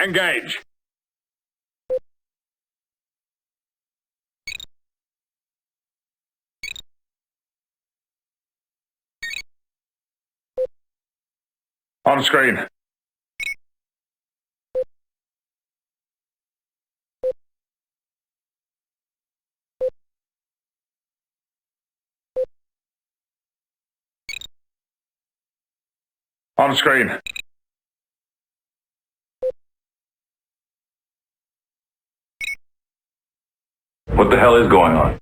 Engage! On screen. On screen. What the hell is going on?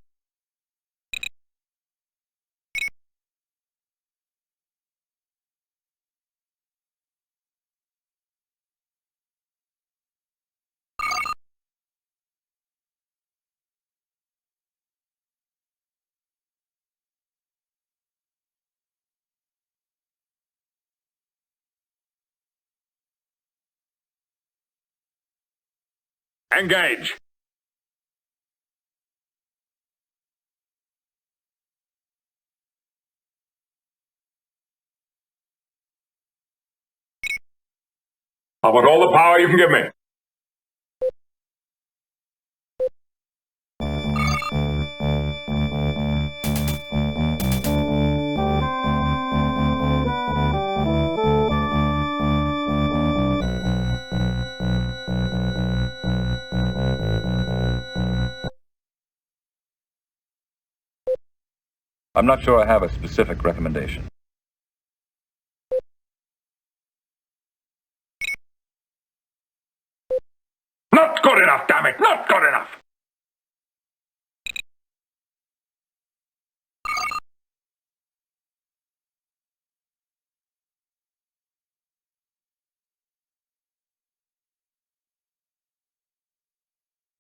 Engage! I want all the power you can give me. I'm not sure I have a specific recommendation. Not good enough, damn it! Not good enough!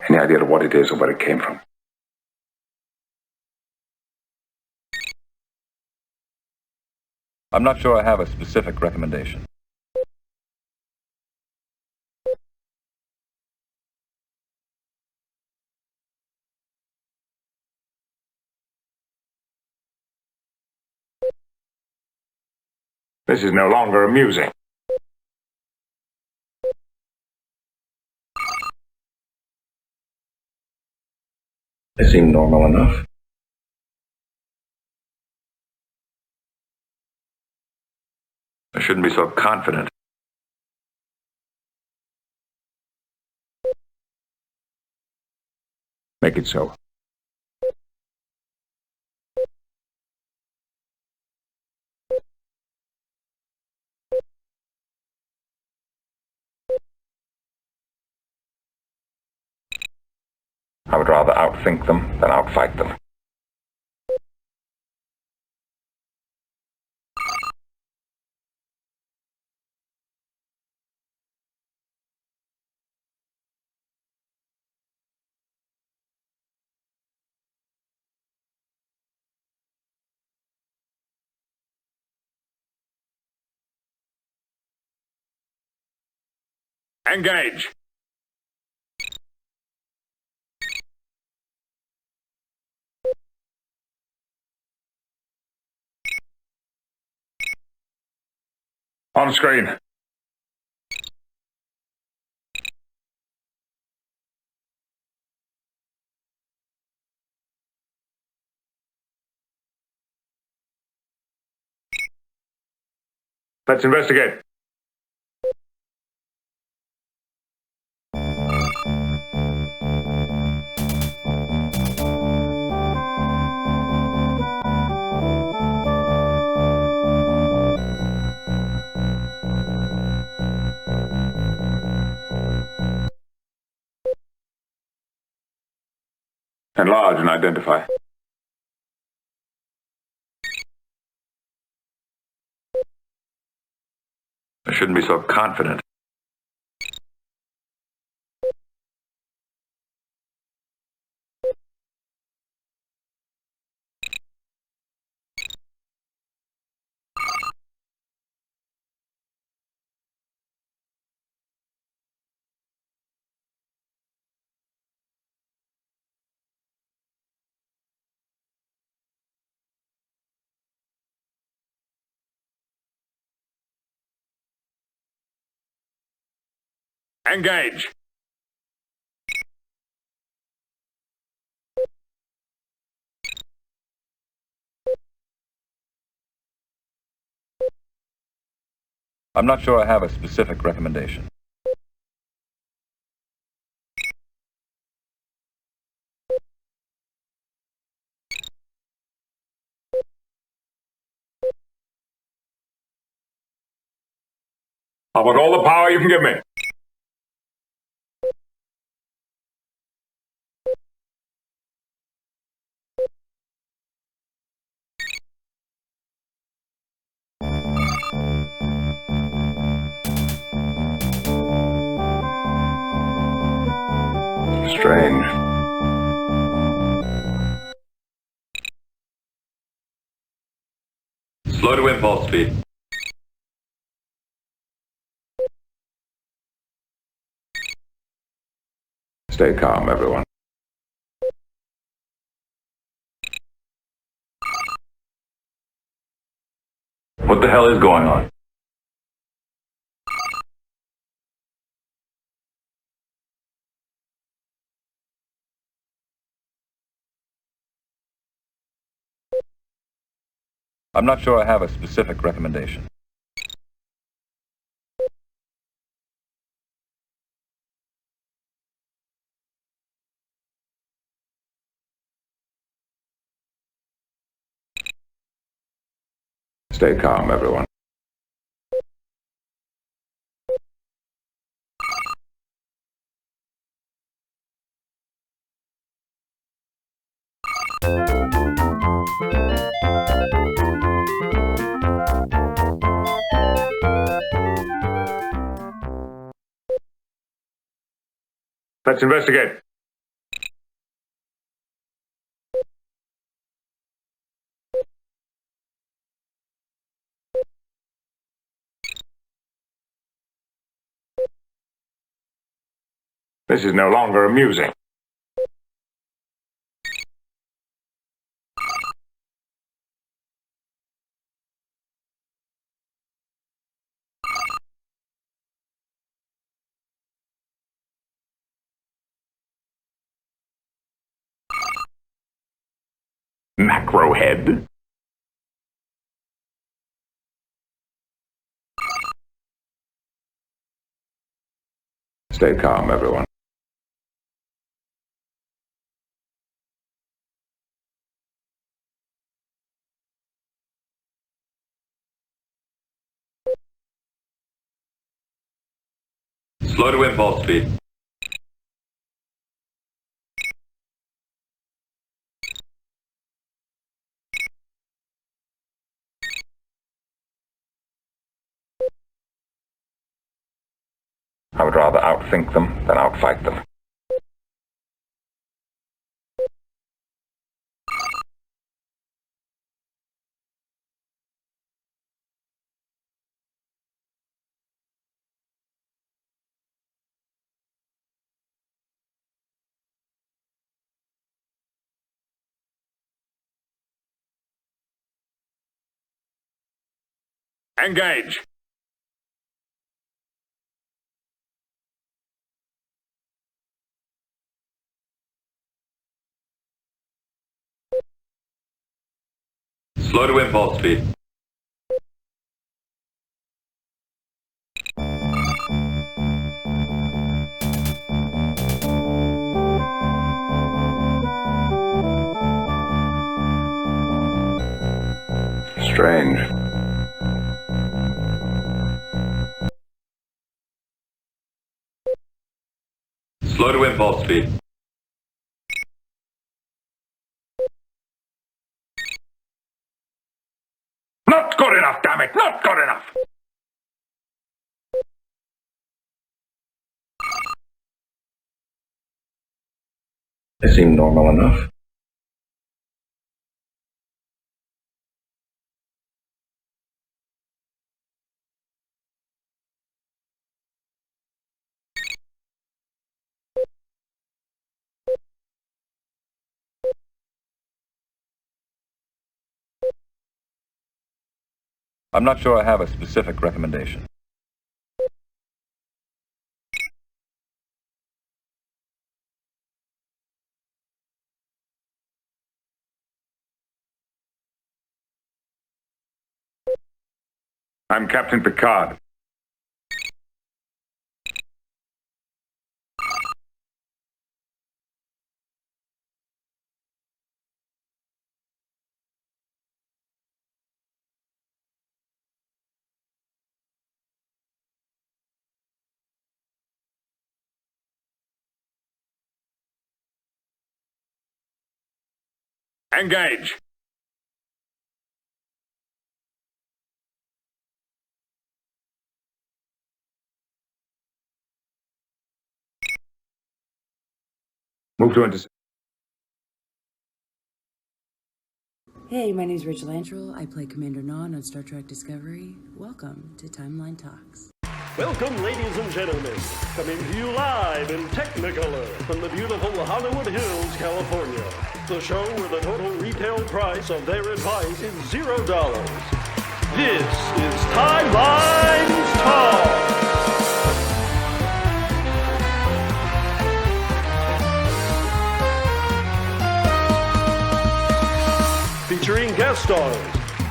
Any idea of what it is or where it came from? I'm not sure I have a specific recommendation. This is no longer amusing. They seem normal enough. I shouldn't be so confident. Make it so. I would rather outthink them than outfight them. Engage! On screen. Let's investigate. Enlarge and identify. I shouldn't be so confident. Engage! I'm not sure I have a specific recommendation. I want all the power you can give me. Strange. Slow to impulse speed. Stay calm, everyone. What the hell is going on? I'm not sure I have a specific recommendation. Stay calm, everyone. Let's investigate. This is no longer amusing. Macro head. Stay calm, everyone. Slow to impulse speed. I would rather outthink them than outfight them. Engage! Slow to impulse speed. Strange. Slow to impulse speed. Not good enough, damn it! Not good enough! They seem normal enough. I'm not sure I have a specific recommendation. I'm Captain Picard. Engage! Move to intercept. Hey, my name's Rachel Antrell. I play Commander Non on Star Trek Discovery. Welcome to Timeline Talks. Welcome, ladies and gentlemen. Coming to you live in Technicolor from the beautiful Hollywood Hills, California. The show where the total retail price of their advice is $0. This is Timeline Talks. Featuring guest stars.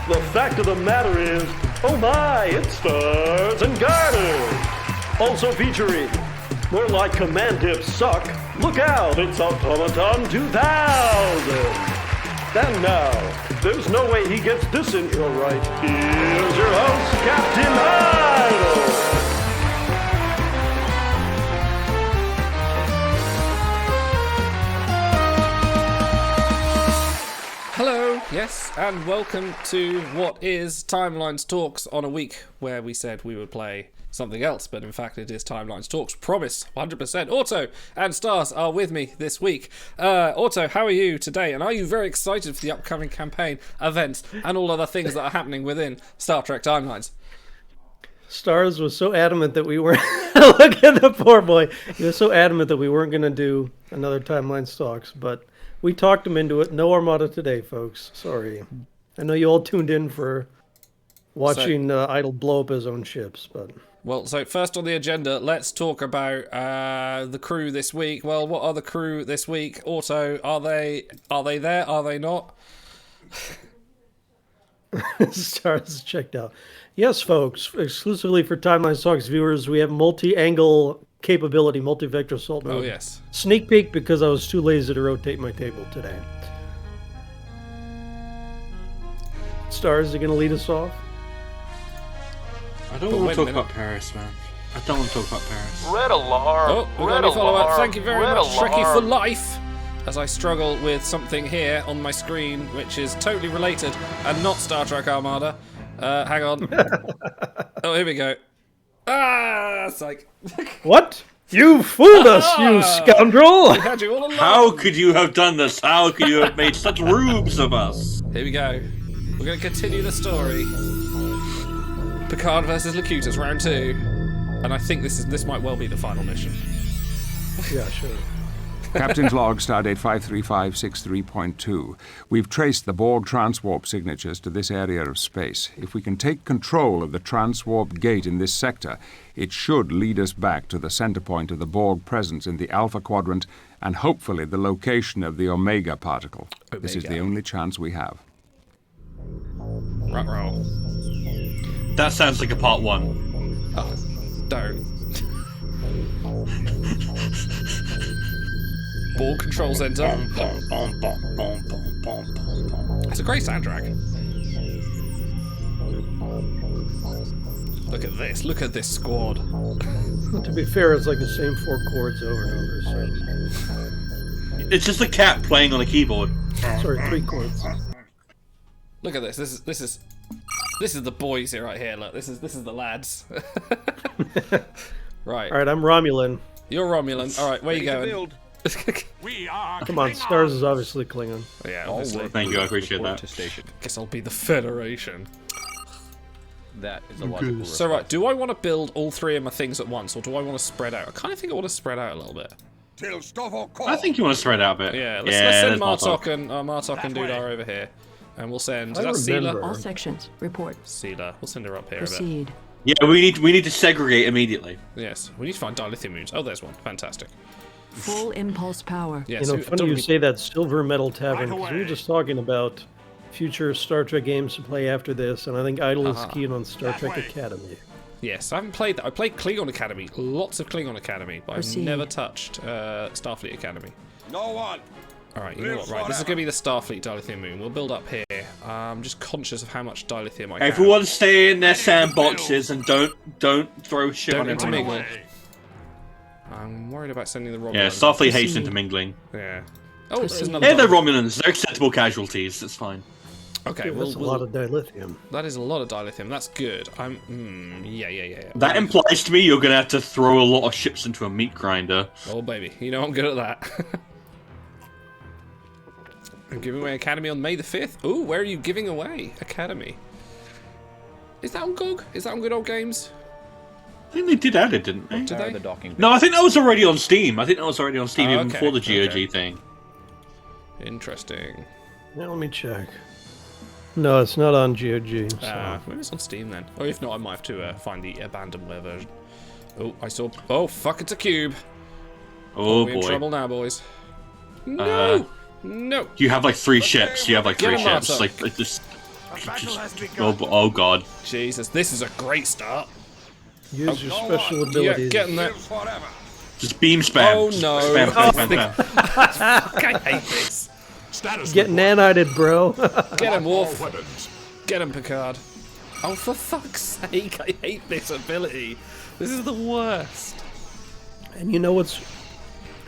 The fact of the matter is, oh my, it stars and garters. Also featuring, more like command tips suck, look out, it's Automaton 2000. And now, there's no way he gets this intro right. Here's your host, Captain Idol. Hello, yes, and welcome to what is Timelines Talks on a week where we said we would play something else, but in fact it is Timelines Talks. Promise, 100%. Auto and Stars are with me this week. Auto, how are you today? And are you very excited for the upcoming campaign, events, and all other things that are happening within Star Trek Timelines? Stars was so adamant that we weren't. Look at the poor boy. He was so adamant that we weren't going to do another Timeline Talks, but we talked him into it. No Armada today, folks. Sorry. I know you all tuned in for watching Idol blow up his own ships, but... Well, so first on the agenda, let's talk about the crew this week. Well, what are the crew this week? Auto, are they there? Are they not? Stars is checked out. Yes, folks. Exclusively for Timeline Talks viewers, we have multi-angle capability, multi-vector assault mode. Oh, yes. Sneak peek because I was too lazy to rotate my table today. Stars, are going to lead us off? I don't want to talk about Paris, man. I don't want to talk about Paris. Red alarm. Oh, we've got a follow-up. Thank you very much, Trekkie for life. As I struggle with something here on my screen, which is totally related and not Star Trek Armada. Hang on. Oh, here we go. Ah, psych. What? You fooled us, you scoundrel! We had you all along. How could you have done this? How could you have made such rubes of us? Here we go. We're going to continue the story. Picard versus Locutus, round 2. And I think this might well be the final mission. Yeah, sure. Captain's log, stardate 53563.2. We've traced the Borg transwarp signatures to this area of space. If we can take control of the transwarp gate in this sector, it should lead us back to the center point of the Borg presence in the Alpha Quadrant and hopefully the location of the Omega particle. This is the only chance we have. Ruh-roh. That sounds like a part 1. Oh, don't. Borg Control Center. It's a great soundtrack. Look at this. Look at this squad. To be fair, it's like the same 4 chords over and over, so... It's just a cat playing on a keyboard. Sorry, 3 chords. Look at this. This is the boys here right here. Look, this is the lads. Right. Alright, I'm Romulan. You're Romulan. Alright, where you going? Come on, Stars is obviously Klingon. Yeah, obviously. Thank you, I appreciate that. Guess I'll be the Federation. That is a logical response. So right, do I want to build all 3 of my things at once, or do I want to spread out? I kind of think I want to spread out a little bit. I think you want to spread out a bit. Yeah, let's send there's Martok and Dudar over here, and we'll send. Is that remember. Seela? All sections, report. Seela. We'll send her up here Proceed. Yeah, we need to segregate immediately. a bit. Yes, we need to find dilithium moons. Oh, there's one. Fantastic. Full impulse power. Yes. You know, funny you say that Silver Metal Tavern, because we were just talking about future Star Trek games to play after this, and I think Idle is keen on Star Trek Academy. Yes, I haven't played that. I played Klingon Academy, lots of Klingon Academy, but I've never touched Starfleet Academy. No one. All right, you know what? Right, this is going to be the Starfleet dilithium moon. We'll build up here. I'm just conscious of how much dilithium I have. Everyone stay in their sandboxes and don't throw shit Don't on everyone. intermingle. I'm worried about sending the Romulans. Yeah, Starfleet hates intermingling. Yeah. Oh, there's another. Hey, they're Romulans. They're acceptable casualties. It's fine. Okay, That's a lot of dilithium. That is a lot of dilithium. That's good. Yeah. That implies to me you're gonna have to throw a lot of ships into a meat grinder. Oh baby, you know I'm good at that. I'm giving away Academy on May the 5th. Ooh, where are you giving away Academy? Is that on GOG? Is that on Good Old Games? I think they did add it, didn't they? Did they? The docking No, I think that was already on Steam. I think that was already on Steam even okay, before the GOG okay. thing. Interesting. Now let me check. No, it's not on GOG. So. Maybe it's on Steam then. Or if not, I might have to find the abandonware version. Oh, I saw. Oh, fuck! It's a cube. Oh We're in boy. trouble now, boys. No. No. You have like 3 ships. You have like 3 Get 'em, ships. Marta. Like this. Oh god. Jesus, this is a great start. Use your special abilities. Yeah, get in there. Just beam spam. Oh no. Spam, spam, spam. Fuck, I hate this. Get nanited, bro. Get him, Worf. Get him, Picard. Oh, for fuck's sake, I hate this ability. This is the worst. And you know what's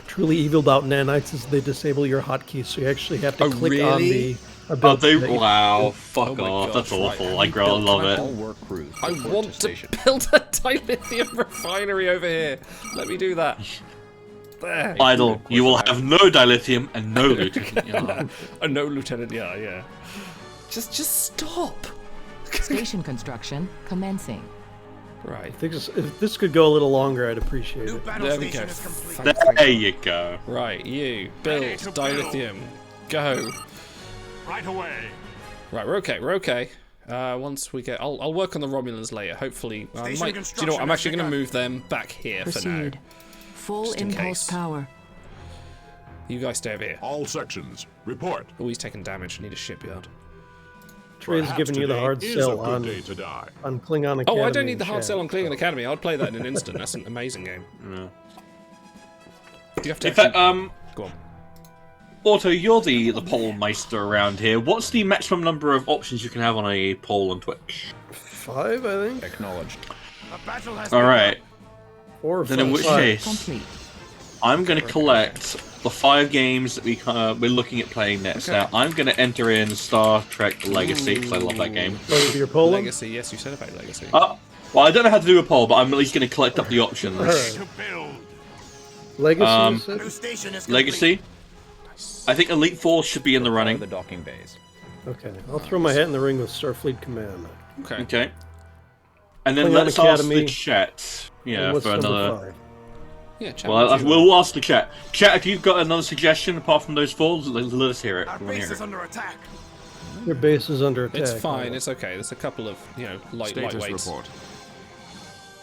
truly evil about nanites is they disable your hotkeys, so you actually have to click on the Oh, ability. wow, fuck my off. gosh, That's right, awful. have I you grow, I built- love can I it. All work crews. I report want to to station. build a dilithium refinery over here. Let me do that. There. Idle, you will have no dilithium and no lieutenant. Yeah. No, Lieutenant, yeah. Just stop. Station construction commencing. Right. If this could go a little longer, I'd appreciate it. There we go. Thank There you. you go. Right, you build dilithium. Go. Right away. Right, we're okay. Once we get, I'll work on the Romulans later. Hopefully, I might. Do you know what? I'm actually going to move them back here for now. Proceed. Full Just in impulse case. power. You guys stay over here. All sections, report. Oh, he's taking damage. Need a shipyard. Trey's giving you the hard sell on To die. Klingon Academy. Oh, I don't need the in hard chat. sell on Klingon Academy. I'd play that in an instant. That's an amazing game. Yeah. You have to In fact, go on. Otto, you're the pole meister around here. What's the maximum number of options you can have on a poll on Twitch? 5, I think. Acknowledged. Alright, 4 or 5. then in which case, Complete. I'm going to collect the 5 games that we're looking at playing next. Okay. Now, I'm going to enter in Star Trek Legacy, because I love that game. With your Poland? Legacy, yes, you said about Legacy. Well, I don't know how to do a poll, but I'm at least going to collect up the options. Alright. Legacy, you said? Legacy. I think Elite Four should be in the running. The docking bays. Okay, I'll throw my hat in the ring with Starfleet Command. Okay. Okay. And then Klingon let's ask Academy. the chat. Yeah, And what's for number another. 5? Yeah, chat Well, with you. we'll ask the chat. Chat, if you've got another suggestion apart from those 4, let us hear it. We wanna hear it. Your base is under attack. It's fine. It's okay. There's a couple of Status lightweights. report.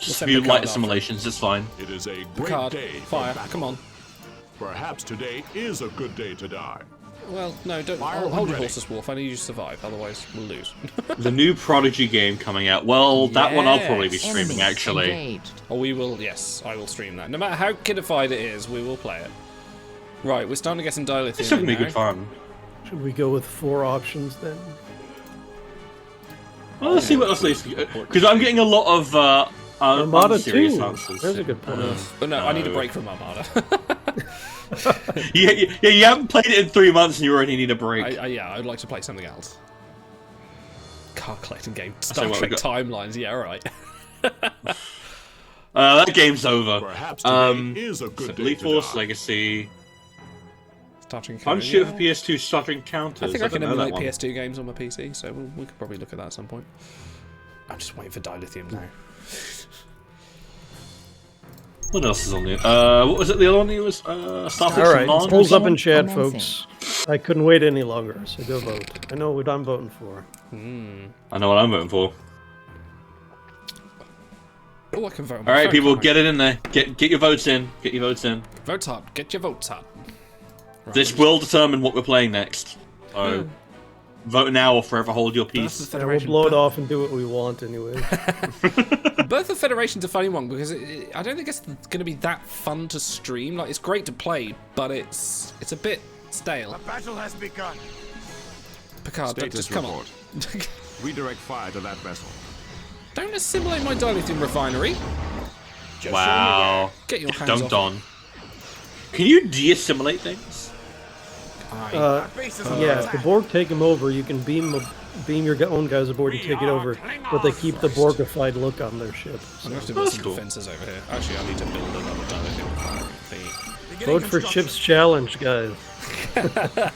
Just send a few Picard light after. assimilations, it's fine. It is a great Picard, day. for fire! battle. Come on. Perhaps today is a good day to die. Well, no, don't. Fire Hold when your ready. horses, Wolf. I need you to survive. Otherwise, we'll lose. The new Prodigy game coming out. Well, that one I'll probably be Yes. streaming, Enemies actually. engaged. Oh, we will. Yes, I will stream that. No matter how kiddified it is, we will play it. Right, we're starting to get some dilithium. It's going to be now. good fun. Should we go with 4 options then? Well, let's see what else leads. Because I'm getting a lot of Armada unserious 2. answers. There's a good point. But no, I need a No. break from Armada. Yeah, you haven't played it in 3 months and you already need a break. Yeah, I'd like to play something else. Card collecting game. tell Star you what, Trek we got- Timelines. Yeah, alright. That game's over. Perhaps today is a good day Elite to Force die. Legacy. Star Trek Fun Encounter, shit yeah. for PS2 starting counters. I think I can don't know that emulate one. PS2 games on my PC, so we could probably look at that at some point. I'm just waiting for dilithium now. What else is on there? What was it? The other one? It was Starfleet Alright, Command? polls up in chat, Commencing. folks. I couldn't wait any longer, so go vote. I know what I'm voting for. I know what I'm voting for. Oh, I can vote on my All right, phone, people, can't I? get it in there. Get your votes in. Get your votes in. Vote up. Get your votes up. Right, This will determine what we're playing next. So, Vote now or forever hold your Birth of peace. the Yeah, we'll Federation. blow it off and do what we want anyway. Birth of the Federation's a funny one because I don't think it's going to be that fun to stream. Like, it's great to play, but it's a bit stale. The battle has begun. Picard, Status just come report. on. Redirect fire to that vessel. Don't assimilate my dilithium refinery. Wow. Get your hands Dunked off. on. Can you de-assimilate things? Yeah, if the Borg take them over, you can beam your own guys aboard and take it over, but they keep the Borgified look on their ship. I'm going to have to build some defenses over here. Actually, I need to build another dilithium refinery. Vote for Chip's challenge, guys. I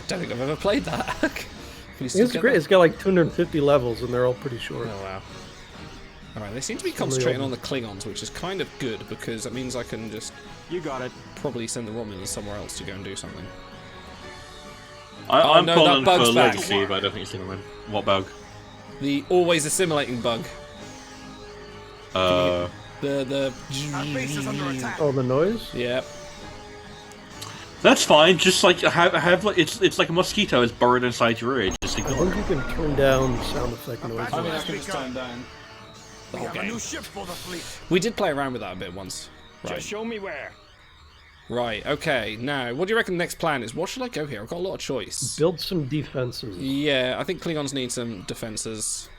don't think I've ever played that. Can you still It's get great. that? It's got like 250 levels, and they're all pretty short. Oh, wow. Alright, they seem to be concentrating on the Klingons, which is kind of good, because that means I can just... You got it. Probably send the Romulans somewhere else to go and do something. I'm no, calling that bug's for back. Legacy, but I don't think it's gonna win. What bug? The always assimilating bug. Uh... The... Oh, the noise? Yep. That's fine. Just like have like it's like a mosquito is burrowed inside your ear. Just I ignore think it. you can turn down the sound effect noise. I mean, I can just turn down the whole We have a game. new ship for the fleet. We did play around with that a bit once. Right. Just show me where. Right, okay. Now, what do you reckon the next plan is? What should I go here? I've got a lot of choice. Build some defenses. Yeah, I think Klingons need some defenses.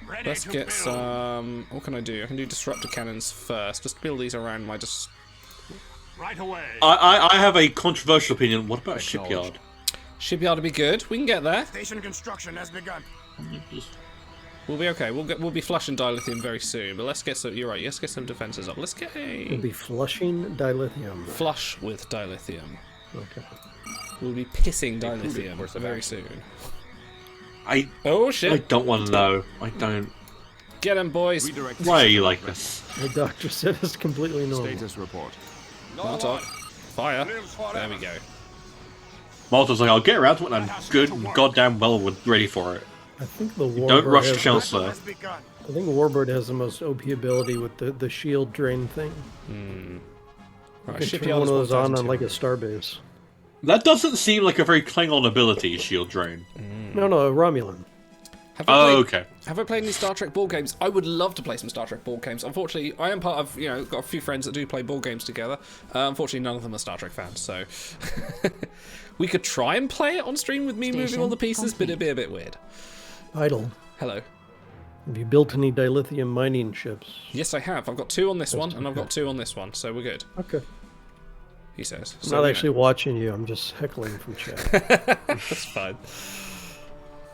Ready Let's to get build. some... What can I do? I can do disruptor cannons first. Just build these around my... Right away. I have a controversial opinion. What about a shipyard? Shipyard would be good. We can get there. Station construction has begun. We'll be okay. We'll be flushing dilithium very soon. But let's get some... You're right. Let's get some defenses up. Let's get We'll a... be flushing dilithium. Flush with dilithium. Okay. We'll be pissing dilithium very soon. Oh, shit. I don't want to know. I don't. Get him, boys. Why are you like this? The doctor said it's completely normal. Status report. Not up. Fire. There we go. Malta's like, I'll get around to it, and I'm good and goddamn well ready for it. I think the Warbird Don't rush the has- Chancellor. Has begun. I think Warbird has the most OP ability with the shield drain thing. Right, You can turn shipyard one of is those on 1,200. like a starbase. That doesn't seem like a very Klingon ability, shield drain. No, a Romulan. Have I Oh, played- okay. Have I played any Star Trek board games? I would love to play some Star Trek board games. Unfortunately, I am part of, got a few friends that do play board games together. Unfortunately, none of them are Star Trek fans, so... we could try and play it on stream with me moving all the pieces, but it'd be a bit weird. Idle. Hello. Have you built any dilithium mining ships? Yes, I have. I've got 2 on this one, and I've got 2 on this one, so we're good, Okay. he says. I'm So, not actually watching you. I'm just heckling from chat. That's fine.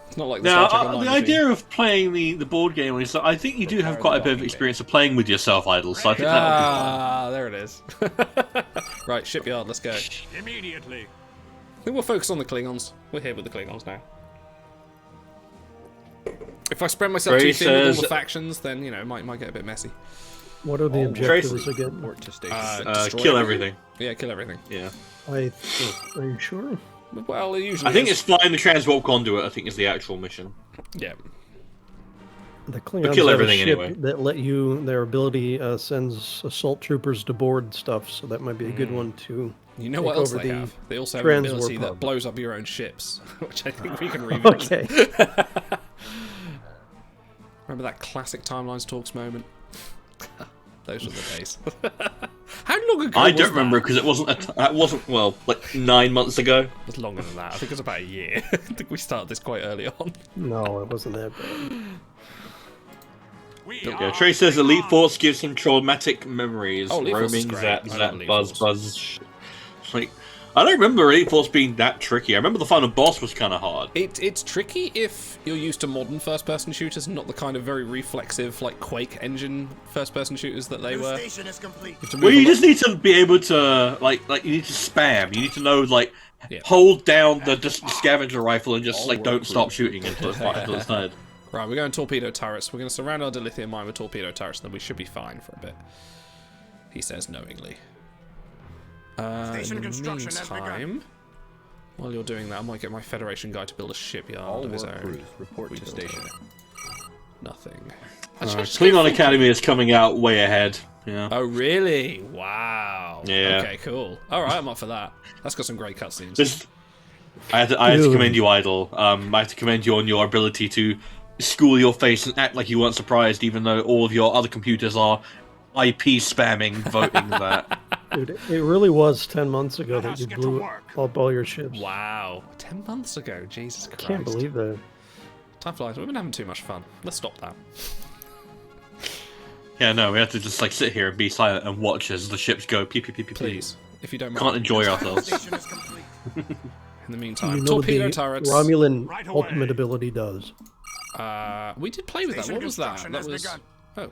It's not like the Now, Star Trek Online the machine. idea of playing the board game is that I think you do have quite a bit of experience of playing with yourself, Idle, so I think that Ah, there it is. Right, shipyard, let's go. I Immediately. think we'll focus on the Klingons. We're here with the Klingons now. If I spread myself too Ray thin with all the says- factions, then, it might get a bit messy. What are the objectives again? Port to station. Destroy kill everything. Yeah, kill everything. Yeah. Are you sure? Well, it usually I think is. it's flying the transwarp conduit, I think, is the actual mission. Yeah. The Klingons kill have everything a ship anyway. that let you. Their ability sends assault troopers to board stuff, so that might be a good one to. You know take what else over they the have? They also have an transwarp ability that hub. blows up your own ships, which I think we can revisit. Okay. Remember that classic Timelines Talks moment? Those were the days. How long ago I was don't remember that? because it wasn't well, like 9 months ago. It was longer than that. I think it was about a year. I think we started this quite early on. No, it wasn't that bad. Yeah, Trey says Elite Force gives him traumatic memories. Oh, Elite Force is Roaming, great. zap, I love zap, Elite buzz, Force. buzz. Like, I don't remember Elite Force being that tricky. I remember the final boss was kind of hard. It's tricky if you're used to modern first-person shooters and not the kind of very reflexive, like Quake engine first-person shooters that they New were. station is complete. have to Well, move you a lot- just need to be able to like you need to spam. You need to know Yeah. hold down the scavenger rifle and just don't stop shooting until it's dead. Right, we're going torpedo turrets. We're going to surround our dilithium mine with torpedo turrets, and then we should be fine for a bit. He says knowingly. Station In the construction has begun. meantime, while you're doing that, I might get my Federation guy to build a shipyard All of his work own. crews report to station. Nothing. Klingon Academy is coming out way ahead. Yeah. Oh, really? Wow. Yeah. Okay, cool. All right, I'm up for that. That's got some great cutscenes. I had to commend you, Idle. I have to commend you on your ability to school your face and act like you weren't surprised, even though all of your other computers are IP spamming, voting that. Dude, it really was 10 months ago that you blew up all your ships. Wow. 10 months ago. Jesus Christ. Can't believe that. Time flies. We've been having too much fun. Let's stop that. Yeah, no, we have to just like sit here and be silent and watch as the ships go. Please, if you don't mind. Can't enjoy ourselves. In the meantime, You know torpedo what the turrets. Romulan ultimate ability does. We did play with that. What was that? That was. Oh.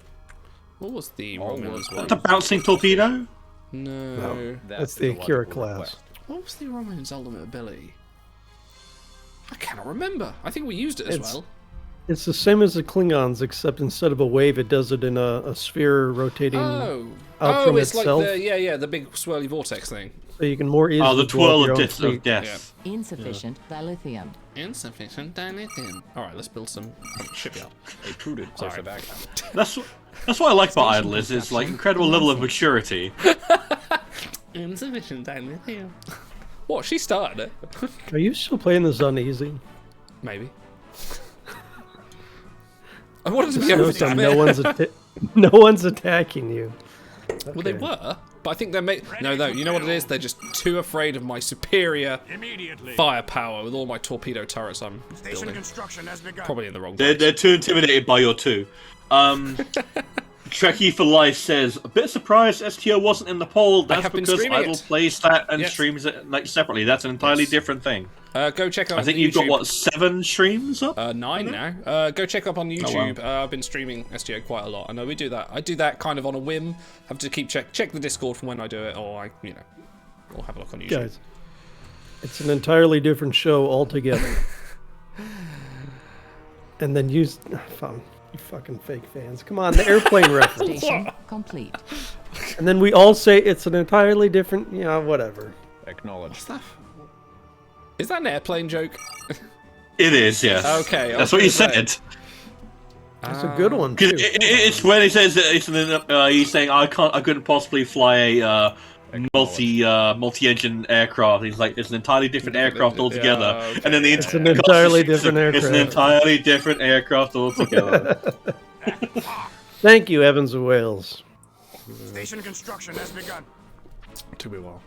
What was the Romulan's one? The bouncing torpedo? No. That's the Akira class. What was the Romulan's ultimate ability? I cannot remember. I think we used it as well. It's the same as the Klingons, except instead of a wave, it does it in a sphere rotating out from it's itself. like the big swirly vortex thing. So you can more easily. The twirl of death. Insufficient dilithium. Insufficient dilithium. All right, let's build some shipyard. A prudent course of action. That's what I like about Idle is its like incredible level of maturity. Insufficient dilithium. What? She started it. Are you still playing this on easy? Maybe. I wanted to be able to no one's attacking you. Okay. Well, they were, but I think they're no. You know what it is? They're just too afraid of my superior firepower with all my torpedo turrets I'm building. Construction has begun. Probably in the wrong place. They're too intimidated by your two. Trekkie for Life says, a bit surprised STO wasn't in the poll. That's because Idle plays that and streams it like separately. That's an entirely different thing. Go check out. I think you've got what, 7 streams up? 9 now. Go check up on YouTube. Oh, wow. I've been streaming STO quite a lot. I know we do that. I do that kind of on a whim. Have to keep check the Discord from when I do it, or or have a look on YouTube. Guys, it's an entirely different show altogether. And then you fucking fake fans. Come on, the airplane reference. Station complete. And then we all say it's an entirely different, whatever. Acknowledged. What's that? Is that an airplane joke? It is, yes. Okay. That's what you said. It's a good one too. It's when he says that he's saying I couldn't possibly fly a multi-engine aircraft. He's like, it's an entirely different aircraft altogether. Yeah, okay. And then It's an entirely different aircraft. It's an entirely different aircraft altogether. Thank you, Evans of Wales. Station construction has begun. Took me a while.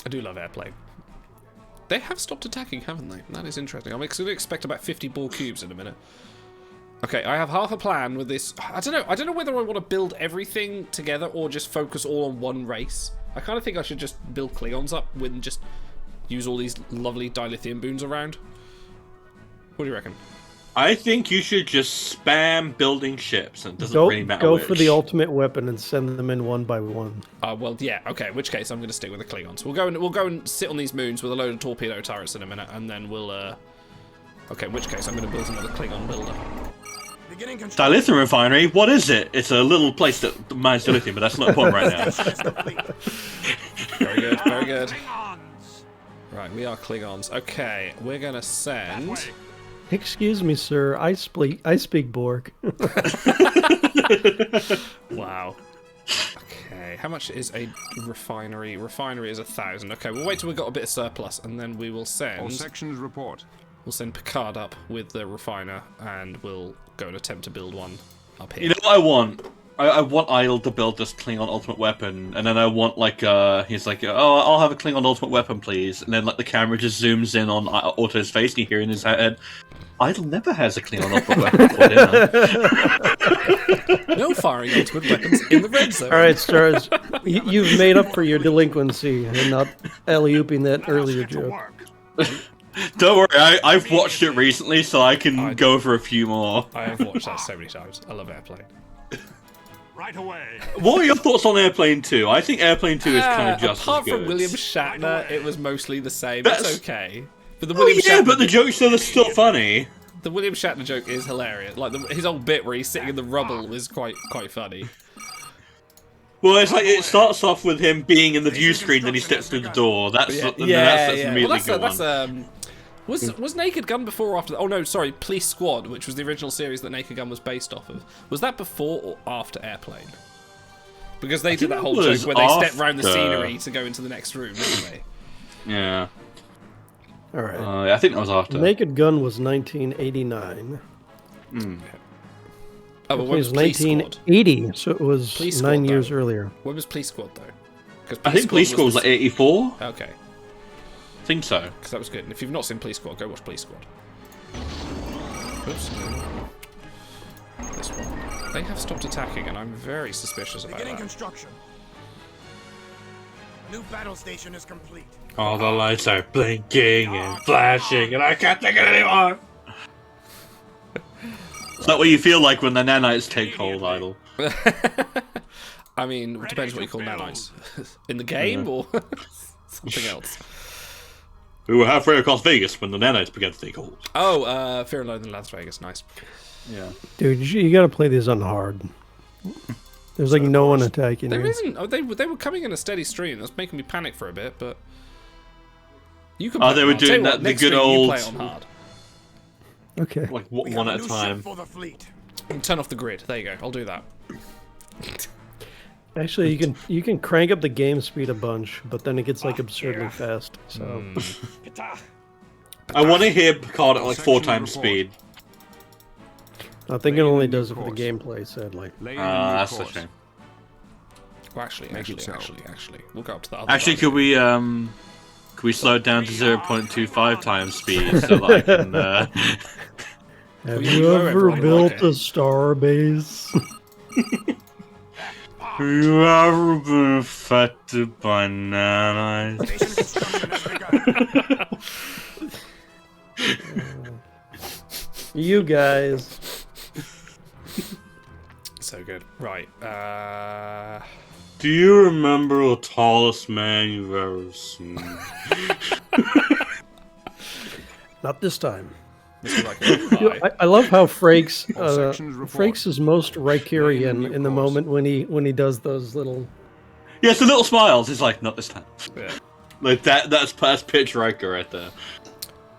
I do love airplane. They have stopped attacking, haven't they? That is interesting. I'm going to expect about 50 ball cubes in a minute. Okay, I have half a plan with this. I don't know whether I want to build everything together or just focus all on one race. I kind of think I should just build Klingons up and just use all these lovely dilithium boons around. What do you reckon? I think you should just spam building ships, and it doesn't really matter Go which. for the ultimate weapon and send them in one by one. Well, yeah, okay. In which case, I'm going to stick with the Klingons. We'll go and sit on these moons with a load of torpedo turrets in a minute, and then we'll. Okay, in which case, I'm going to build another Klingon builder. Dilithium refinery? What is it? It's a little place that mines dilithium, but that's not important right now. Very good, very good. Right, we are Klingons. Okay, we're going to send. Excuse me, sir. I speak Borg. Wow. Okay, how much is a refinery? Refinery is 1,000. Okay, we'll wait till we've got a bit of surplus, and then we will send. All sections report. We'll send Picard up with the refiner, and we'll go and attempt to build one up here. You know what I want? I want Idle to build this Klingon ultimate weapon, and then I want he's like, oh, I'll have a Klingon ultimate weapon, please. And then the camera just zooms in on Otto's face, and you hear in his head, Idle never has a Klingon ultimate weapon for dinner. No firing ultimate weapons in the red zone. All right, Stars, you've made up for your delinquency and not alley-ooping that earlier joke. Don't worry, I've watched it recently, so I can go for a few more. I have watched that so many times. I love Airplane. Right away. What are your thoughts on Airplane 2? I think Airplane 2 is kind of just apart as good. from William Shatner, it was mostly the same. That's It's okay. But the William yeah, Shatner but the jokes are still funny. The William Shatner joke is hilarious. Like his old bit where he's sitting in the rubble was quite funny. Well, it's like it starts off with him being in the view screen, then he steps through the door. That's immediately Well, good one. Was Naked Gun before or after? Oh no, sorry, Police Squad, which was the original series that Naked Gun was based off of. Was that before or after Airplane? Because they did that whole joke where they stepped around the scenery to go into the next room, didn't they? Yeah. All right. I think that was after. Naked Gun was 1989. Oh, but It when was was Police Squad? 1980, so it was Police Squad, 9 years though. earlier. When was Police Squad though? Because I think Police Squad was like 84. Okay, I think so. because that was good. And if you've not seen Police Squad, go watch Police Squad. Oops. This one. They have stopped attacking, and I'm very suspicious about Beginning that. construction. New battle station is complete. All the lights are blinking and flashing, and I can't take it anymore. Is that what you feel like when the nanites take hold, Idle? I mean, it depends what you call nanites. In the game or something else. We were halfway across Vegas when the nanites began to take hold. Oh, Fear and Loathing in Las Vegas. Nice. Yeah. Dude, you gotta play these on hard. There's like no one attacking There you. isn't. Oh, they were coming in a steady stream. That's making me panic for a bit, but you can. Oh, play they on were hard. Tell doing you that- what, the next good stream, old- You play on hard. Okay. Like We one have at new a time. ship for the fleet. And turn off the grid. There you go. I'll do that. Actually, you can crank up the game speed a bunch, but then it gets like absurdly fast. So I want to hear Picard at like 4 times speed. I think it only does it for the gameplay. Sadly. That's a shame. Well, actually, we'll go up to the other. Actually, side. could we slow it down to 0.25 times speed so that I can? Have you you know ever everyone built like a star base? Have you ever been affected by nanites? Station construction has begun. You guys. So good. Right. Do you remember the tallest man you've ever seen? Not this time. This is like, I love how Frakes All sections report. Frakes is most Rikerian in the moment when he does those little. Yes, the little smiles. He's like, not this time. Yeah. Like that's pitch Riker right there.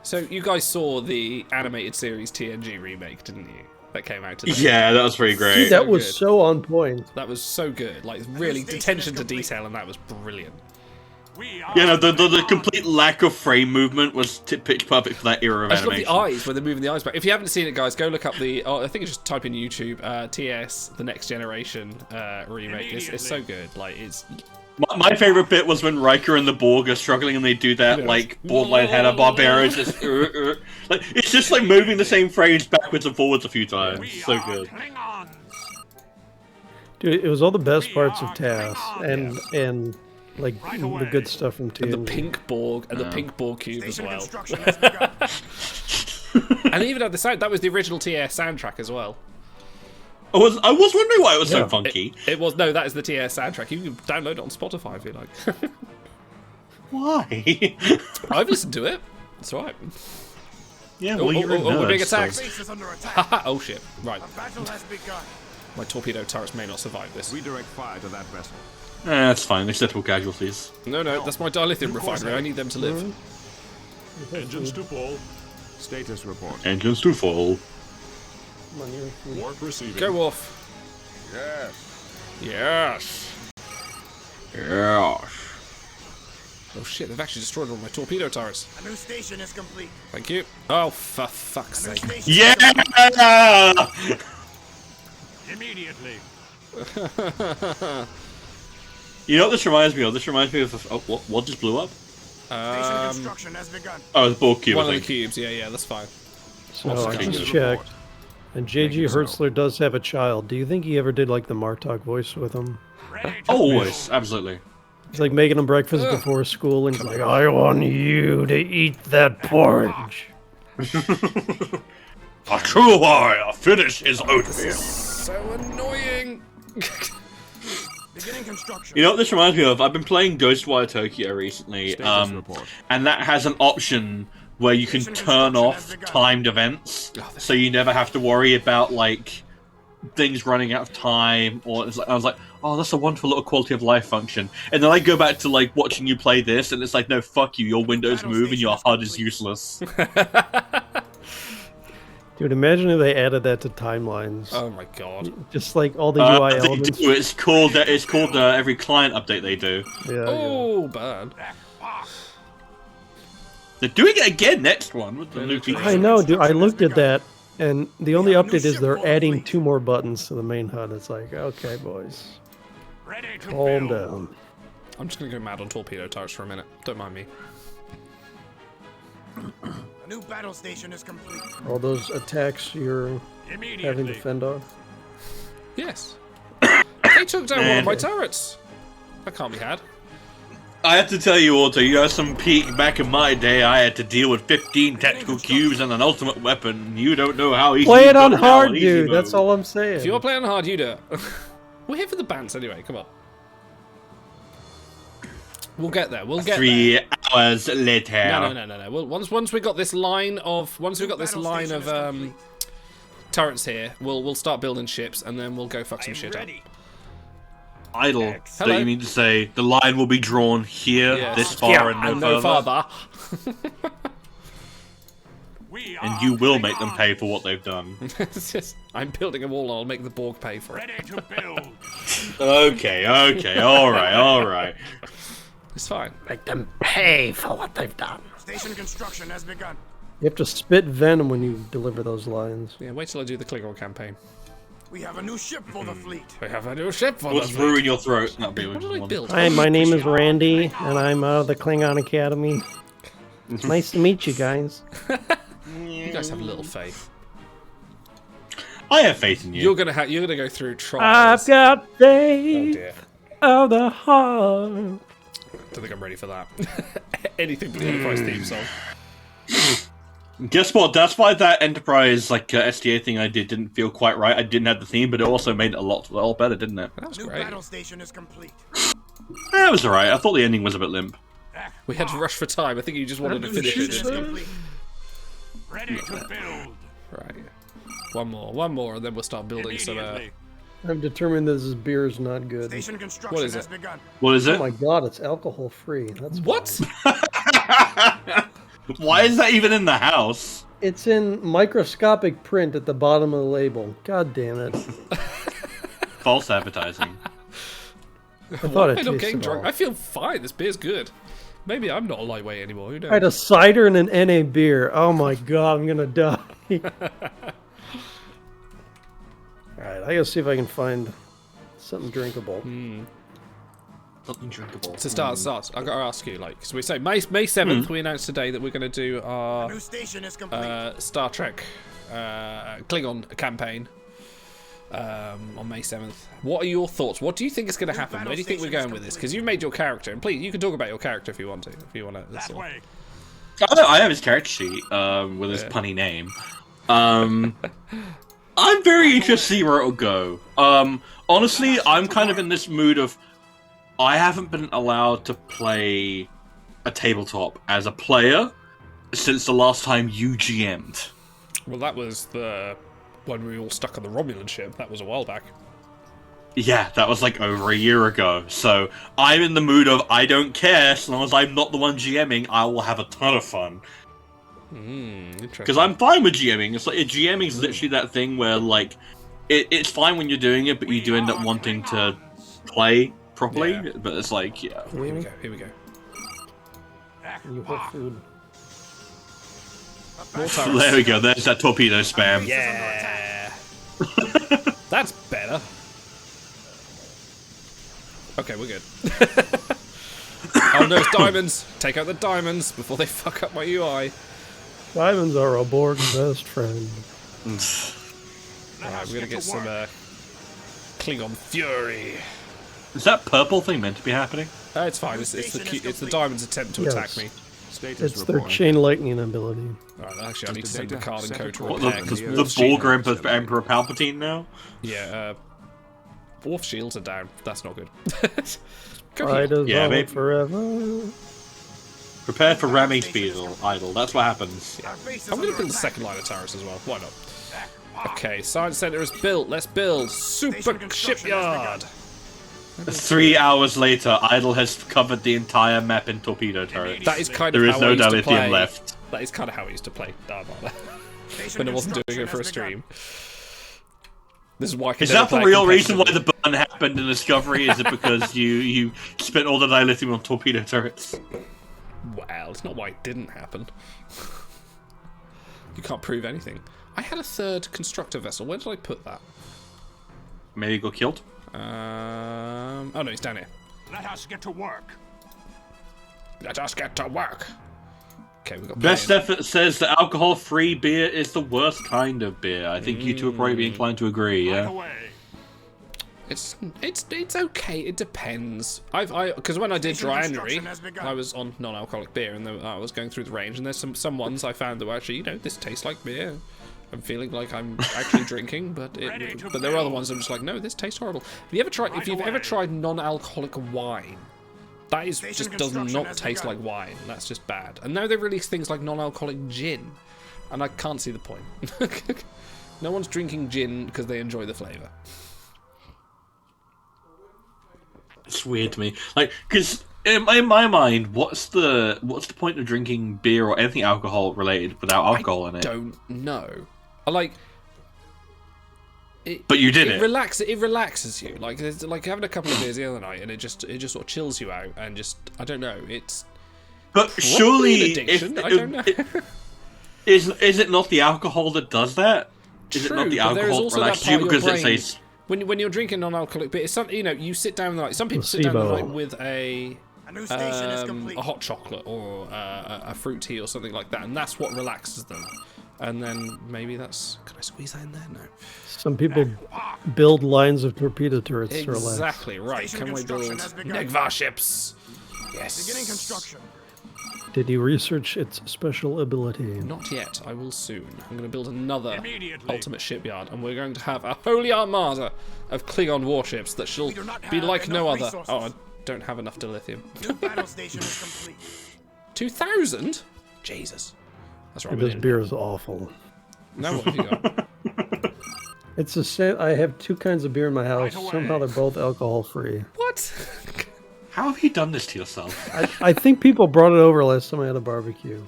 So you guys saw the animated series TNG remake, didn't you? That came out today. Yeah, that was pretty great. Dude, that So was good. so on point. That was so good. Like really attention to detail, and that was brilliant. We are You know, the complete lack of frame movement was pitch perfect for that era of I just love animation. the eyes when they're moving the eyes back. If you haven't seen it, guys, go look up the. I think it's just type in YouTube TS the Next Generation remake. It's so good. Like it's. My favorite bit was when Riker and the Borg are struggling and they do that, Yeah. like, borderline Hanna Barbera. Just, like, it's just like moving the same frames backwards and forwards a few times. We So are good. Klingons. Dude, it was all the best parts of TAS and like the good stuff from TNG. The pink Borg and the pink Borg cube as Station well. construction has begun. And even had the sound. That was the original TS soundtrack as well. I was wondering why it was so funky. It was no. That is the TS soundtrack. You can download it on Spotify if you like. Why? I've listened to it. It's alright. Yeah, well, you're a we're nerd, being so- attacked. Base is under attack. Haha, oh shit. Right. The battle has begun. My torpedo turrets may not survive this. Redirect fire to that vessel. That's fine. Acceptable casualties. No, that's my dilithium refinery. I need them to live. Engines to full. Status report. Engines to full. Warp receiving. Go off. Yes. Yeah. Oh shit, they've actually destroyed all my torpedo turrets. A new station is complete. Thank you. Oh, for fuck's A new sake. station Yeah! immediately. You know what this reminds me of? This reminds me of what just blew up? Station construction has begun. Oh, the Borg cube. One I of the think. cubes, yeah, that's fine. So Also I King just of the checked. And J.G. so. Hertzler does have a child. Do you think he ever did like the Martok voice with him? Ready to Always, absolutely. He's like making him breakfast before school, and he's like, "I want you to eat that porridge." A true warrior finish his oatmeal. So annoying. Beginning construction. You know what this reminds me of? I've been playing Ghostwire Tokyo recently, Status report. and that has an option where you can turn off timed events, so you never have to worry about like things running out of time. Or it's like, I was like, oh, that's a wonderful little quality of life function. And then I go back to like watching you play this, and it's like, no, fuck you. Your windows move, and your HUD is useless. Dude, imagine if they added that to timelines. Oh my god. Just like all the UI They elements. do. It's called every client update they do. Yeah, Oh, bad. They're doing it again next one with the new features. I know, dude. I looked at that, and the only update is they're adding 2 more buttons to the main HUD. It's like, okay, boys, calm down. I'm just gonna go mad on torpedo turrets for a minute. Don't mind me. A new battle station is complete. All those attacks you're having to fend off. Yes. They took down one of my turrets. That can't be had. I have to tell you, Otto, you have some peak. Back in my day, I had to deal with 15 tactical cubes and an ultimate weapon. You don't know how easy. Play it on hard, dude. That's all I'm saying. If you're playing hard, you do it. We're here for the bants anyway. Come on. We'll get there. We'll get 3 hours later. No. Well, once we got this line of turrets here, we'll start building ships and then we'll go fuck some shit up. Idle. So you mean to say the line will be drawn here, this far, and no further? And you will make them pay for what they've done. I'm building a wall and I'll make the Borg pay for it. Ready to build. Okay, alright. It's fine. Make them pay for what they've done. Station construction has begun. You have to spit venom when you deliver those lines. Yeah, wait till I do the Klingon campaign. We have a new ship for the fleet. We have a new ship for Let's the ruin your throat. What did I build? Hi, my name is Randy, and I'm out of the Klingon Academy. It's nice to meet you guys. You guys have a little faith. I have faith in you. You're gonna go through trials. I've got faith Oh dear. of the heart. Don't think I'm ready for that. Anything but the Enterprise theme song. Guess what? That's why that Enterprise SDA thing I did didn't feel quite right. I didn't have the theme, but it also made it a lot better, didn't it? That was New great. battle station is complete. That was alright. I thought the ending was a bit limp. We had to rush for time. I think you just wanted to finish it, didn't you? Complete. Ready to build. Right. One more, and then we'll start building some. I'm determined that this beer is not good. Station construction What is has it? begun. What is Oh it? my god, it's alcohol free. That's What? fine. Why is that even in the house? It's in microscopic print at the bottom of the label. God damn it. False advertising. I thought it I'm not getting tasted drunk. all. I feel fine. This beer's good. Maybe I'm not a lightweight anymore. Who knows? I had a cider and an NA beer. Oh my god, I'm gonna die. Alright, I gotta see if I can find something drinkable. Something drinkable. To start, I gotta ask you, so we say May 7th, we announced today that we're gonna do our New station is complete. Star Trek Klingon campaign on May 7th. What are your thoughts? What do you think is going to happen? Where do you think we're going with this? Because you've made your character, and please, you can talk about your character if you want to. That way. I have his character sheet with his punny name. I'm very interested to see where it'll go. Honestly, I'm kind of in this mood of I haven't been allowed to play a tabletop as a player since the last time you GM'd. Well, that was when we all stuck on the Romulan ship. That was a while back. Yeah, that was over a year ago. So I'm in the mood of I don't care, as long as I'm not the one GMing, I will have a ton of fun. Interesting. Because I'm fine with GMing. It's GMing is literally that thing where it's fine when you're doing it, but you do end up wanting to play properly. Yeah. But it's yeah. Here we go. You have food. More turrets. There we go. There's that torpedo spam. Yeah. That's better. Okay, we're good. Oh no, it's diamonds! Take out the diamonds before they fuck up my UI. Diamonds are a Borg's best friend. Alright, we're gonna get some Klingon Fury. Is that purple thing meant to be happening? It's fine. It's the diamonds' attempt to attack me. It's their chain lightning ability. Alright, actually, I need to send the card and code to What, repair. the Borg are Emperor Palpatine now? Yeah, Wolf shields are down. That's not good. Pride is Yeah, on maybe. forever. Prepare for ramming idle. That's what happens. Our base is I'm going to under build a attack. second line of turrets as well. Why not? Okay, Science Center is built. Let's build Super Shipyard. 3 hours later, Idle has covered the entire map in torpedo turrets. That is kind of There is how no I used to dilithium play. left. That is kind of how I used to play Armada Station when I wasn't doing it for a construction stream. This is why I can Is never that the play real reason why competitively. the burn happened in Discovery? Is it because you spent all the dilithium on torpedo turrets? Well, it's not why it didn't happen. You can't prove anything. I had a third constructor vessel. Where did I put that? Maybe he got killed. Oh no, he's down here. Let us get to work. Let us get to work. Okay, we got Best playing. Effort says that alcohol-free beer is the worst kind of beer. I think you two would probably be inclined to agree. Right Yeah. away. It's okay. It depends. Because when I did dry January, I was on non-alcoholic beer, and I was going through the range, and there's some ones I found that were actually, this tastes like beer. I'm feeling like I'm actually drinking, but there are other ones that I'm just like, no, this tastes horrible. Have you ever tried? If you've ever tried non-alcoholic wine, that is just does not taste like wine. That's just bad. And now they release things like non-alcoholic gin, and I can't see the point. No one's drinking gin because they enjoy the flavour. It's weird to me, like, because in my mind, what's the point of drinking beer or anything alcohol related without alcohol in it? I don't know. Like, but you did it. It relaxes you. Like, it's like having a couple of beers the other night, and it just sort of chills you out, and just I don't know. It's but surely, an addiction. I don't know. Is it not the alcohol that does that? Is it not the alcohol that relaxes you because it says? When you're drinking non-alcoholic beer, it's something, you sit down the night. Some people sit down the night with a hot chocolate or a fruit tea or something like that, and that's what relaxes them. And then maybe that's... Can I squeeze that in there? No. Some people build lines of torpedo turrets to relax. Exactly right. Can we build Negvar ships? Yes. Beginning construction. Did you research its special ability? Not yet. I will soon. I'm going to build another ultimate shipyard, and we're going to have a holy armada of Klingon warships that shall be like no other. Resources. Oh, I don't have enough dilithium. New battle station is complete. 2,000? Jesus. That's right. This beer is awful. Now what have you got? It's the same. I have two kinds of beer in my house. Right away. Somehow they're both alcohol free. What? How have you done this to yourself? I think people brought it over last time I had a barbecue.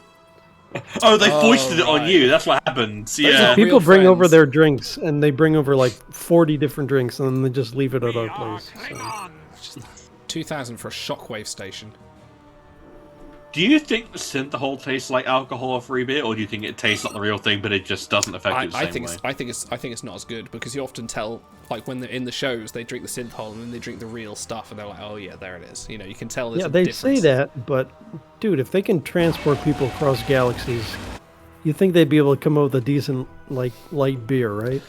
Oh, they foisted it on right. you. That's what happened. Yeah. People real bring over friends. their drinks, and they bring over like 40 different drinks, and then they just leave it at our place. So. Klingons. 2,000 for a shockwave station. Do you think the synthahol tastes like alcohol-free beer, or do you think it tastes like the real thing, but it just doesn't affect you the same way? I think it's not as good, because you often tell, like when they're in the shows, they drink the synthahol and then they drink the real stuff, and they're like, oh yeah, there it is. You can tell. There's Yeah, a they difference. say that, but dude, if they can transport people across galaxies, you think they'd be able to come up with a decent light beer, right?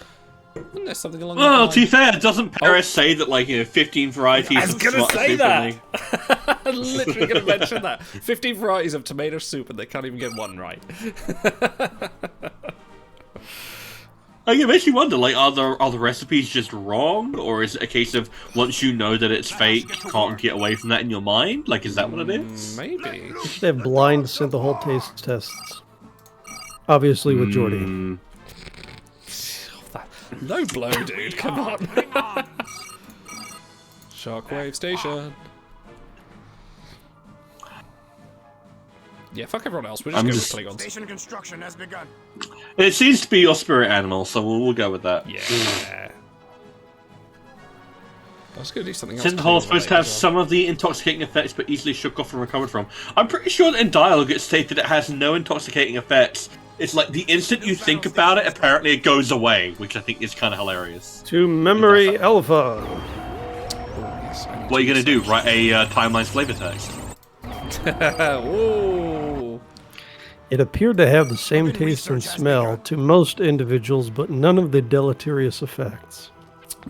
Isn't there something along Well, that to be fair, doesn't Paris say that 15 varieties? I was of gonna tomato say soup that. I'm literally going to mention that. 15 varieties of tomato soup, and they can't even get one right. It makes you wonder, are the recipes just wrong, or is it a case of once you know that it's fake, you can't get away from that in your mind? Is that what it is? Maybe. They should have blind synthahol taste tests. Obviously with Jordy. Low blow, dude. Come on. Shockwave station. Yeah, fuck everyone else. We're just going with Klingons. Station construction has begun. It seems to be your spirit animal, so we'll go with that. Yeah. I was going to do something else. Synthahol is supposed to have some of the intoxicating effects, but easily shook off and recovered from. I'm pretty sure that in dialogue it stated it has no intoxicating effects. It's like the instant you think about it, apparently it goes away, which I think is kind of hilarious. To memory alpha. What are you going to do? Write a timeline's flavor text? Ooh. It appeared to have the same taste and smell to most individuals, but none of the deleterious effects.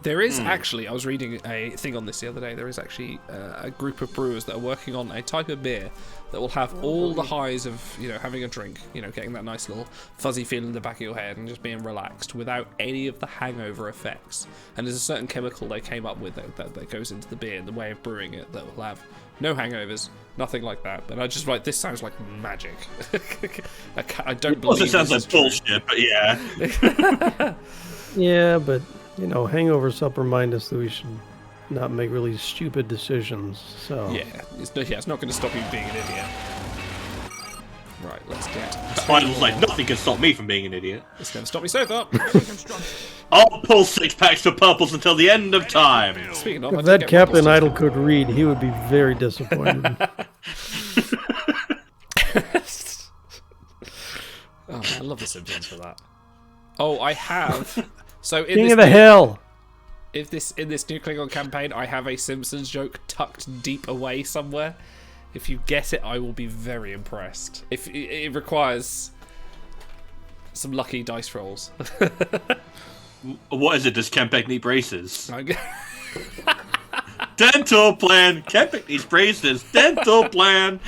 There is actually, I was reading a thing on this the other day, there is actually a group of brewers that are working on a type of beer that will have all the highs of, having a drink, getting that nice little fuzzy feeling in the back of your head and just being relaxed without any of the hangover effects. And there's a certain chemical they came up with that goes into the beer and the way of brewing it that will have no hangovers, nothing like that. But I just this sounds like magic. I don't believe it sounds like bullshit, but yeah. Yeah, but hangovers help remind us that we should not make really stupid decisions. So yeah, it's not going to stop you being an idiot. Right, let's get. Nothing can stop me from being an idiot. It's going to stop me so far. I'll pull 6 packs for purples until the end of time. Speaking of, if that Captain Idle could read, he would be very disappointed. love the Simpsons for that. Oh, I have. So in King this of the Hill. in this new Klingon campaign, I have a Simpsons joke tucked deep away somewhere. If you get it, I will be very impressed. If it requires some lucky dice rolls. What is it? Does Kempek need braces? Dental plan. Kempek needs braces. Dental plan.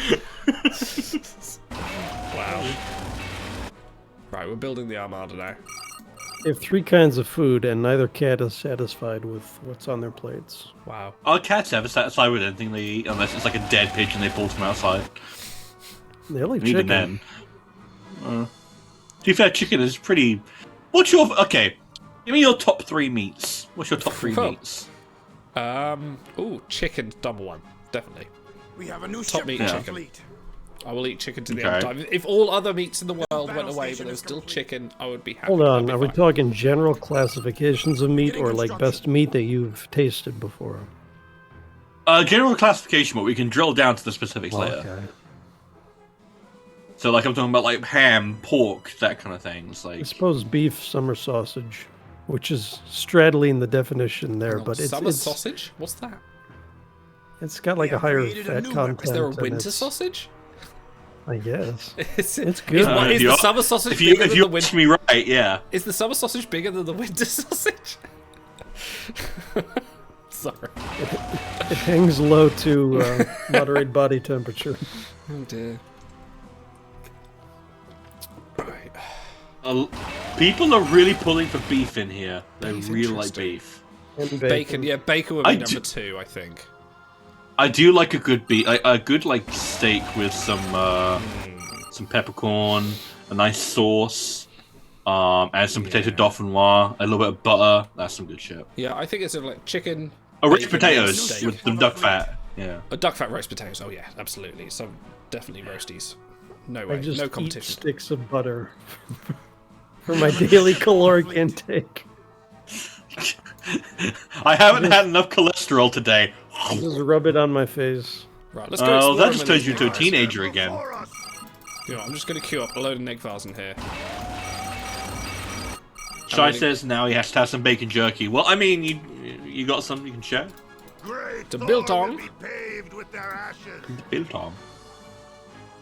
Wow. Right, we're building the Armada now. They have 3 kinds of food, and neither cat is satisfied with what's on their plates. Wow. Are cats ever satisfied with anything they eat, unless it's like a dead pigeon they pulled from outside? They like Even chicken. then. To be fair, chicken is pretty... What's your... Okay, give me your top 3 meats. What's your top 3 Well, meats? Ooh, chicken, number 1. Definitely. We have a new Top ship meat for the chicken. fleet. I will eat chicken to the Okay. end of time. If all other meats in the world battle went away, station but there was is still complete. chicken, I would be happy. Hold on, I'd be are we fine. talking general classifications of meat Getting or like instructions. best meat that you've tasted before? General classification, but we can drill down to the specifics later. Okay. So, like, I'm talking about, like, ham, pork, that kind of things. I Like, suppose beef summer sausage, which is straddling the definition there, Hang on, but summer it's sausage? What's that? it's got like We a have higher created a fat new content. Is there a and winter it's- sausage? I guess. Is It's good. Is, is if you the are- summer sausage if you bigger than the ask winter? me right, yeah. Is the summer sausage bigger than the winter sausage? Sorry. It hangs low to moderate body temperature. Oh dear. Right. People are really pulling for beef in here. They Beef, really like interesting. beef. And Bacon, yeah, bacon would be I number do- 2, I think. I do like a good beef, a good like steak with some peppercorn, a nice sauce, and some potato dauphinoise, a little bit of butter. That's some good shit. Yeah, I think it's sort of like chicken. Oh, roast bacon, potatoes steak. with some duck fat. Yeah. Duck fat roast potatoes. Oh yeah, absolutely. So definitely roasties. No I way. just No eat competition. sticks of butter for my daily caloric intake. I haven't had enough cholesterol today. Just rub it on my face. Right, let's go. Oh, explore that them just in turns these you into a guys. teenager again. You know, I'm just going to queue up a load of Nick Vars in here. Shai says now he has to have some bacon jerky. Well, I mean, you got something you can share? Great To build Thor on. will be paved with their ashes. Build Tom.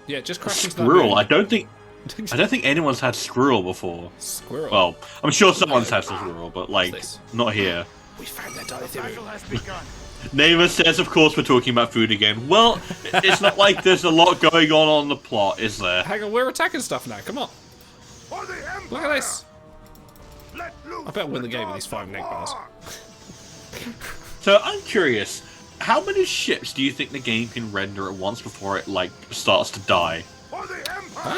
Yeah, just crash into that Squirrel. moon. I don't think anyone's had squirrel before. Squirrel. Well, I'm sure someone's had some squirrel, but like this? not here. We found that The dilithium. battle has begun. Neva says, of course, we're talking about food again. Well, it's not like there's a lot going on the plot, is there? Hang on, we're attacking stuff now. Come on. For the Empire. Look at this. Let loose I better win the game with dogs these 5 of Nick Vars. war. So I'm curious, how many ships do you think the game can render at once before it like starts to die? For the Empire.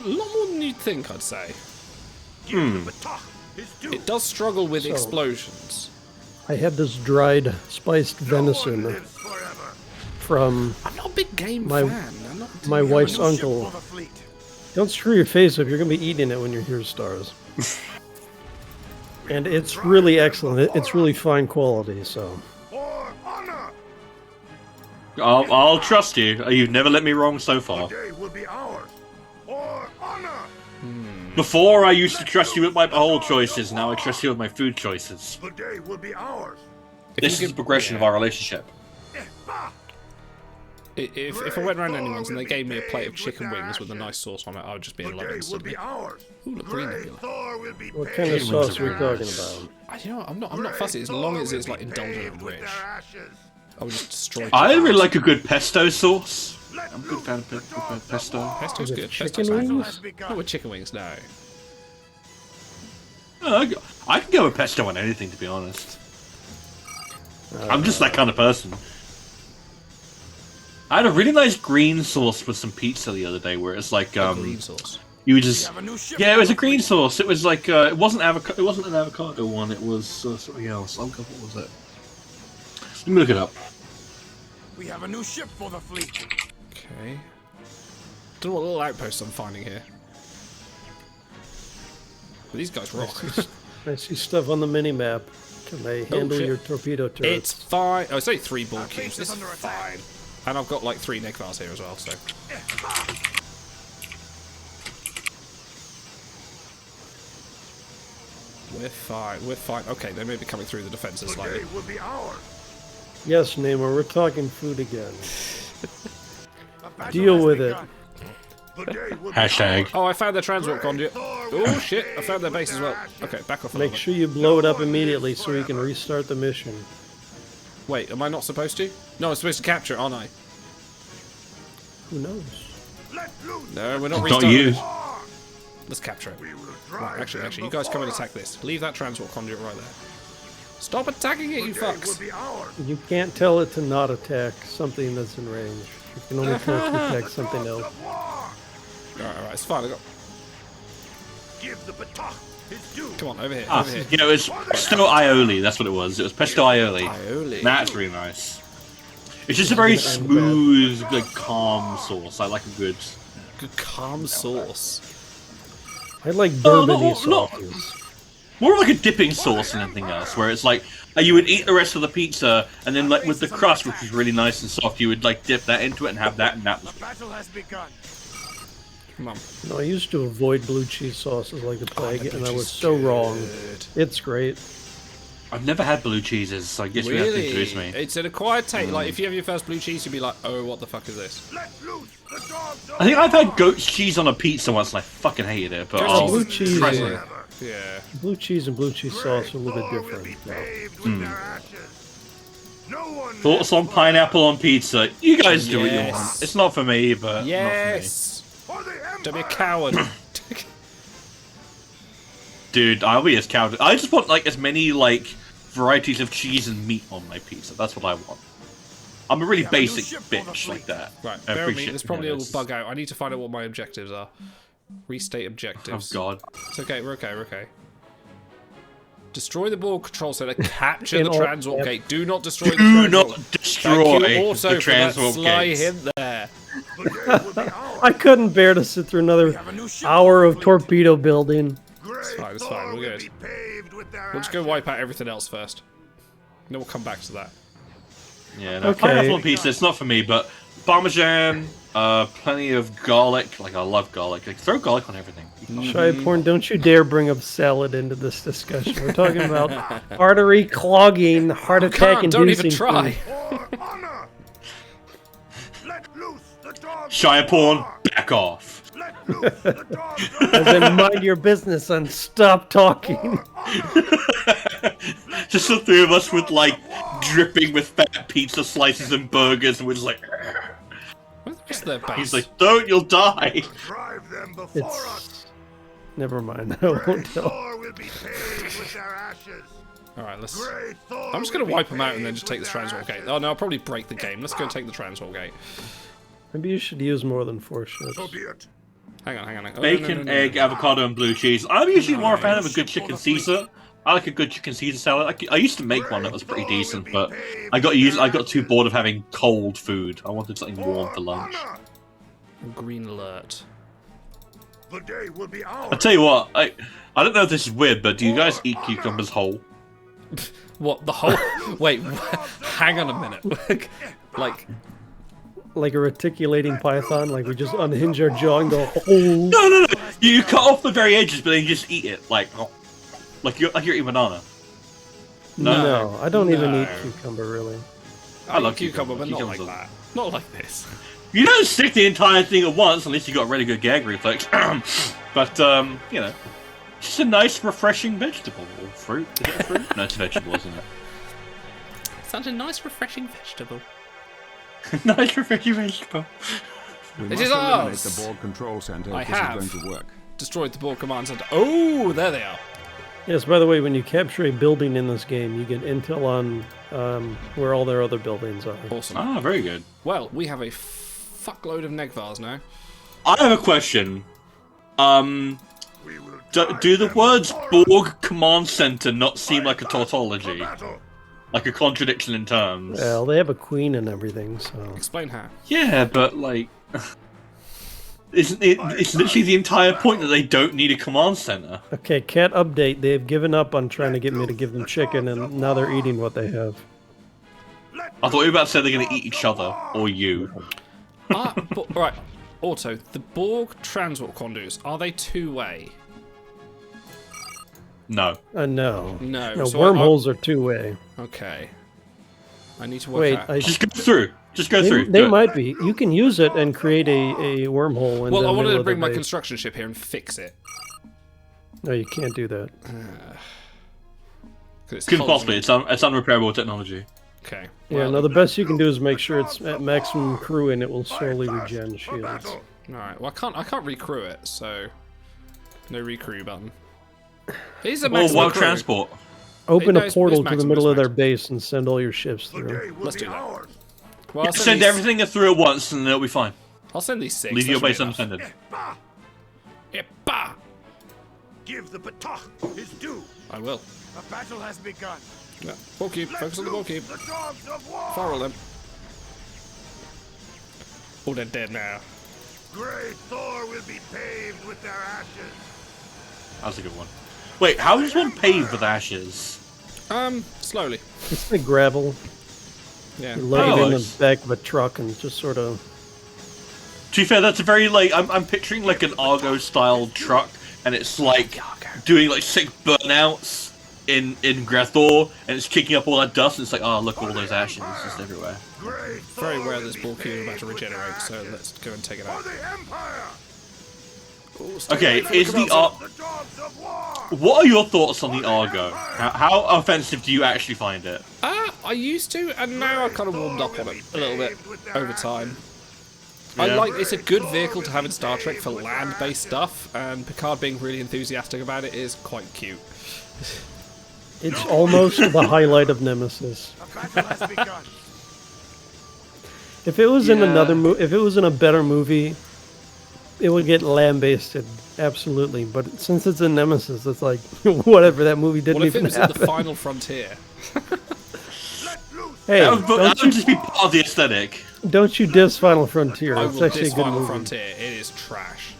A lot more than you'd think, I'd say. Give the baton his due. It does struggle with So- explosions. I had this dried, spiced No one venison lives forever. from I'm not a big game My- fan. I'm not my wife's New ship uncle. for the fleet. Don't screw your face up. You're going to be eating it when you're here, Stars. And it's really excellent. It's really fine quality, so. For honor. I'll trust you. You've never let me wrong so far. The day will be ours. For honor. Before I used to trust you with my whole choices, now I trust you with my food choices. The day will be ours. This is the progression of our relationship. If I went around anyone's and they gave me a plate of chicken wings with a nice sauce on it, I would just be The in love day will instantly. be ours. Ooh, look, green Great nebula. Thor will be What paved kind of with sauce are we their talking ashes. about? You know, I'm not Great fussy as long Thor as it's will like be indulgent paved and with rich. their ashes. I would just destroy. I really chickens. like a good pesto sauce. Let I'm a good loose fan of the dogs of pesto. war. Pesto's Is it good. chicken Pesto's fine. Battle wings? has begun. Not with chicken wings, no. I can go with pesto on anything, to be honest. I'm just that kind of person. I had a really nice green sauce with some pizza the other day, where it's like Green sauce. you just Have a new ship yeah, it for was a the green fleet. sauce. It was like it wasn't avocado. It wasn't an avocado one. It was something else. Oh god, what was it? Let me look it up. We have a new ship for the fleet. Okay. Don't know what little outposts I'm finding here. But these guys rock. I see stuff on the mini map. Can they handle shit. your torpedo turrets? It's fine. Oh, it's only 3 ball Our cubes. base This is is under attack. fine. And I've got like 3 Nick Vars here as well, so. We're fine. We're fine. Okay, they may be coming through the defenses The slightly. day will be ours. Yes, Namor, we're talking food again. A battle Deal has with it. begun. The day will be Hashtag. ours. Oh, I found their transport conduit. Oh shit! I found their base as well. Okay, back off a little Make bit. sure you blow it up immediately so we can restart the mission. Wait, am I not supposed to? No, I'm supposed to capture it, aren't I? Who knows? Let loose. No, we're not Not restarting you. it. Let's capture it. We will Right, drive actually, them you guys come and before attack this. Leave that transport conduit right there. Stop attacking it, you us. The day will fucks! be ours. You can't tell it to not attack something that's in range. You can only tell it to attack something else. Of war. Alright, it's fine. I got. Give the baton his due. Come on, over here, Ah, over here. you know, it's Pesto Aioli. That's what it was. It was Pesto Aioli. Aioli. That's really nice. It's just a very smooth, like calm sauce. I like a good. Good calm sauce. I like Oh, bourbony no. sauces. More like a dipping sauce than anything else, where it's like you would eat the rest of the pizza, and then like with the crust, which was really nice and soft, you would like dip that into it and have that, and that was. The battle has begun. Come on. No, I used to avoid blue cheese sauces like the plague, the blue and I cheese was is so wrong. good. It's great. I've never had blue cheeses, so I guess you have to Really? introduce me. It's an acquired taste. Like, if you have your first blue cheese, you'd be like, oh, what the fuck is this? Let loose the dogs of I think I've had goat cheese on a pizza once, and I fucking hated it. But Goat blue cheese, Christ, yeah. Yeah. Blue cheese and blue cheese sauce are a little bit Thor will be different. No. paved with their ashes. No one thoughts on pineapple on pizza? You guys do what you Yes. want. It's not for me, but Yes! for the Empire. Don't be a coward. not for me. Dude, I'll be as coward. I just want like as many like varieties of cheese and meat on my pizza. That's what I want. I'm a really have a new basic ship for the bitch fleet. like that. Right, I bear with me. appreciate There's probably a it. little bug out. I need to find out what my objectives are. Restate Oh objectives. god. It's okay, we're okay, we're okay. Destroy the Borg control center, capture In the all- transport yep. gate. Do not destroy the Do transport. not Thank destroy you also the for that transport sly gates. hint there. The day will be ours. I couldn't bear to sit through another have a new ship hour for of the fleet. torpedo building. Great fine, it's Thor fine, we're will good. be paved with their We'll just go ashes. wipe out everything else first. Then we'll come back to that. Yeah, no, Okay. pineapple on pizza, it's not for me, but Parmesan, plenty of garlic. Like, I love garlic. Like, throw garlic on everything. Shy porn, don't you dare bring up salad into this discussion. We're talking about artery clogging, heart attack Can't, don't even inducing try. For honor. Let loose the dogs. Shire of porn, war. back off. Let loose the dogs of As in, mind your business and stop talking. Just the three of us with, like, dripping with fat pizza slices and burgers, and we're just like, Where's the rest of their base? he's like, don't, you'll die. drive them before us. It's... Never mind, I won't tell. Thor will be paved with their ashes. Alright, let's... Great Thor I'm just will going to be wipe them out and then paved just take the with their transport gate. ashes. Oh no, I'll probably break the game. Let's go take the transport gate. Maybe you should use more than 4 ships. So be it. Hang on, hang on. Oh, no, Bacon, no, no, no, egg, no. avocado, and blue cheese. I'm usually more a fan of a good chicken Caesar. I like a good chicken Caesar salad. I used to make one that was pretty decent, but I got too bored of having cold food. I wanted something warm for lunch. Honor. Green alert. The day will be ours. I'll tell you what, I don't know if this is weird, but do you guys eat cucumbers whole? What, the whole... Wait, hang on a minute. Like... Like a reticulating python, like we just unhinge our jaw and go, oh. No. You cut off the very edges, but then you just eat it, like you're eating banana. No, I don't even No. eat cucumber, really. I love love cucumber, but not cucumbers like are- that. Not like this. You don't stick the entire thing at once unless you got a really good gag reflex. But you know, it's just a nice, refreshing vegetable or fruit. Is it a fruit? No, it's a vegetable, isn't it? Such a nice, refreshing vegetable. Nice, refreshing vegetable. We It must is eliminate ours. the Borg control center I if this have. is going to work. Destroyed the Borg command center. Oh, there they are. Yes, by the way, when you capture a building in this game, you get intel on where all their other buildings are. Awesome. Ah, very good. Well, we have a fuckload of Negvars now. I have a question. We will Do the drive them words before us. Borg Command Center not seem like a tautology? Battle. Like a contradiction in terms? Well, they have a queen and everything, so... Explain how. Yeah, but like... Isn't it? It's literally the entire point that they don't need a command center. Okay, cat update. They've given up on trying to get me to give them chicken, and now they're eating what they have. I thought you were about to say they're going to eat each other, or you. Right. Auto, the Borg transport conduits, are they two-way? No. No. No. So wormholes are two-way. Okay. I need to work Wait, out. Just go through. Just go through. They Do it. might be. You can use it and create a wormhole. Well, I wanted to bring my construction ship here and fix it. No, you can't do that. Couldn't possibly. It's unrepairable technology. Okay. Yeah, no, the best you can do is make sure it's at maximum crew and it will slowly regen shields. Alright, well I can't recrew it, so no recrew button. Here's a Well, maximum wild crew. transport. Open No, a it's portal to the maximum, middle it's of their base and send all your ships through. Let's do that. Well, Yeah, I'll send these, everything through at once and it'll be fine. I'll send these 6. Leave that your should be base enough. unattended. Eppa! Give the Batah his due. I will. A battle has begun. Yeah. Ball cube, focus on the ball cube. The dogs of war. Fire them. Oh, they're dead now. Great Thor will be paved with their ashes. That's a good one. Wait, how does one pave with ashes? Slowly. It's like gravel. Yeah. You load it in the nice. back of a truck and just sort of... To be fair, that's a very, like, I'm picturing, like, an Argo-style truck, and it's, like, doing, like, sick burnouts in Grathor, and it's kicking up all that dust, and it's like, oh, look, all those ashes just everywhere. Very aware this ball cube is about to regenerate, so let's go and take it out. Ooh, stay Okay, away from is the command What are your thoughts on the Argo? How offensive do you actually find it? I used to, and now I've kind of warmed up on it a little bit over time. I Yeah. like it's a good vehicle to have in Star Trek for land-based stuff, and Picard being really enthusiastic about it is quite cute. It's almost the highlight of Nemesis. If it was in another if it was in a better movie, it would get lambasted, absolutely. But since it's in Nemesis, it's like whatever. That movie didn't What if it even was in happen. the Final Frontier? Hey, that would just be part of the aesthetic. don't you diss Final Frontier? I It's will actually a diss good Final movie. Frontier. It is trash.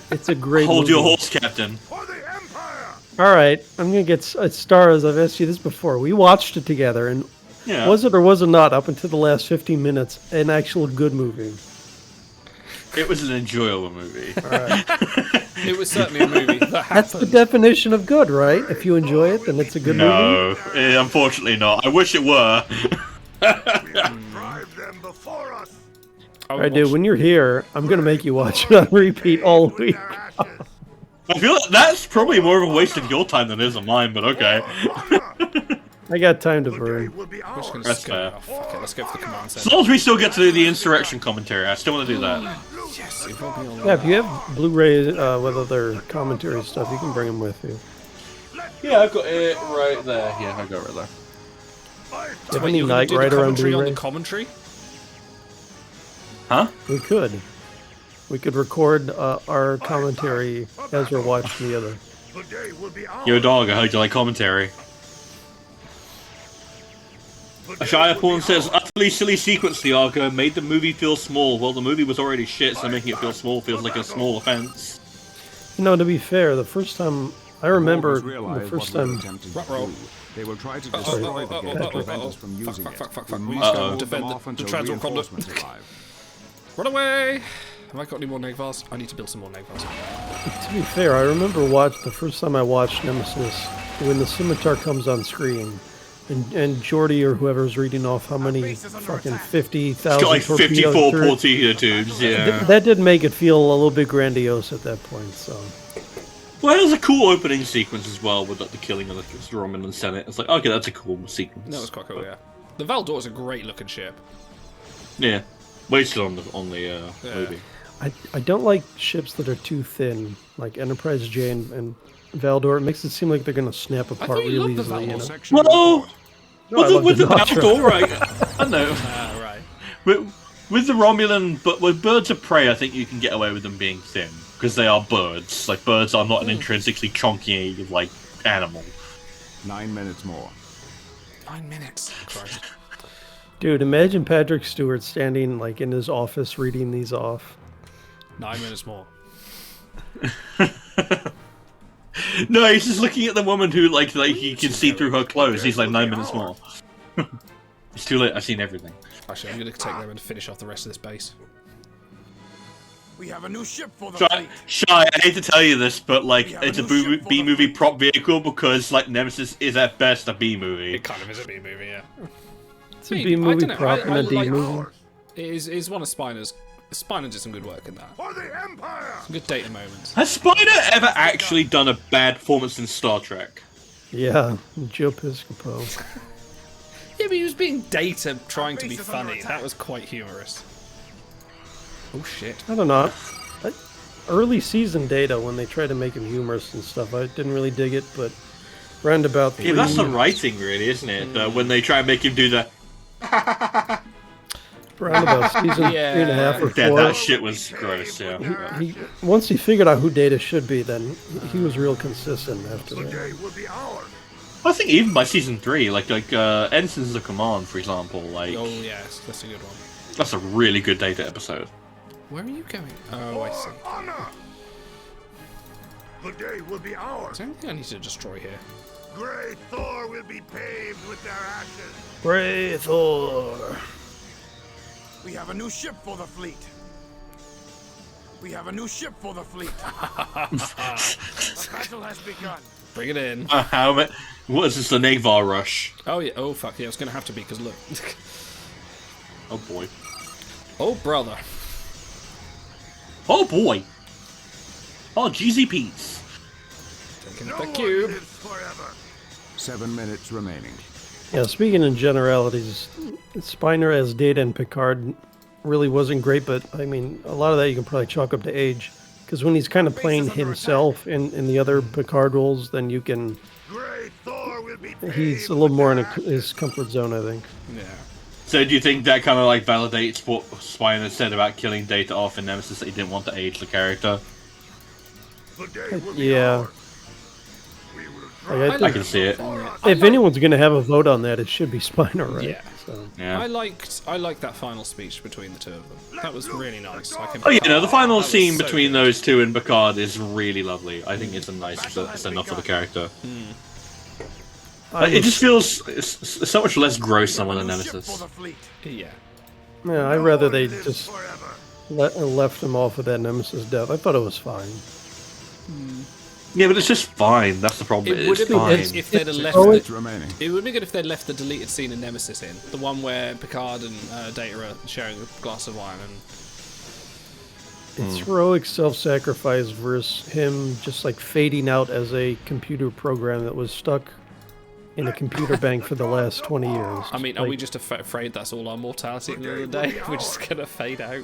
It's a great Hold movie. your horse, Captain. All right, I'm gonna get Stars. I've asked you this before. We watched it together, and Yeah. was it or was it not up until the last 15 minutes an actual good movie? It was an enjoyable movie. It was certainly a movie that That's the happened. definition of good, right? If you enjoy it, then it's a good movie. No, unfortunately not. I wish it were. Drive them before us. I All would right, dude. watch- When you're here, I'm gonna make you watch it on repeat all week. I feel like that's probably more of a waste of your time than it is of mine, but okay. I got time to burn. Will be I'm just gonna That's skip fair. it off. Okay, let's go for the command As center. long as we still get to do the insurrection commentary, I still want to do that. Yes, it will be all Yeah, if you have Blu-ray with other commentary stuff, you can bring them with you. Yeah, I've got it right there. Yeah, I've got it right there. Do you have Wait, any you're gonna Knight do the Rider on commentary on Blu-ray? the commentary? Huh? We could. We could record our commentary as we're watching the other. The day will be ours. Yo, dog, I heard you like commentary. Shia Pawn says, utterly silly sequence, the Argo made the movie feel small. Well, the movie was already shit, so making it feel small feels like a small offense. You know, to be fair, the first time I remember Always the realize first what we're time. attempting Ruh to roll. do. They will try to destroy the gate to prevent us from using it. Fuck. We We must need to hold them defend off the until transport conduit. reinforcements arrive. Run away! Have I got any more Nagvars? I need to build some more Nagvars. To be fair, I remember the first time I watched Nemesis when the scimitar comes on screen, and Jordy or whoever's reading off how many fucking 50,000 It's got like torpedoes 54 through it. torpedo tubes, yeah. That did make it feel a little bit grandiose at that point. So Well, it was a cool opening sequence as well, with like the killing of the Romulan Senate. It's like, okay, that's a cool sequence. That was quite cool, yeah. The Valdor's a great looking ship. Yeah. Wasted on the movie. I don't like ships that are too thin, like Enterprise J and Valdor. It makes it seem like they're gonna snap apart thought you really loved the easily. You Valdor know? Section Well, report. No, I love with the Nitro. Valdor, right? I know. Right. With the Romulan, but with birds of prey, I think you can get away with them being thin because they are birds. Like birds are not an intrinsically chunky like animal. 9 minutes more. 9 minutes. Christ. Dude, imagine Patrick Stewart standing like in his office reading these off. 9 minutes more. No, he's just looking at the woman who like he can see through her clothes. He's like 9 minutes more. It's too late. I've seen everything. Actually, I'm going to take them and finish off the rest of this base. We have a new ship for the Shy, I hate to tell you this, but like, it's a B-movie prop vehicle because like Nemesis is at best a B-movie. It kind of is a B movie, yeah. It's a B-movie prop and a D movie. It is one of Spiner's. Spiner did some good work in that. For the Empire. Some good data moments. Has Spiner ever actually done a bad performance in Star Trek? Yeah, Joe Piscopo. Yeah, but he was being Data trying to be funny. That was quite humorous. Oh shit. I don't know. Early season Data, when they tried to make him humorous and stuff, I didn't really dig it, but roundabout Yeah, that's the writing, really, isn't it? When they try and make him do the... Roundabout season 3.5 or 4. Yeah, that shit was gross, yeah. Once he figured out who Data should be, then he was real consistent after that. I think even by season 3, like Ensigns of Command, for example, like... Oh yes, that's a good one. That's a really good Data episode. Where are you going? Oh, I see. The day will be ours. Is there anything I need to destroy here? Great Thor will be paved with their ashes. Great Thor. We have a new ship for the fleet. We have a new ship for the fleet. The battle has begun. Bring it in. What is this, the Navar Rush? Oh yeah. Oh fuck yeah. It's gonna have to be because look. Oh boy. Oh brother. Oh boy. Oh GZPs. Taking No the one cube. lives forever. 7 minutes remaining. Yeah, speaking in generalities, Spiner as Data and Picard really wasn't great, but I mean, a lot of that you can probably chalk up to age. Because when he's kind of playing himself in the other Picard roles, then you can... Great Thor will be He's a little more in his comfort zone, I think. Yeah. So do you think that kind of like validates what Spiner said about killing Data off in Nemesis, that he didn't want to age the character? The day will be Yeah. ours. We will Like, I I think can see it. if anyone's going to have a vote on that, it should be Spiner, right? Yeah. So. Yeah. I liked that final speech between the two of them. That was really nice. I can. Oh yeah, no, the final that was scene so between good. those two and Picard is really lovely. I think it's a nice send off for the character. Like, it just feels it's so much less gross than a Nemesis. Yeah. Yeah, I'd rather they just left him off with that Nemesis death. I thought it was fine. Yeah, but it's just fine. That's the problem. It would It's have been fine. good if they'd have left Minutes the, remaining. It would be good if they'd left the deleted scene in Nemesis in, the one where Picard and Data are sharing a glass of wine, and It's heroic self-sacrifice versus him just like fading out as a computer program that was stuck in a computer bank for the last 20 years. I mean, are Like, we just afraid that's all our mortality at the end of the day? We're just gonna fade out.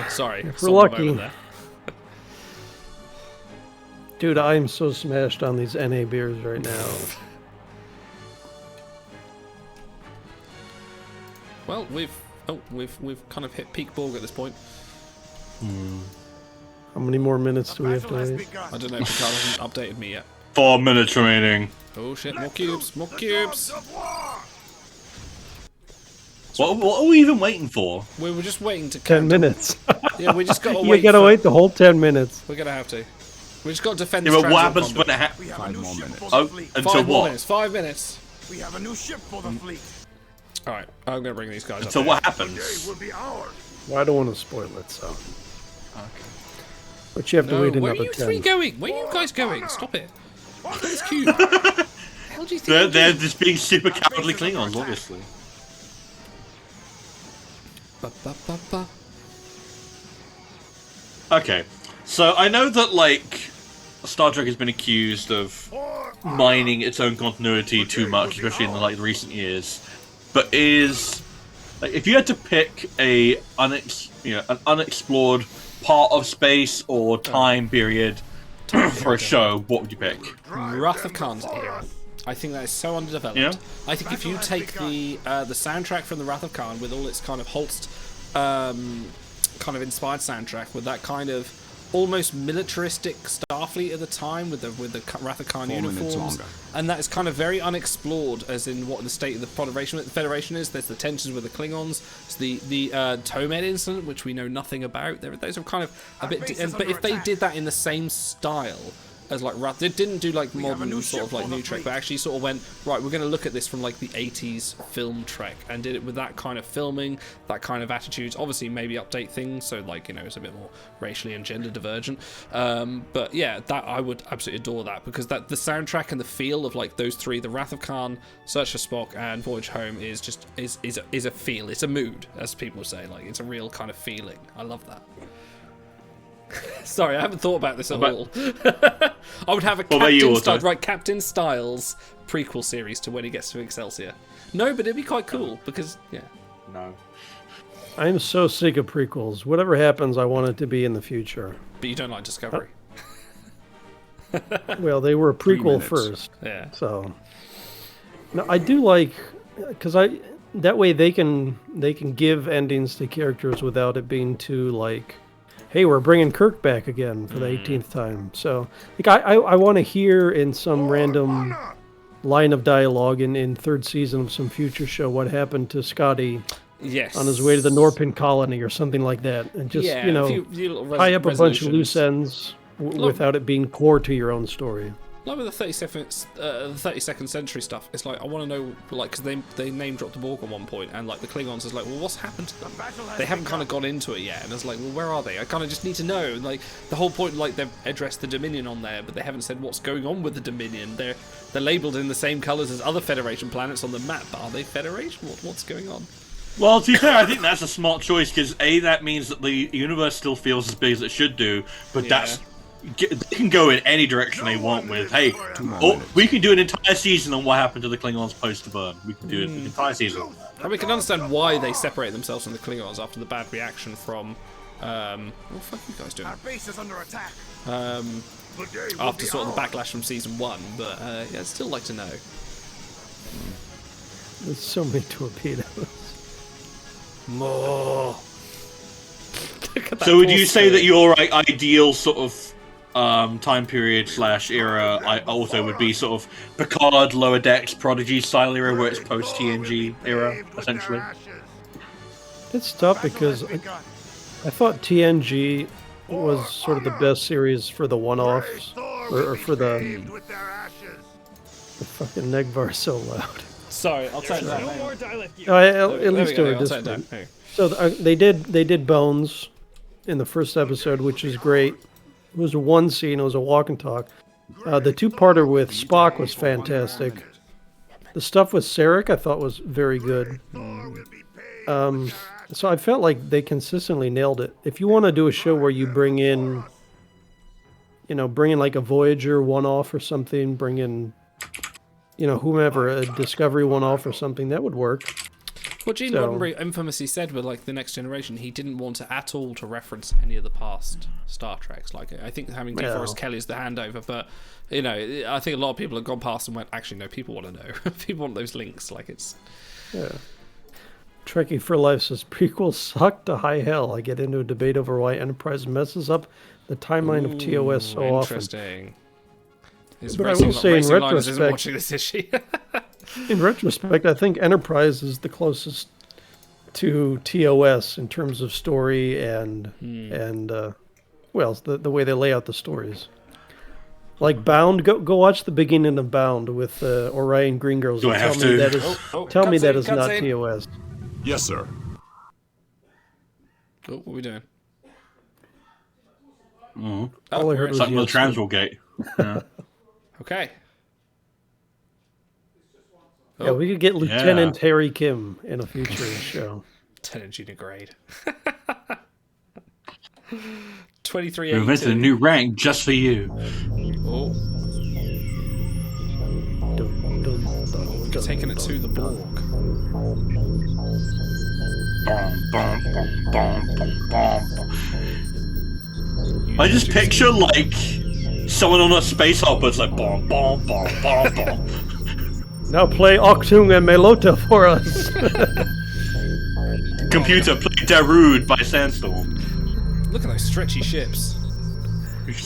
Sorry, if we're somber lucky. moment there. Dude, I am so smashed on these NA beers right now. Well, we've kind of hit peak Borg at this point. How many more minutes do we have to wait? I don't know. Picard hasn't updated me yet. 4 minutes remaining. Oh shit! More cubes! More cubes! What are we even waiting for? We were just waiting to 10 count. minutes. Yeah, we just gotta You wait. gotta wait the whole 10 minutes. We're gonna have to. We just got to defend Yeah, this but what transport happens when conduit. it happens? 5 more minutes. Oh, until 5 more what? minutes. 5 minutes. We have a new ship for the fleet. All right, I'm gonna bring these guys Until up. what The happens? day will be ours. Well, I don't want to spoil it, so. But you have to No, wait where are another you 10. three going? Where are you guys going? Stop it! Look at this cube. What the hell do you think? They're you're doing? just being super cowardly Klingons, obviously. Ba, ba, ba, ba. Okay, so I know that like Star Trek has been accused of mining its own continuity too much, especially in the like recent years. But is like if you had to pick an unexplored part of space or time period for a show, what would you pick? Wrath of Khan's era. I think that is so underdeveloped. Yeah? I think if you take the soundtrack from the Wrath of Khan with all its kind of Holst kind of inspired soundtrack, with that kind of almost militaristic Starfleet at the time, with the Wrath of Khan 4 minutes uniforms, longer. and that is kind of very unexplored, as in what the state of the Federation is. There's the tensions with the Klingons. It's the Tomed incident, which we know nothing about. Those are kind of a bit. But if they did that in the same style as like Wrath. It didn't do like have a modern new sort of ship like for new the Trek, fleet. but actually sort of went, right, we're going to look at this from like the 80s film Trek, and did it with that kind of filming, that kind of attitudes. Obviously, maybe update things so like, you know, it's a bit more racially and gender divergent. But yeah, that I would absolutely adore that, because that the soundtrack and the feel of like those three, the Wrath of Khan, Search for Spock, and Voyage Home is just is a feel. It's a mood, as people say. Like, it's a real kind of feeling. I love that. Sorry, I haven't thought about this at all. I would have a Captain Styles prequel series to when he gets to Excelsior. No, but it'd be quite cool because, yeah. No. I am so sick of prequels. Whatever happens, I want it to be in the future. But you don't like Discovery. Well, they were a prequel first. Yeah. So, no, I do like, because that way they can give endings to characters without it being too like, hey, we're bringing Kirk back again for the 18th time. So, like, I want to hear in some random line of dialogue in third season of some future show what happened to Scotty. Yes. On his way to the Norpin colony or something like that, and just yeah, you know, tie up a bunch of loose ends without it being core to your own story. Like with the 32nd century stuff, it's like I want to know, like, because they name dropped the Borg at one point, and like the Klingons is like, well, what's happened to them? They haven't kind of gone into it yet, and it's like, well, where are they? I kind of just need to know. And like the whole point, like they've addressed the Dominion on there, but they haven't said what's going on with the Dominion. They're labelled in the same colours as other Federation planets on the map, but are they Federation? What's going on? Well, to be fair, I think that's a smart choice, because A, that means that the universe still feels as big as it should do, but they can go in any direction they want with, hey, we can do an entire season on what happened to the Klingons post-burn. We can do an entire season. And we can understand why they separate themselves from the Klingons after the bad reaction from, what the fuck are you guys doing? Our base is under attack. After sort of the backlash from season 1, but yeah, I'd still like to know. There's so many torpedoes. More. So would you say that your ideal sort of time period / era also would be sort of Picard, Lower Decks, Prodigy style era, where it's post TNG era, essentially? It's tough because I thought TNG was sort of the best series for the one-offs, or for the fucking Negvar's so loud. Sorry, I'll take that. At least do it. So they did Bones in the first episode, which is great. It was one scene. It was a walk and talk. The two-parter with Spock was fantastic. The stuff with Sarek I thought was very good. So I felt like they consistently nailed it. If you want to do a show where you bring in like a Voyager one-off or something, bring in, whomever, a Discovery one-off or something, that would work. Well, Gene Roddenberry infamously said with like the Next Generation, he didn't want to at all to reference any of the past Star Treks. Like, I think having DeForest Kelly is the handover, but I think a lot of people have gone past and went, actually, no, people want to know. People want those links. Like, it's Trekkie for Life says prequels suck to high hell. I get into a debate over why Enterprise messes up the timeline of TOS so often. Interesting. But I will say, in retrospect, isn't watching this issue. In retrospect, I think Enterprise is the closest to TOS in terms of story and the way they lay out the stories. Like Bound, go watch the beginning of Bound with Orion Green Girls. Do I have to? Tell me that is not TOS. Yes, sir. Oh, what are we doing? All I heard was something with the Transworld Gate. Yeah. Okay. Yeah, we could get Lieutenant Harry Kim in a future show. Lieutenant Junior Grade. 2382. We invented a new rank just for you. Oh. You're taking it to the Borg. I just picture like someone on a space hopper. It's like bomb, bomb, bomb, bomb, bomb. Now play Octung and Melota for us. Computer, play Darude by Sandstorm. Look at those stretchy ships.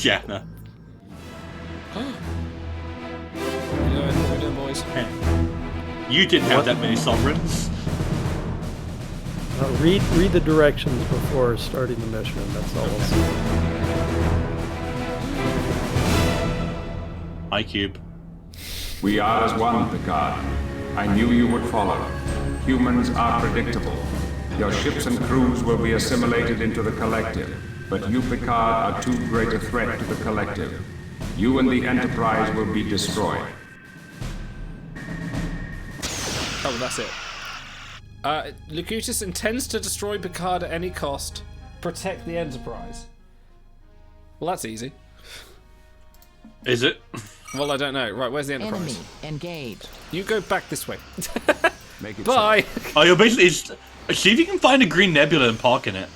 Yeah, no. What we doing, boys? You didn't have that many sovereigns. Read the directions before starting the mission. That's all I'll say. iCube. We are as one, Picard. I knew you would follow. Humans are predictable. Your ships and crews will be assimilated into the Collective, but you, Picard, are too great a threat to the Collective. You and the Enterprise will be destroyed. Oh, that's it. Locutus intends to destroy Picard at any cost. Protect the Enterprise. Well, that's easy. Is it? Well, I don't know. Right, where's the Enterprise? Enemy engage. You go back this way. Make it Bye. Oh, you're basically... See if you can find a green nebula and park in it.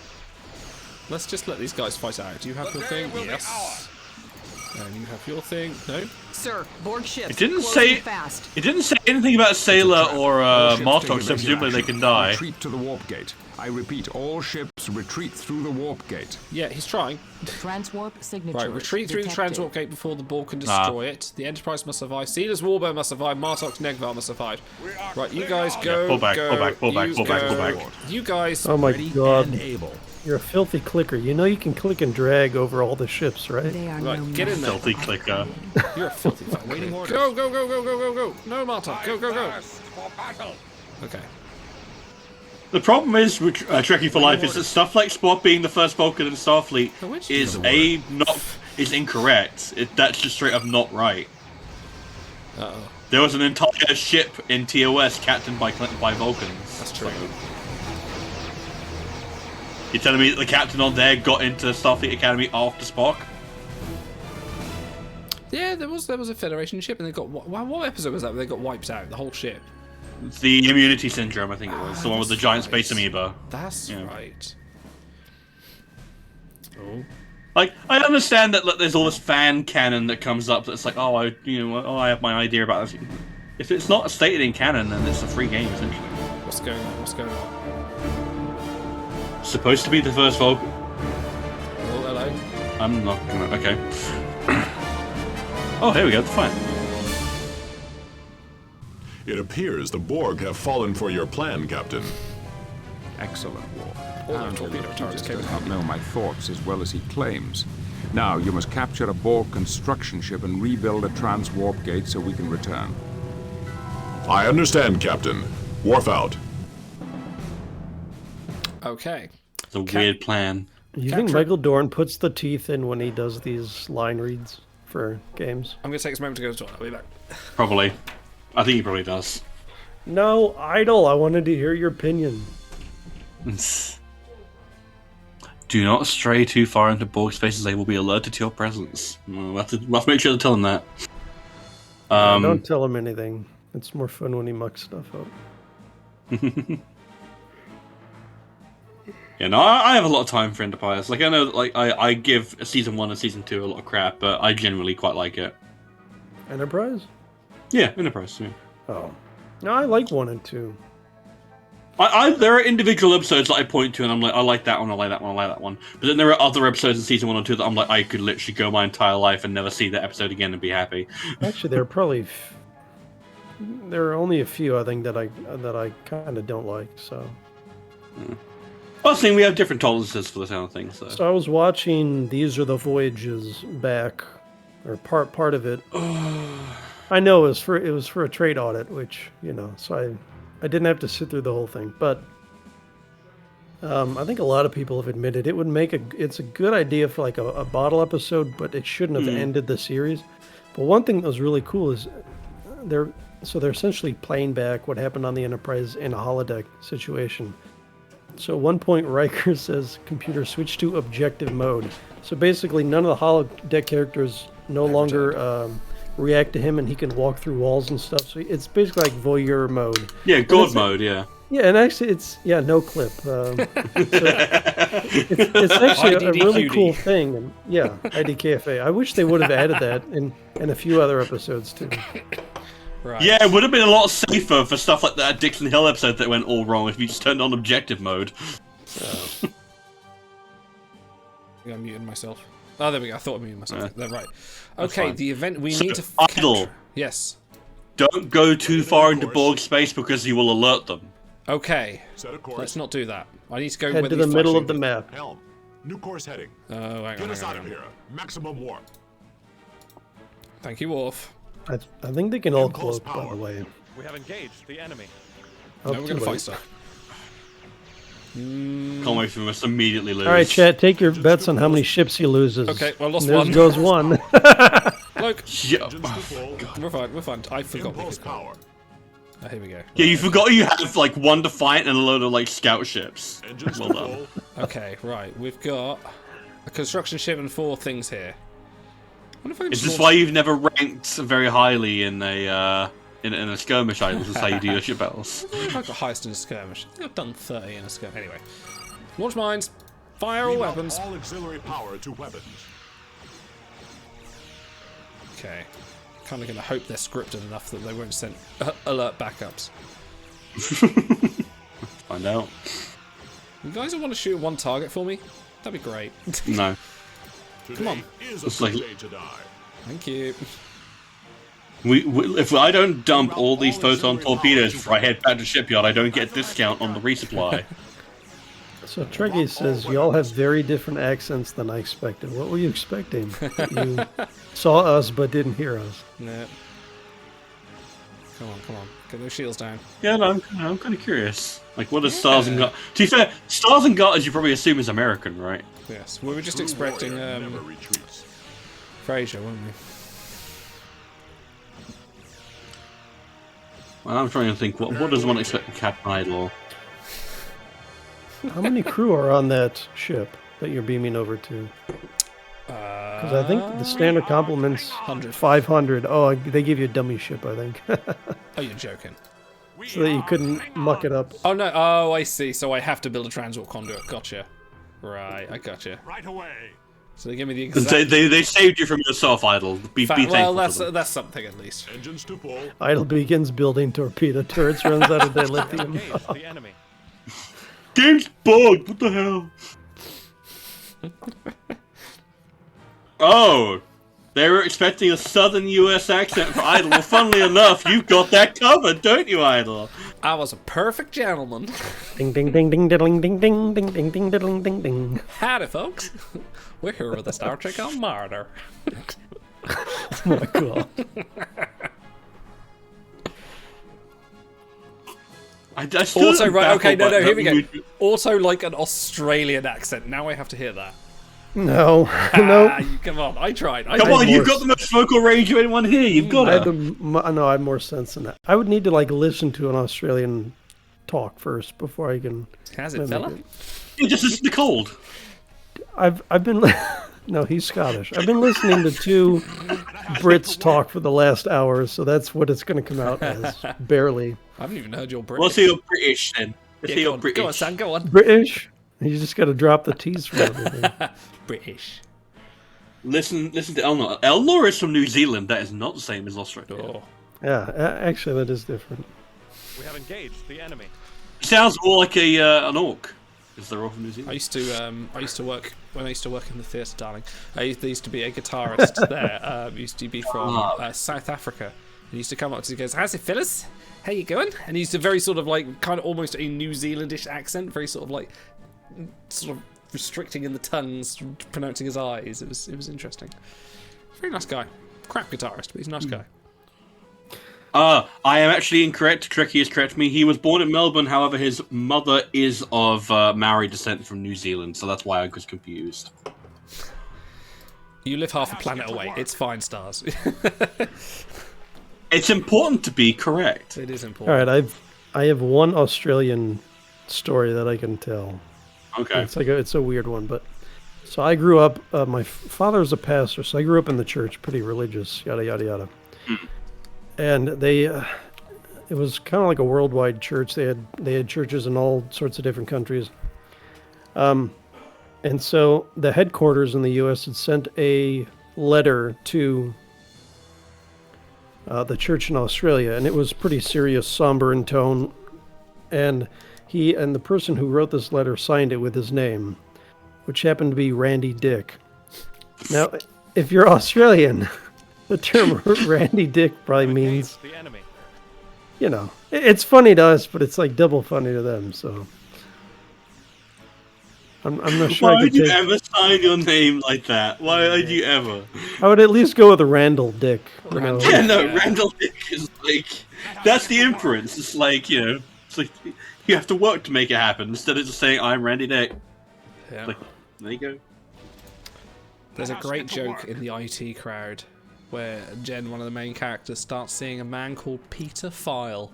Let's just let these guys fight out. Do you have your thing? Yes. And you have your thing? No? Sir, Borg ships. It didn't closing say... fast. It didn't say anything about Sailor or Martok, so presumably they can die. Retreat to the warp gate. I repeat, all ships retreat through the warp gate. Yeah, he's trying. Transwarp signature. Right, retreat through the transwarp gate before the Borg can destroy it. The Enterprise must survive. Sealer's Warbird must survive. Martok's Negvar must survive. Right, you guys go. Pull back, go. pull back, pull back, You pull back, pull go. back. You guys. Oh my god. Able. You're a filthy clicker. You know you can click and drag over all the ships, right? They are Right, no get in there. Filthy clicker. You're a filthy fucker. Waiting orders. Go, go, go, go, go, go, go. No, Martok. Go, go, go. Okay. The problem is with Trekkie for Life is that stuff like Spock being the first Vulcan in Starfleet is incorrect. That's just straight up not right. Uh-oh. There was an entire ship in TOS captained by Vulcans. That's true. You're telling me that the captain on there got into Starfleet Academy after Spock? Yeah, there was a Federation ship, and they got what episode was that? Where they got wiped out, the whole ship. The Immunity Syndrome, I think it was. The one with the giant space amoeba. That's right. Oh. Like, I understand that there's all this fan canon that comes up that's like, oh, I have my idea about this. If it's not stated in canon, then it's a free game, essentially. What's going on? What's going on? Supposed to be the first Vulcan. Oh, hello. I'm not gonna... Okay. Oh, here we go, fine. It appears the Borg have fallen for your plan, Captain. Excellent war. All our torpedo turrets came does in. not know my thoughts as well as he claims. Now, you must capture a Borg construction ship and rebuild a trans-warp gate so we can return. I understand, Captain. Wharf out. Okay. It's a weird plan. You think Michael Dorn puts the teeth in when he does these line reads for games? I'm going to take this moment to go to the toilet. I'll be back. Probably. I think he probably does. No, Idol, I wanted to hear your opinion. Do not stray too far into Borg spaces, they will be alerted to your presence. We'll have to make sure to tell them that. Don't tell him anything. It's more fun when he mucks stuff up. Yeah, no, I have a lot of time for Enterprise. Like, I know, like, I give Season 1 and Season 2 a lot of crap, but I generally quite like it. Enterprise? Yeah, Enterprise, yeah. Oh. No, I like 1 and 2. There are individual episodes that I point to and I'm like, I like that one, I like that one, I like that one. But then there are other episodes in Season 1 and 2 that I'm like, I could literally go my entire life and never see that episode again and be happy. Actually, there are probably... there are only a few, I think, that I kind of don't like, so... Yeah. Well, seeing we have different tolerances for this kind of thing, so... So I was watching These Are the Voyages back, or part of it. I know it was for a trade audit, which, you know, so I didn't have to sit through the whole thing, but I think a lot of people have admitted it would make it's a good idea for like a bottle episode, but it shouldn't have ended the series. But one thing that was really cool is they're essentially playing back what happened on the Enterprise in a holodeck situation. So at one point, Riker says, "Computer, switch to objective mode." So basically, none of the holodeck characters no longer react to him, and he can walk through walls and stuff. So it's basically like voyeur mode. Yeah, God mode, yeah. Yeah, and actually, it's no clip. So it's actually a really cool thing. And yeah, IDKFA. I wish they would have added that in a few other episodes too. Right. Yeah, it would have been a lot safer for stuff like that Dixon Hill episode that went all wrong if you just turned on objective mode. I think I muted myself. Oh, there we go. I thought I muted myself. They're right. Okay, the event we need to Idle. Yes. Don't go too far into Borg space because you will alert them. Okay. Let's not do that. I need to go Head to the middle of the map. Helm. New course heading. Oh, hang on. Get us out of here. Maximum warp. Thank you, Worf. I think they can all Impulse cloak, by the power. way. We have engaged the enemy. Oh, No, we're too going to fight late. stuff. Can't wait for us to immediately lose. All right, chat, take your bets on how many ships he loses. Okay, well, lost There one. goes one. Look, Yeah. Engines to full. we're fine, we're fine. I forgot we Impulse could... power. Oh, here we go. Yeah, you forgot you have like one defiant and a load of like scout ships. Engines Well to done. full. Okay, right. We've got a construction ship and 4 things here. I wonder if I can Is just this launch- why you've never ranked very highly in a skirmish idol? This is how you do your ship battles. I think I've got highest in a skirmish. I think I've done 30 in a skirmish. Anyway. Launch mines. Fire all Beam up weapons. all auxiliary power to weapons. Okay. Kind of going to hope they're scripted enough that they won't send alert backups. Find out. You guys want to shoot one target for me? That'd be great. No. Come on. Today is a It's good like- day to die. Thank you. If I don't dump all these photon torpedoes before I head back to shipyard, I don't get a discount on the resupply. So Trekkie says, y'all have very different accents than I expected. What were you expecting? You saw us but didn't hear us. No. Come on, come on. Get those shields down. Yeah, no, I'm kind of curious. Like, what does Stars and Garters... To be fair, Stars and Garters you probably assume is American, right? Yes. We were just True expecting warrior never retreats. Frasier, weren't we? Well, I'm trying to think, what does one expect from Captain Idol? How many crew are on that ship that you're beaming over to? Because I think the standard complement's 500. Oh, they give you a dummy ship, I think. Oh, you're joking. So that you couldn't muck it up. Oh, no. Oh, I see. So I have to build a transport conduit. Gotcha. Right, I gotcha. Right away. So they give me the exact... They saved you from yourself, Idol. Be well, thankful to them. that's something at least. Engines to full. Idle begins building torpedo turrets, runs out of dilithium. Engage the enemy. Game's bugged. What the hell? Oh, they were expecting a southern U.S. accent for Idol. Well, funnily enough, you've got that covered, don't you, Idol? I was a perfect gentleman. Ding ding ding ding diddling ding ding ding ding ding diddling ding ding. Howdy, folks. We're here with the Star Trek Armada. Oh my god. I still Also, am right, okay, baffled no, by here we go. that Also, like an Australian accent. Now I have to hear that. No, Ah, no. come on, I tried. Come on, you've got the most vocal range of anyone here. You've got I had it. no, I had more sense than that. I would need to like listen to an Australian talk first before I can. Has it, mimic fella? You just listen to cold. I've been no, he's Scottish. I've been listening to 2 Brits talk for the last hour, so that's what it's going to come out as. Barely I haven't even heard your British. Well, let's say you're British then. Let's Yeah, say go you're on, British. Go on, Sam, go on. British. You just got to drop the T's for everything. British. Listen to Elnor. Elnor is from New Zealand. That is not the same as Australia. Oh. Yeah, actually, that is different. We have engaged the enemy. Sounds more like an orc. Because they're all from New I Zealand. used to work when I used to work in the theatre, darling. There used to be a guitarist there. Used to be from South Africa. He used to come up to me and goes, "How's it, Phyllis? How you going?" And he used to very sort of like kind of almost a New Zealandish accent, very sort of like sort of restricting in the tongues, pronouncing his eyes. It was interesting. Very nice guy. Crap guitarist, but he's a nice guy. I am actually incorrect. Trekkie has corrected me. He was born in Melbourne, however, his mother is of Maori descent from New Zealand, so that's why I was confused. You live half a planet away. It's fine, Stars. It's important to be correct. It is important. All right, I have one Australian story that I can tell. Okay. It's a weird one, but so I grew up. My father's a pastor, so I grew up in the church, pretty religious, yada yada yada. And they, it was kind of like a worldwide church. They had churches in all sorts of different countries. And so the headquarters in the U.S. had sent a letter to the church in Australia, and it was pretty serious, somber in tone. And the person who wrote this letter signed it with his name, which happened to be Randy Dick. Now, if you're Australian, the term Randy Dick probably means, The enemy. you know, it's funny to us, but it's like double funny to them. So I'm not sure Why I could would you take... ever sign your name like that? Why would you ever? I would at least go with a Randall Dick. You know? Yeah, no, Randall Dick is like... That's the inference. It's like, you know... It's like, you have to work to make it happen, instead of just saying, I'm Randy Dick. Yeah. Like, there you go. There's a great joke in the IT crowd where Jen, one of the main characters, starts seeing a man called Peter File.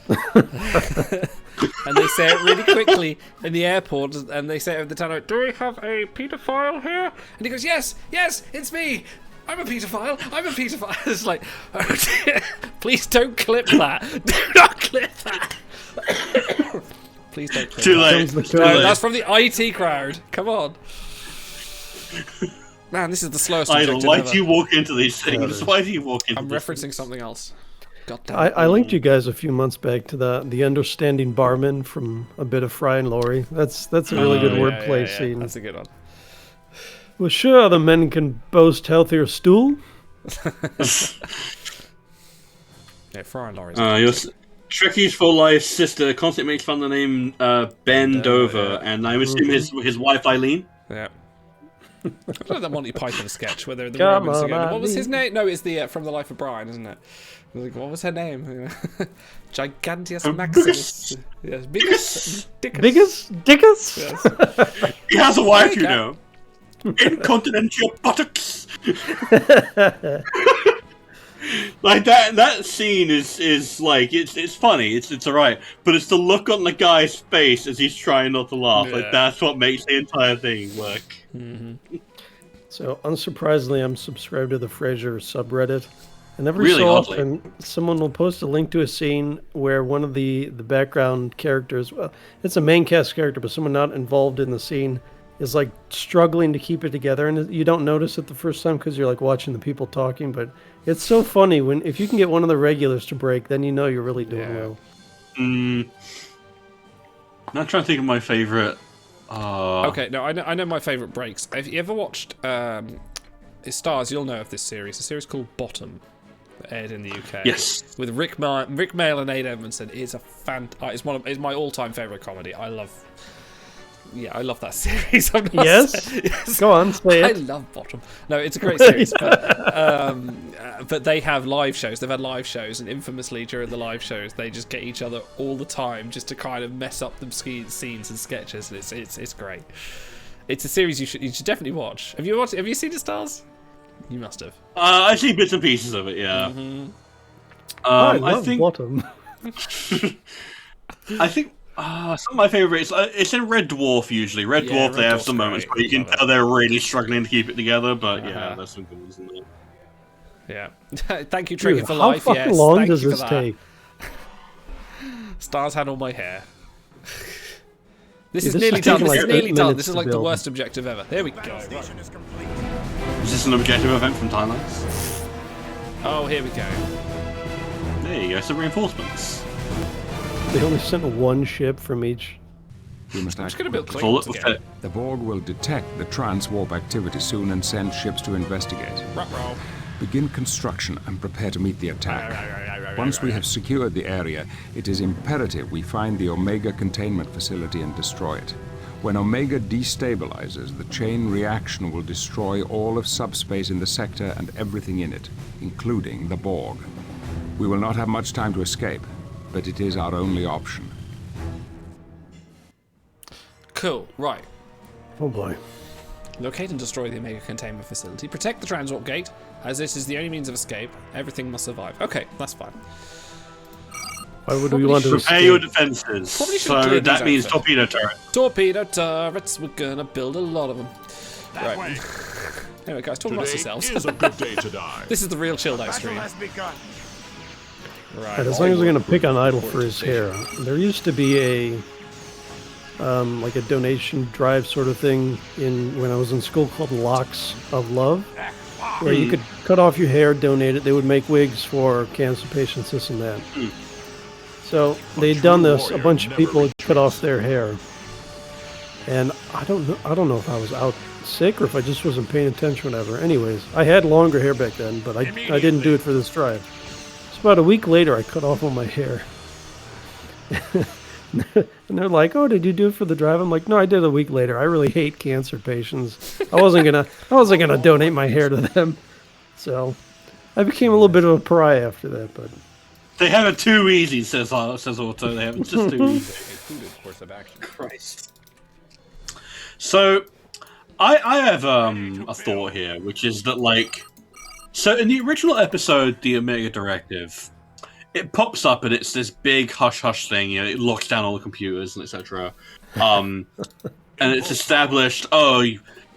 And they say it really quickly in the airport, and they say over the tunnel, "Do we have a Peter File here?" And he goes, "Yes, yes, it's me. I'm a Peter File. I'm a Peter File." It's like, oh dear. Please don't clip that. Do not clip that. Please don't clip Too that. late. No, that's from the IT crowd. Come on. Man, this is the slowest Idle, objective why ever. do you walk into these things? Why do you walk into I'm these referencing things? something else. God damn it. I linked you guys a few months back to the understanding barman from A Bit of Fry and Laurie. That's a really good wordplay scene. That's a good one. Well, sure, the men can boast healthier stool. Yeah, Fry and Laurie's. Your Trekkie's for Life sister constantly makes fun of the name Ben Dover, and I assume his wife Eileen. Yeah. I like that Monty Python sketch where the Come Romans are on, going, what was his Eileen. name? No, it's the From the Life of Brian, isn't it? Like, what was her name? Giganteus Maximus. Yes, biggest. Dickus? Yes. He has a wife, you Yeah. know. Incontinent your buttocks. Like that scene is like it's funny, it's alright, but it's the look on the guy's face as he's trying not to laugh. Yeah. Like that's what makes the entire thing work. Mm-hmm. So, unsurprisingly, I'm subscribed to the Frasier subreddit. And every Really so oddly. often, someone will post a link to a scene where one of the background characters, well, it's a main cast character, but someone not involved in the scene, is like struggling to keep it together. And you don't notice it the first time because you're like watching the people talking. But it's so funny if you can get one of the regulars to break, then you know you're really doing well. I'm trying to think of my favorite. Okay, no, I know my favourite breaks. Have you ever watched Stars? You'll know of this series. A series called Bottom, that aired in the UK. Yes. With Rick Mail and Nate Edmondson. It's it's my all-time favourite comedy. I love that series. I'm not Yes? Go on, say I it. love Bottom. No, it's a great series. But they have live shows. They've had live shows, and infamously during the live shows, they just get each other all the time just to kind of mess up the scenes and sketches. And it's great. It's a series you should definitely watch. Have you seen the Stars? You must have. I've seen bits and pieces of it. Yeah. Mm-hmm. I I love think. Bottom. I think. Some of my favorites. It's in Red Dwarf usually. Red Yeah, Dwarf. They Red have Dwarf's some moments great. where you can Love it. tell they're really struggling to keep it together. But yeah, Uh-huh. there's some good ones in there. Yeah. Thank you, Dude, Trigger, for how life. fucking Yes. long Thank does you for this that. take? Stars had all my hair. This Dude, is this nearly is done. taking This like is 8 nearly done. minutes This is to like the build. worst objective ever. There we go. Right. Is this an objective event from Timelines? Oh, here we go. There you go. Some reinforcements. They only sent one ship from each. We must I'm act just going to build quickly. Klingons again. The Borg will detect the transwarp activity soon and send ships to investigate. Ruh-roh. Begin construction and prepare to meet the attack. Once we have secured the area, it is imperative we find the Omega containment facility and destroy it. When Omega destabilizes, the chain reaction will destroy all of subspace in the sector and everything in it, including the Borg. We will not have much time to escape, but it is our only option. Cool. Right. Oh boy. Locate and destroy the Omega containment facility. Protect the transwarp gate, as this is the only means of escape. Everything must survive. Okay, that's fine. Why would we want to Prepare escape? your defenses. Probably should So clear these that means out first. torpedo turret. Torpedo turrets. We're gonna build a lot of them. That Right. way. Anyway, guys, talk amongst Today yourselves. is a good day to die. This is the real chilled out Battle stream. has begun. Right. As long as we're gonna pick on Idle for his hair, there used to be a like a donation drive sort of thing when I was in school called Locks of Love, where you could cut off your hair, donate it. They would make wigs for cancer patients, this and that. So they'd done this. A bunch of people had cut off their hair, and I don't know if I was out sick or if I just wasn't paying attention, whatever. Anyways, I had longer hair back then, but I didn't do it for this drive. So about a week later, I cut off all my hair. And they're like, "Oh, did you do it for the drive?" I'm like, "No, I did a week later. I really hate cancer patients. I wasn't gonna donate my hair to them." So I became a little bit of a pariah after that. But They have it too easy, says Auto. They have it just too easy. Included course of action. Christ. So, I have a thought here, which is that, like, so in the original episode, the Omega Directive, it pops up and it's this big hush-hush thing, you know, it locks down all the computers and etc. And it's established,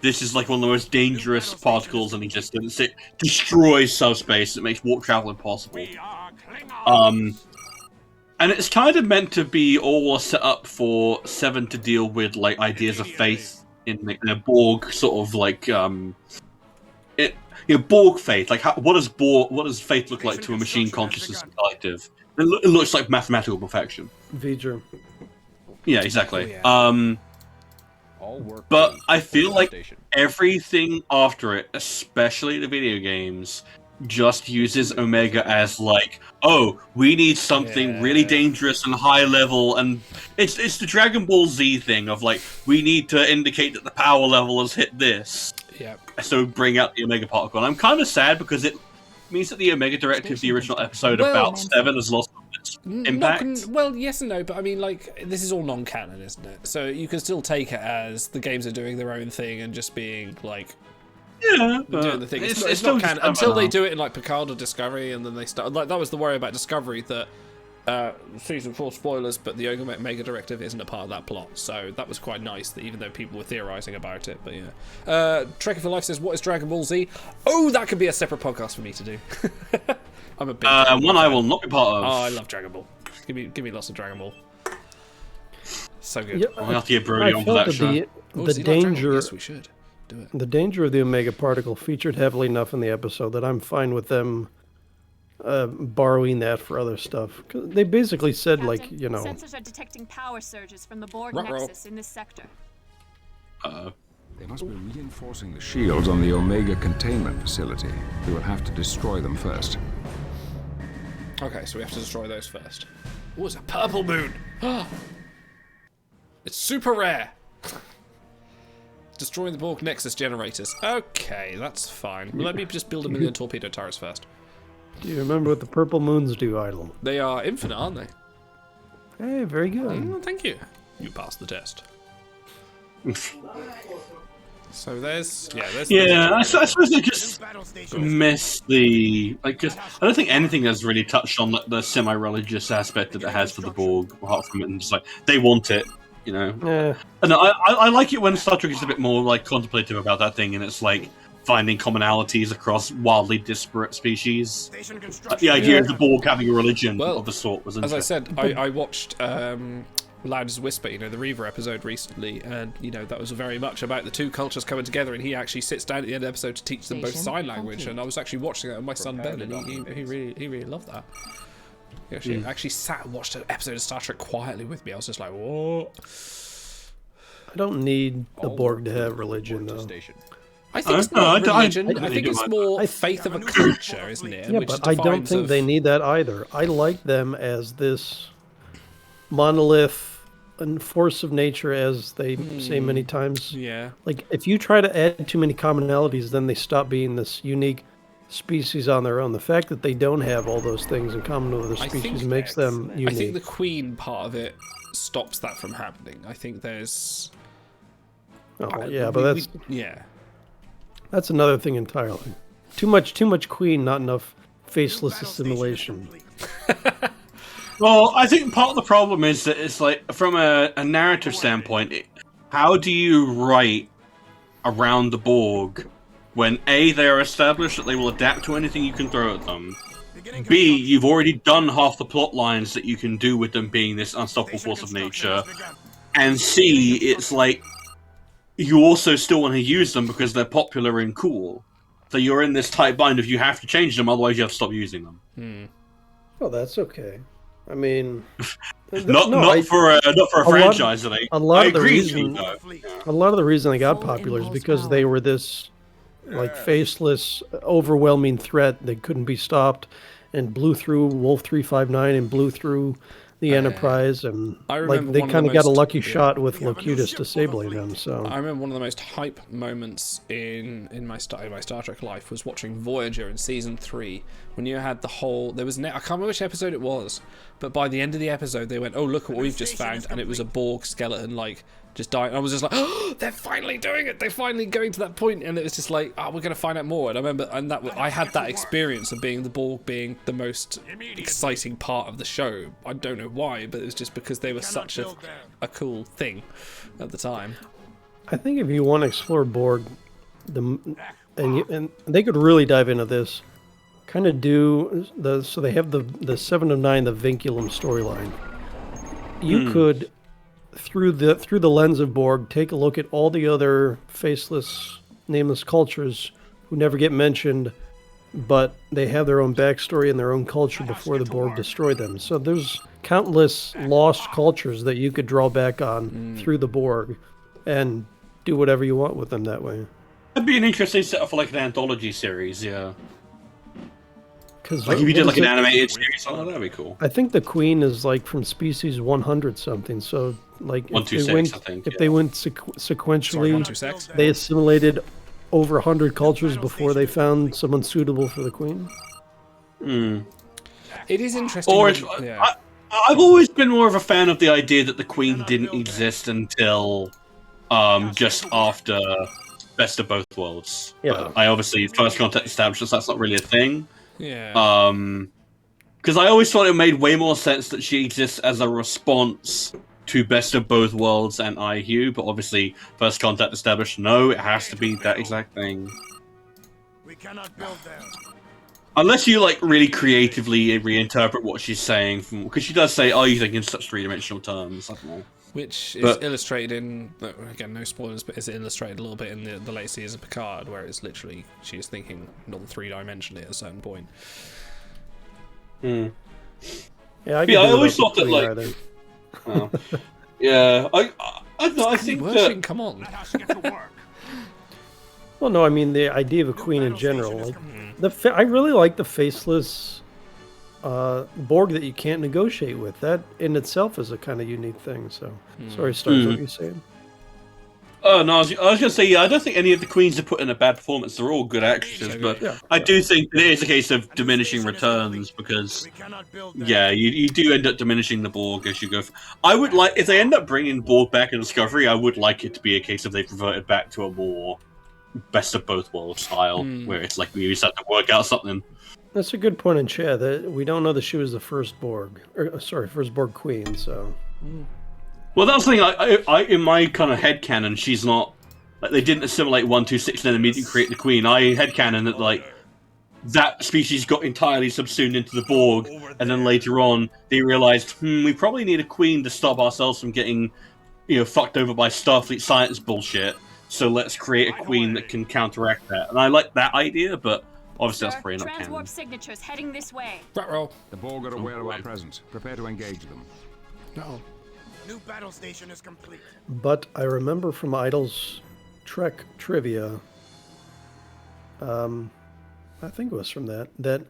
this is like one of the most dangerous particles in existence. It destroys subspace, it makes warp travel impossible. And it's kind of meant to be all set up for Seven to deal with, like, ideas of faith in a Borg sort of like Borg faith. Like, what does faith look like to a machine consciousness collective? It looks like mathematical perfection. V'ger. Yeah, exactly. But I feel like everything after it, especially the video games, just uses Omega as like, oh, we need something really dangerous and high level, and it's the Dragon Ball Z thing of like, we need to indicate that the power level has hit this. Yeah. So bring out the Omega particle. And I'm kind of sad because it means that the Omega Directive, the original episode about Seven, has lost its impact. Well, yes and no, but I mean, like, this is all non-canon, isn't it? So you can still take it as the games are doing their own thing and just being like, doing the thing. It's not canon until they do it in like Picard or Discovery, and then they start. Like, that was the worry about Discovery, that season 4 spoilers, but the Omega Directive isn't a part of that plot. So that was quite nice, that even though people were theorizing about it. But yeah, Trekkie for Life says, "What is Dragon Ball Z?" Oh, that could be a separate podcast for me to do. I'm a big one I will not be part of. Oh, I love Dragon Ball. Give me lots of Dragon Ball. So good. Yeah, I'll have to get Brody on for that show. The danger. Yes, we should do it. The danger of the Omega particle featured heavily enough in the episode that I'm fine with them borrowing that for other stuff. 'Cause they basically said, Captain, like, you know, sensors are detecting power surges from the Borg Ruh-roh. nexus in this sector. They must be reinforcing the shields on the Omega containment facility. We will have to destroy them first. Okay, so we have to destroy those first. Oh, it's a purple moon! It's super rare! Destroying the Borg Nexus generators. Okay, that's fine. Let me just build a million torpedo turrets first. do you remember what the purple moons do, Idle? They are infinite, aren't they? Hey, very good. Thank you. You passed the test. So there's... Yeah, I suppose they just miss the... Like, cause I don't think anything has really touched on the semi-religious aspect that it has for the Borg, apart from it, and just like, they want it, you know? Yeah. And I like it when Star Trek is a bit more, like, contemplative about that thing, and it's like, finding commonalities across wildly disparate species. Like, the idea of the Borg having a religion of the sort was interesting. As I said, I watched Loud as a Whisper, you know, the Reaver episode recently, and, you know, that was very much about the two cultures coming together, and he actually sits down at the end of the episode to teach them both sign language, and I was actually watching that with my son Ben, and he really loved that. He actually sat and watched an episode of Star Trek quietly with me. I was just like, whoa. I don't need the Borg to have religion, though. I think it's not religion. I think it's more faith of a culture, isn't it? Yeah, but I don't think they need that either. I like them as this monolith and force of nature, as they say many times. Yeah. Like, if you try to add too many commonalities, then they stop being this unique species on their own. The fact that they don't have all those things in common with other species makes them unique. I think the Queen part of it stops that from happening. I think there's... That's another thing entirely. Too much Queen, not enough faceless assimilation. Well, I think part of the problem is that it's like, from a narrative standpoint, how do you write around the Borg when A, they are established that they will adapt to anything you can throw at them, B, you've already done half the plot lines that you can do with them being this unstoppable force of nature, and C, it's like, you also still want to use them because they're popular and cool. So you're in this tight bind of you have to change them, otherwise you have to stop using them. Well, that's okay. I mean, not for a franchise. A lot of the reason they got popular is because they were this like faceless, overwhelming threat that couldn't be stopped, and blew through Wolf 359 and blew through the Enterprise, and I like remember they one of kind the of got a most- lucky yeah. shot with Locutus disabling them. So I remember one of the most hype moments in my Star Trek life was watching Voyager in season 3 when you had the whole I can't remember which episode it was, but by the end of the episode they went, oh look what we've just found, and it was a Borg skeleton like just dying. I was just like, oh, they're finally doing it, they're finally going to that point, and it was just like, oh, we're gonna find out more. And I remember, and I had that experience of being the Borg being the most exciting part of the show. I don't know why, but it was just because they were such a cool thing at the time. I think if you want to explore Borg, and they could really dive into this, kind of do so they have the 7 of 9, the Vinculum storyline. You could, through the lens of Borg, take a look at all the other faceless, nameless cultures who never get mentioned, but they have their own backstory and their own culture before the Borg destroyed them. So there's countless lost cultures that you could draw back on through the Borg and do whatever you want with them that way. That'd be an interesting setup for like an anthology series, yeah. Because like if you did like an animated series, that'd be cool. I think the Queen is like from species 100 something. So like if they went, they went sequentially, they assimilated over 100 cultures before they found someone suitable for the Queen. It is interesting. Or I've always been more of a fan of the idea that the Queen didn't exist until just after Best of Both Worlds. Yeah. But I obviously First Contact establishes that's not really a thing. Yeah. Because I always thought it made way more sense that she exists as a response to Best of Both Worlds and IU, but obviously First Contact established no, it has to be that exact thing. We cannot build them. Unless you like really creatively reinterpret what she's saying, because she does say, "Oh, you think in such three-dimensional terms." I don't know. Which is illustrated in, again, no spoilers, but is illustrated a little bit in the late seasons of Picard, where it's literally she is thinking non-three-dimensionally at a certain point. Yeah, I always thought that like. Oh. Yeah, I think that. Come on. Well, no, I mean the idea of a queen in general. Like I really like the faceless Borg that you can't negotiate with. That in itself is a kind of unique thing. So, sorry, Stars, what you're saying? Oh no, I was going to say, yeah, I don't think any of the queens have put in a bad performance. They're all good actresses, but I do think it is a case of diminishing returns because, yeah, you do end up diminishing the Borg as you go. I would like, if they end up bringing Borg back in Discovery, I would like it to be a case of they've reverted back to a more Best of Both Worlds style, where it's like we just have to work out something. That's a good point in chat. That we don't know that she was the first Borg, first Borg queen. So. Well, that's the thing. I in my kind of headcanon, she's not like they didn't assimilate 126 and then immediately create the Queen. I headcanon that like that species got entirely subsumed into the Borg, and then later on they realized, we probably need a Queen to stop ourselves from getting, fucked over by Starfleet science bullshit. So let's create a Queen that can counteract that. And I like that idea, but obviously that's probably not canon. Transwarp signatures heading this way. Rat roll. The Borg are aware of our presence. Prepare to engage them. No. New battle station is complete. But I remember from Idle's Trek trivia, I think it was from that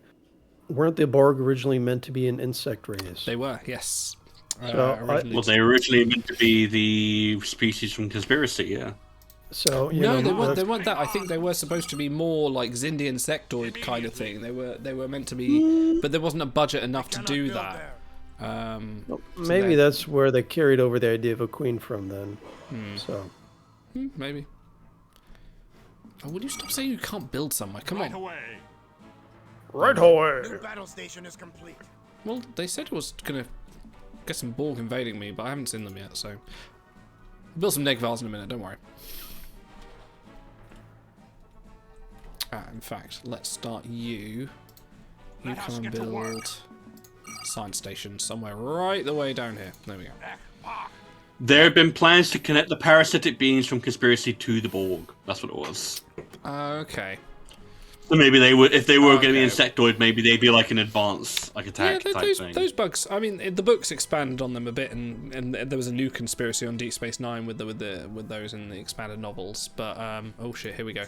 weren't the Borg originally meant to be an insect race? They were, yes. Well, they originally meant to be the species from Conspiracy, yeah. So they weren't that. I think they were supposed to be more like Xindi insectoid kind of thing. They were meant to be, but there wasn't a budget enough to do that. Maybe that's where they carried over the idea of a queen from then. So maybe. Oh, will you stop saying you can't build somewhere? Come on. Right away. New battle station is complete. Well, they said it was gonna get some Borg invading me, but I haven't seen them yet. So I'll build some Negvals in a minute. Don't worry. In fact, let's start you. You come and build science station somewhere right the way down here. There we go. There have been plans to connect the parasitic beings from Conspiracy to the Borg. That's what it was. Okay. So maybe they would, if they were going to be insectoid, maybe they'd be like an advanced attack type thing. Those bugs. I mean, the books expanded on them a bit, and there was a new conspiracy on Deep Space Nine with those in the expanded novels. But oh shit, here we go.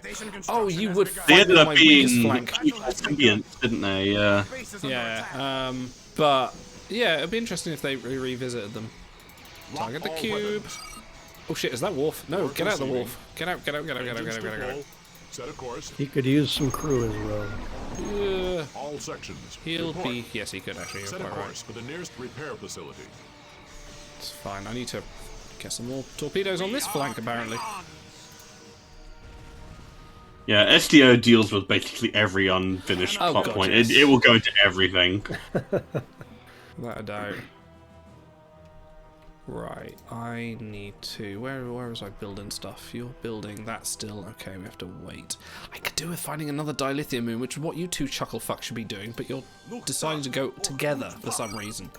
Oh, you would. They ended up my being weakest flank. symbionts, didn't they? Yeah. Yeah. But Yeah, it'd be interesting if they revisited them. Target the cube. Oh shit, is that Worf? No, get out of the Worf. Get out, get out, get out, get out, get out, get out. Set a course. He could use some crew as well. Yeah. All sections. He'll report. be... Yes, he could actually. You're Set a quite course right. for the nearest repair facility. It's fine. I need to get some more torpedoes on this flank, apparently. Yeah, SDO deals with basically every unfinished plot God, point. yes. It will go into everything. Without a doubt. Right, I need to... Where was I building stuff? You're building that still. Okay, we have to wait. I could do with finding another dilithium moon, which is what you two chuckle fucks should be doing, but you're deciding to go together for some reason.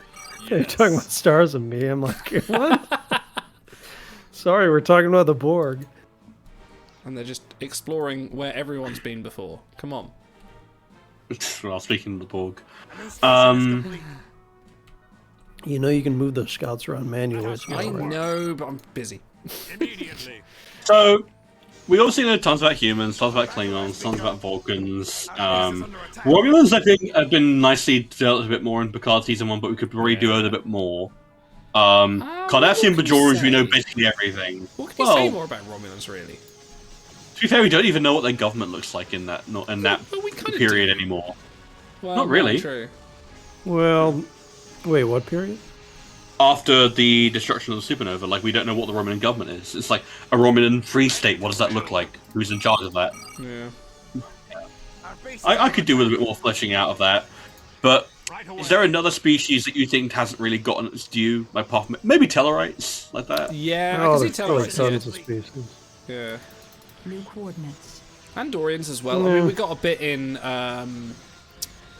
You're talking about stars and me. I'm like, what? Sorry, we're talking about the Borg. And they're just exploring where everyone's been before. Come on. Well, speaking of the Borg. You know you can move the scouts around manually as well, I right? know, but I'm busy. Immediately. So, we obviously know tons about humans, tons about Klingons, tons about Vulcans. Romulans, I think, have been nicely developed a bit more in Picard Season 1, but we could probably do it a bit more. Cardassian Bajorans, we know basically everything. What can you say more about Romulans, really? To be fair, we don't even know what their government looks like in that period anymore. Well, not really. True. Well, wait, what period? After the destruction of the supernova, like, we don't know what the Romulan government is. It's like a Romulan free state. What does that look like? Who's in charge of that? Yeah. I could do with a bit more fleshing out of that. But is there another species that you think hasn't really gotten its due? Like, apart from maybe Tellarites, like that? Yeah, Oh, I can there's see tons Tellarites. of species. Yeah. New coordinates. Andorians as well. I mean, we got a bit in,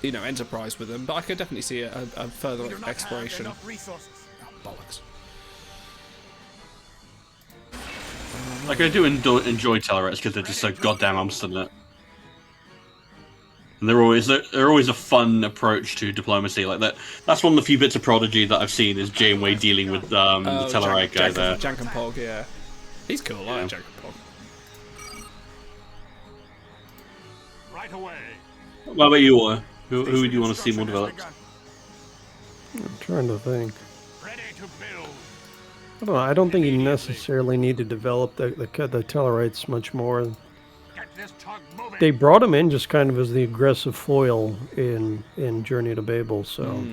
you know, Enterprise with them, but I could definitely see a further exploration. Oh, bollocks. Like, I do enjoy Tellarites because they're just so goddamn obstinate. And they're always a fun approach to diplomacy. Like that. That's one of the few bits of Prodigy that I've seen is Janeway dealing with the Tellarite guy there. Jank and Pog, yeah. He's cool. I like Jank and Pog. Right away. What about you, Ola? Who do you want to see more developed? I'm trying to think. Ready to build. I don't know. I don't think you necessarily need to develop the Tellarites much more. Get this tug moving. They brought him in just kind of as the aggressive foil in Journey to Babel, so...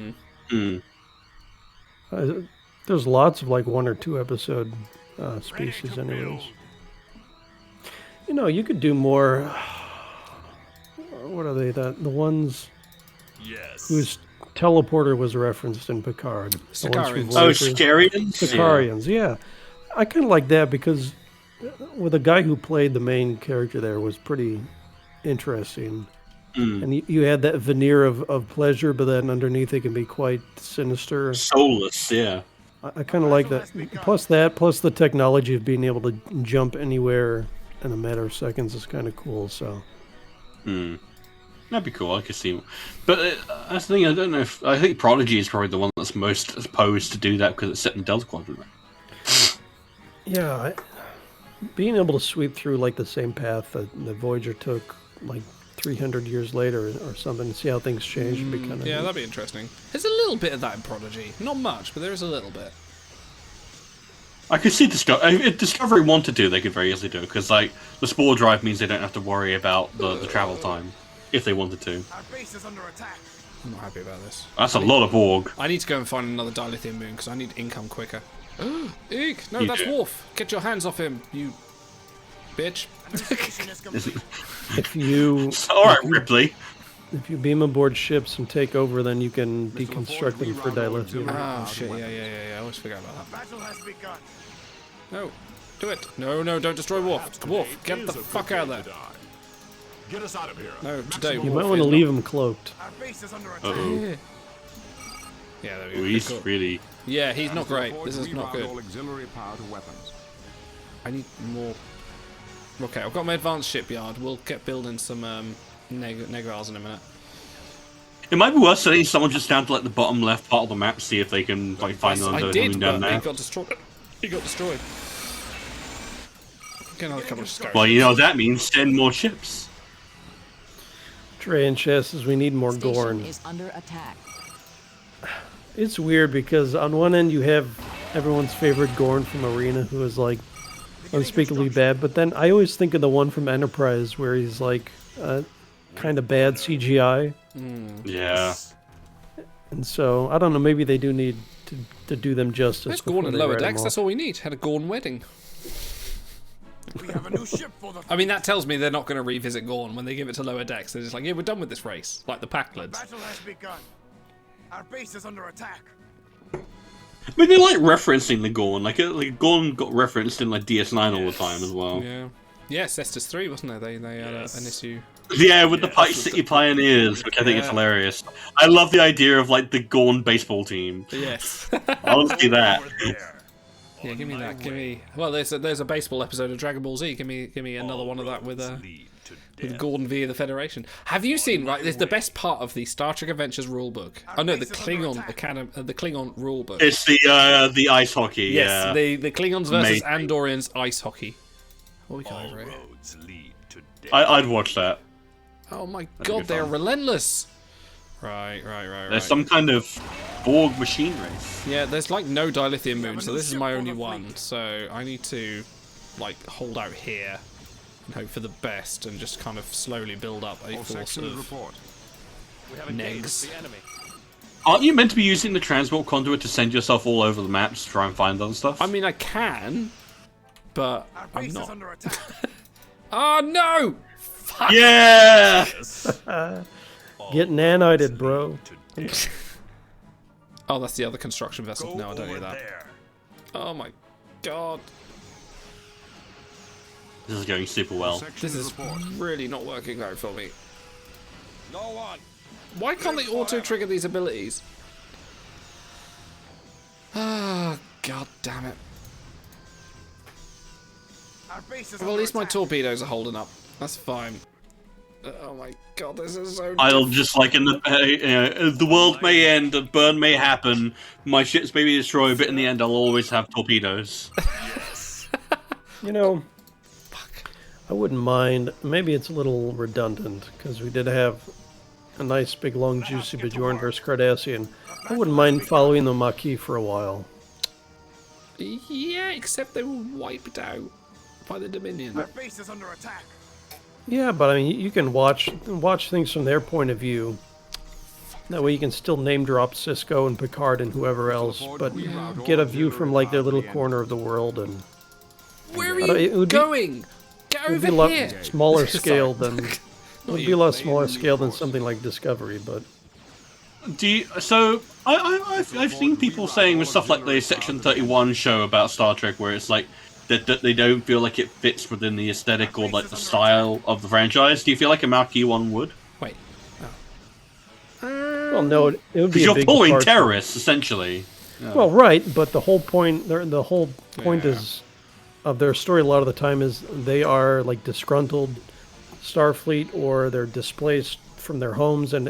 there's lots of, like, 1 or 2 episode species anyways. You know, you could do more... What are they? The ones whose teleporter was referenced in Picard. Sicarians. Oh, Sicarians? Sicarians, yeah. I kind of like that because well, the guy who played the main character there was pretty interesting. And you had that veneer of pleasure, but then underneath it can be quite sinister. Soulless, yeah. I kind of like that. Plus the technology of being able to jump anywhere in a matter of seconds is kind of cool, so... That'd be cool. I could see, but that's the thing. I don't know if I think Prodigy is probably the one that's most opposed to do that because it's set in the Delta Quadrant. Yeah, being able to sweep through like the same path that the Voyager took, like 300 years later or something, and see how things change would be kind of yeah, that'd be interesting. There's a little bit of that in Prodigy, not much, but there is a little bit. I could see if Discovery want to do, they could very easily do it because like the spore drive means they don't have to worry about the travel time if they wanted to. Our base is under attack. I'm not happy about this. That's a lot of Borg. I need to go and find another dilithium moon because I need income quicker. Eek! No, You that's do. Worf. Get your hands off him, you bitch. If you All right, Ripley. if you beam aboard ships and take over, then you can deconstruct them for dilithium. Oh shit! Yeah. I always forget about that. Battle has begun. No, do it. No, don't destroy Worf. Worf, get the fuck out of there. Get us out of here. No, today You Worf might want to is leave them cloaked. Our base is under attack. Uh-oh. Yeah, there we Ooh, go. he's Cool. really. Yeah, he's not great. This is not good. All auxiliary power to weapons. I need more. Okay, I've got my advanced shipyard. We'll get building some Negrals in a minute. It might be worth sending someone just down to like the bottom left part of the map, see if they can like find I another did, moon but down there. he got destroyed. Get another couple of stars. Well, you know what that means. Send more ships. Trey and Chess says we need more Station Gorn. is under attack. It's weird because on one end you have everyone's favorite Gorn from Arena, who is like unspeakably bad, but then I always think of the one from Enterprise where he's like kind of bad CGI. Yeah. And so I don't know. Maybe they do need to do them justice. There's Gorn and Lower Decks. That's all we need. Had a Gorn wedding. We have a new ship for the I mean, that tells me they're not going to revisit Gorn when they give it to Lower Decks. They're just like, yeah, we're done with this race, like the Packlands. battle has begun. Our base is under attack. I mean, they like referencing the Gorn. Like Gorn got referenced in like DS9 all the time as well. Yeah. Yeah, Cestus 3, wasn't it? They had an issue. Yeah, with the Pike City Pioneers, which I think is hilarious. I love the idea of like the Gorn baseball team. Yes. I want to see that. Yeah, give me that. Give me. Well, there's a baseball episode of Dragon Ball Z. Give me another one of that with Gordon via the Federation. Have you seen? Right, there's the best part of the Star Trek Adventures rulebook. Oh no, the Klingon the Klingon rulebook. It's the ice hockey. Yes, yeah. the Klingons versus Amazing. Andorians ice hockey. What we got over here? I'd watch that. Oh my god, they're relentless. Right. There's some kind of Borg machine race. Yeah, there's like no dilithium moon, so this is my only one. So I need to like hold out here and hope for the best and just kind of slowly build up a force of negs. Aren't you meant to be using the transport conduit to send yourself all over the map to try and find other stuff? I mean, I can, but I'm not. Oh no! Fuck. Yeah! Get nanited, bro. Oh, that's the other construction vessel. No, I don't need that. Oh my god. This is going super well. This is really not working out for me. No one. Why can't they auto-trigger these abilities? Ah, god damn it. Our base is Well, at least my torpedoes are holding up. That's fine. Oh my god, this is so. I'll just like in the world may end, a burn may happen, my ships may be destroyed, but in the end I'll always have torpedoes. You know, I wouldn't mind. Maybe it's a little redundant because we did have a nice big long juicy Bajorn versus Cardassian. I wouldn't mind following the Maquis for a while. Yeah, except they were wiped out by the Dominion. Our base is under attack. Yeah, but I mean, you can watch things from their point of view. That way you can still name drop Cisco and Picard and whoever else, but get a view from like their little corner of the world. And where are you going? Get over here. It would be a lot smaller scale than it would be a lot smaller scale than something like Discovery, but. So I've seen people saying with stuff like the Section 31 show about Star Trek, where it's like that they don't feel like it fits within the aesthetic or like the style of the franchise. Do you feel like a Marquee one would? Wait. Well, no, it would be. Because you're pulling terrorists essentially. Yeah. Well, right, but the whole point is of their story a lot of the time is they are like disgruntled Starfleet or they're displaced from their homes, and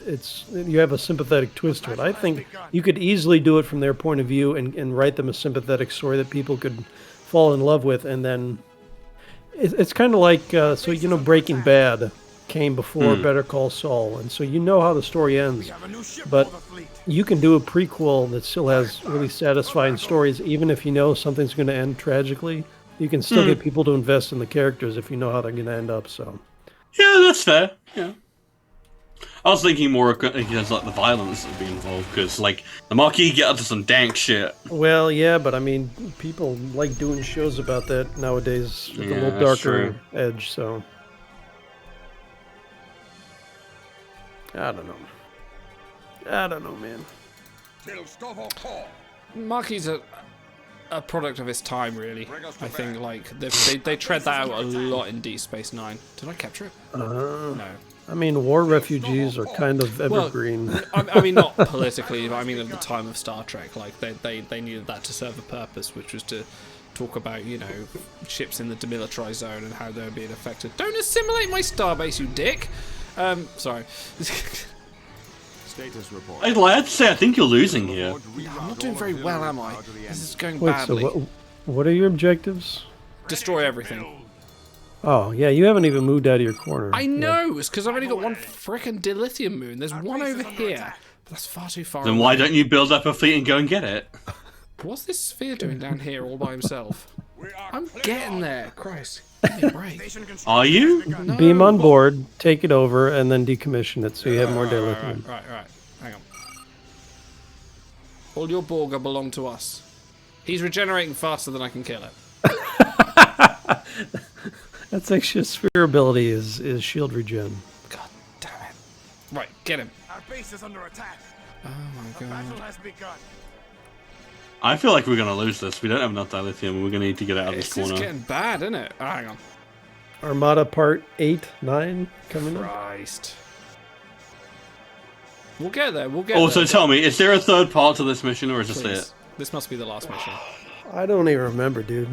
you have a sympathetic twist to it. I think you could easily do it from their point of view and write them a sympathetic story that people could fall in love with, and then it's kind of like Breaking Bad came before Better Call Saul, and so you know how the story ends, but you can do a prequel that still has really satisfying stories, even if you know something's going to end tragically. You can still get people to invest in the characters if you know how they're going to end up. So yeah, that's fair. Yeah. I was thinking more because like the violence that would be involved, because like the Marquis get up to some dank shit. Well, yeah, but I mean, people like doing shows about that nowadays with a little darker edge. So I don't know, man. Marquis a product of its time, really. I think like they tread that out a lot in Deep Space Nine. Did I capture it? No. I mean, war refugees are kind of evergreen. Well, I mean, not politically, but I mean at the time of Star Trek, like they needed that to serve a purpose, which was to talk about, ships in the demilitarized zone and how they're being affected. Don't assimilate my starbase, you dick! Sorry. Status report. I'd like to say I think you're losing here. I'm not doing very well, am I? This is going badly. So what are your objectives? Destroy everything. Oh, yeah, you haven't even moved out of your corner. I know, it's because I've only got one frickin' dilithium moon. There's one over here. That's far too far Then away. why don't you build up a fleet and go and get it? What's this sphere doing down here all by himself? I'm getting there. Christ. Give me a break. Are you? No. Beam on board, take it over, and then decommission it so you have more dilithium. Right. Hang on. All your Borga belong to us. He's regenerating faster than I can kill it. That's actually a sphere ability is shield regen. God damn it. Right, get him. Our base is under attack. Oh my The battle god. has begun. I feel like we're going to lose this. We don't have enough dilithium. We're going to need to get out of this This is corner. getting bad, isn't it? Oh, hang on. Armada Part 8, 9 coming up. Christ. We'll get there. Also, tell me, is there a third part to this mission, or is this Please. it? This must be the last mission. I don't even remember, dude.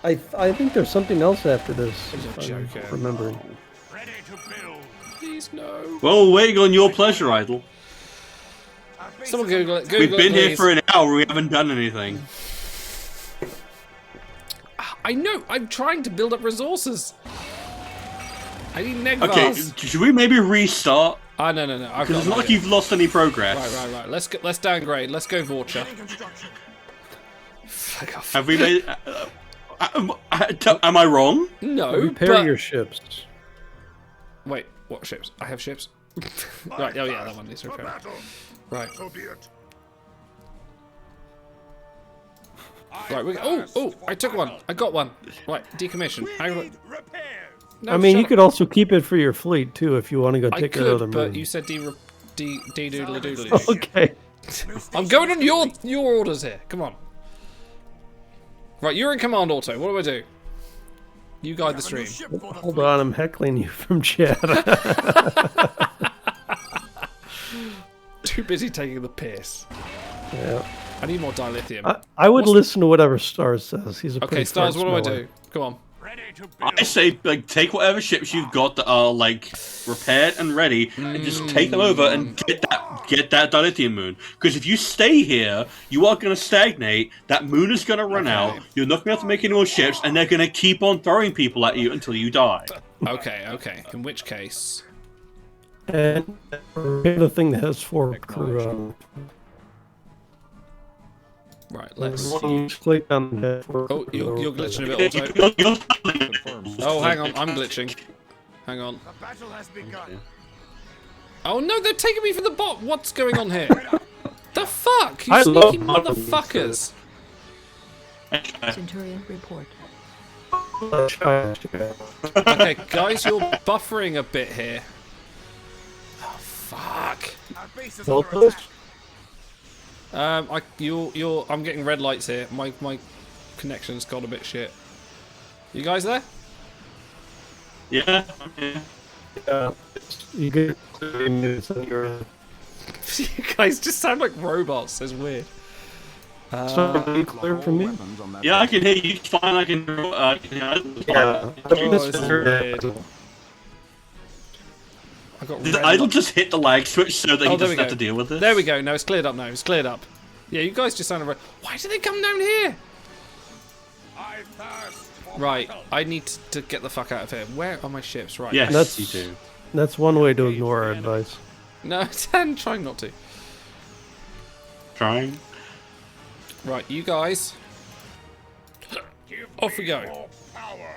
I think there's something else after this. You're if I'm joking. remembering. Ready to build. Please, no. Well, we're waiting on your pleasure, Idle. Our base Someone is Google under it. attack. We've Google been it, here please. for an hour. We haven't done anything. I know. I'm trying to build up resources. I need neg Okay, bars. should we maybe restart? No. I've Because got it's an not like idea. you've lost any progress. Right. Let's downgrade. Let's go Vorcha. Beginning construction. Fuck off. Have we made... am I wrong? No. Repair but... your ships. Wait. What ships? I have ships. Right. Oh yeah, that one needs For repair. battle. Right. So be it. Right. I took one. I got one. Right. Decommission. Hang on. Repairs. No, I mean, shut you up. could also keep it for your fleet, too, if you want to go I take could, another but moon. you said doodle doodle. Okay. I'm going on your orders here. Come on. Right, you're in command, Auto. What do I do? You guide the Have a new stream. ship for the Hold fleet. on, I'm heckling you from chat. Too busy taking the piss. Yeah. I need more dilithium. I would What's- listen to whatever Stars says. He's a Okay, pretty Stars, what smart do I smeller. do? Come on. Ready to build. I say, like, take whatever ships you've got that are, like, repaired and ready, and just take them over and get that dilithium moon. Because if you stay here, you are going to stagnate, that moon is going to run out, you're not going to be able to make any more ships, and they're going to keep on throwing people at you until you die. Okay. In which case... And repair the thing that has 4 crew. Right, let's... Click on that. Oh, you're glitching a bit, Auto. Oh, hang on, I'm glitching. Hang on. The battle has begun. Oh no, they're taking me for the bot. What's going on here? The fuck? You I love sneaky bottom motherfuckers. Centurion report. Okay, guys, you're buffering a bit here. Oh, fuck. Our base is Help under us? attack. I'm getting red lights here. My connection's got a bit shit. You guys there? Yeah. You get 3 minutes on your. You guys just sound like robots. It's weird. So, clear from me? Yeah, I can hear you fine. I can hear Yeah. this is weird. I got Did red Idle lights. just hit the lag switch so that he there we doesn't go. have to deal with this? There we go. No, it's cleared up now. It's cleared up. Yeah, you guys just sounded. Why did they come down here? I thirst for Right, battle. I need to get the fuck out of here. Where are my ships? Right. Yes, That's- you do. That's one way to ignore our advice. No, I'm trying not to. Trying. Right, you guys. Give Off we me go. your power.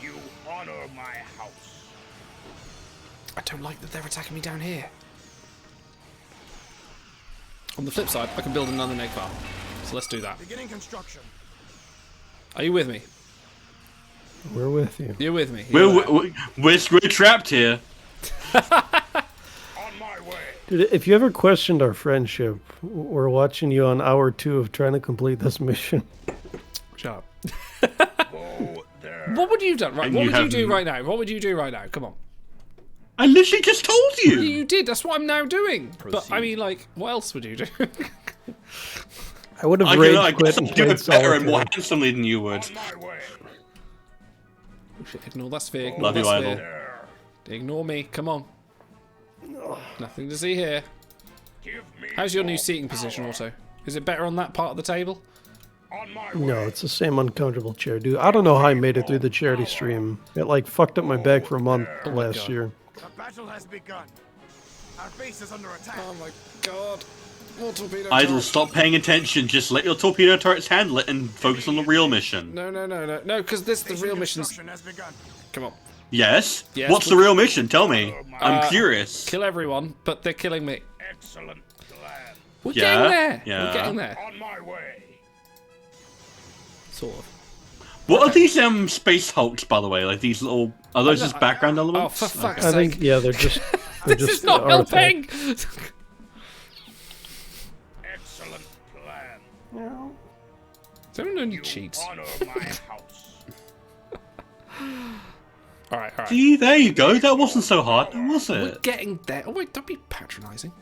You honor my house. I don't like that they're attacking me down here. On the flip side, I can build another neg farm. So let's do that. Beginning construction. Are you with me? We're with you. You're with me. You're there. We're trapped here. On my way. Dude, if you ever questioned our friendship, we're watching you on hour 2 of trying to complete this mission. Shut up. Go there. What would you have done? Right, And what you would you do haven't- right now? What would you do right now? Come on. I literally just told you. You did. That's what I'm now doing. But I mean, like, what else would you do? I would have I rage quit guess and I'd do played it better and more solitaire. handsomely than you would. On my way. Ignore that sphere. Ignore Love that you, sphere. Idle. There. Ignore me. Come on. Nothing to see here. Give me How's your new seating position, Auto? Is it better on that part of the table? on my No, way. it's the same uncomfortable chair, dude. I don't know how I made it through the charity stream. It like fucked up my back for a month last God. year. The battle has begun. Our base is under attack. Oh my god. More torpedo Idle, turrets. stop paying attention. Just let your torpedo turrets handle it and focus on the real mission. No, because this the real mission's... Construction has begun. Come on. Yes? Yes, What's the real mission? Tell me. I'm curious. Kill everyone, but they're killing me. Excellent plan. We're Yeah, getting there. yeah. We're getting there. On my way. Sort of. What are these space hulks, by the way? Like these little... Are those just background Oh, elements? for fuck's I sake. think, yeah, they're just. They're This just is not helping! Excellent plan. Don't know any cheats. Honor my house. Alright. See, there you go. That wasn't so hard, was We're it? getting there. Oh wait, don't be patronising.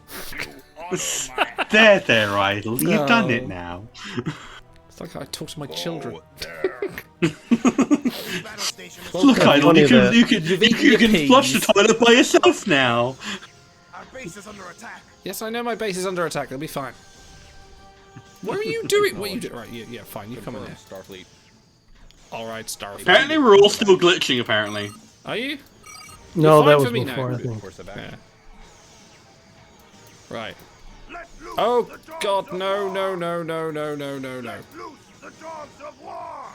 There, Idle. You've done it now. It's like I talk to my children. Look, Idle, funny you can, that- you can, you can flush the toilet by yourself now. Our base is under attack. Yes, I know my base is under attack. They'll be fine. What are you doing? What are you doing? Right, yeah, fine. You come in there. Starfleet. Alright, Starfleet. Apparently, we're all still glitching, apparently. Are you? No, You're that fine was for me before, now. I think. Yeah. Right. Oh god, no. Loose the dogs of war.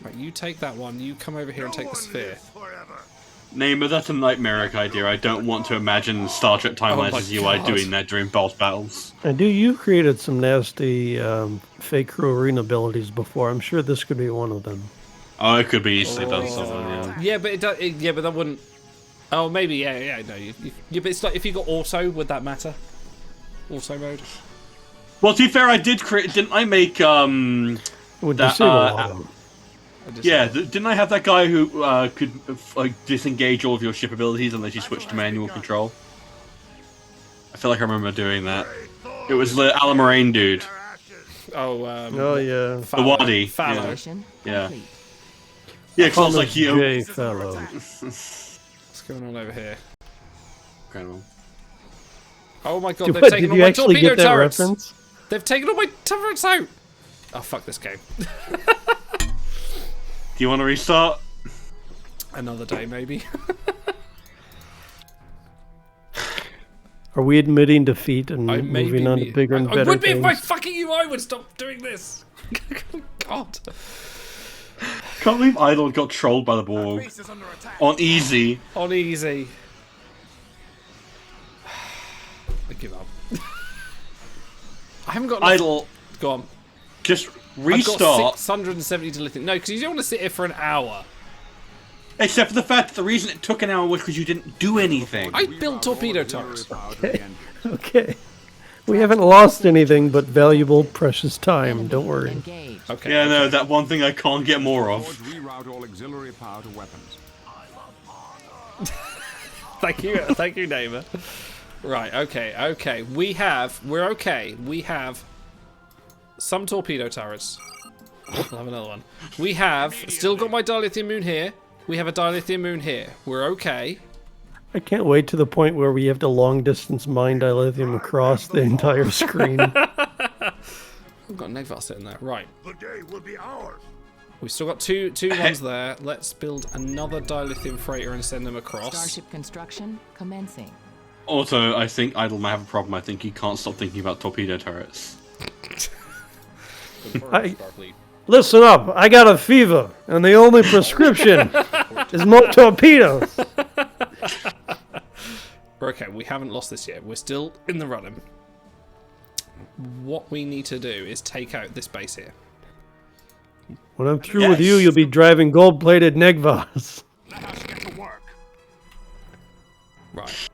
Right, you take that one. You come over here and take the sphere. Forever. Namer, that's a nightmaric idea. I don't want to imagine Star Trek timelines my as you are God. doing that during boss battles. And you created some nasty fake crew arena abilities before. I'm sure this could be one of them. Oh, it could be easily done, someone, yeah. Yeah, but it does. Yeah, but that wouldn't. Oh, maybe. Yeah. No, yeah, but it's like if you got auto, would that matter? Auto mode. Well, to be fair, I did create. Didn't I make Would that? disable all of them. Yeah, didn't I have that guy who could disengage all of your ship abilities unless you switched to manual control? I feel like I remember doing that. It was the Alan Moraine dude. Oh. Oh yeah. The Wadi. Fallow. Mission Yeah. complete. Yeah, because I was like, J fellow. What's going on over here? Incredible. Oh my god, Did, they've what, taken did all you my actually torpedo get that turrets. reference? They've taken all my turrets out. Oh fuck this game. Do you want to restart? Another day, maybe. Are we admitting defeat and I may moving be on to bigger and I better would be if my things? fucking UI would stop doing this. God. Can't believe Idle got trolled by the Our Borg. base is under attack. On easy. On easy. I give up. I haven't got enough... Idle, Go on. just I've restart. got 670 to lithium. No, because you don't want to sit here for an hour. Except for the fact that the reason it took an hour was because you didn't do anything. I built torpedo turrets. Okay. We haven't lost anything but valuable, precious time. Don't worry. Engage. Okay. Yeah, no, that one thing I can't get more of. Reroute all auxiliary power to weapons. Thank you, neighbour. Right, okay. We're okay. We have some torpedo turrets. I'll have another one. We have still got my dilithium moon here. We have a dilithium moon here. We're okay. I can't wait to the point where we have to long distance mine dilithium across the entire screen. We've got Negvar sitting there. Right. The day will be ours. We've still got two ones there. Let's build another dilithium freighter and send them across. Starship construction commencing. Also, I think Idle might have a problem. I think he can't stop thinking about torpedo turrets. Starfleet. Listen up, I got a fever, and the only prescription is more torpedoes. Okay, we haven't lost this yet. We're still in the running. What we need to do is take out this base here. When I'm through with you, you'll be driving gold-plated Negvas. Let us get to work. Right.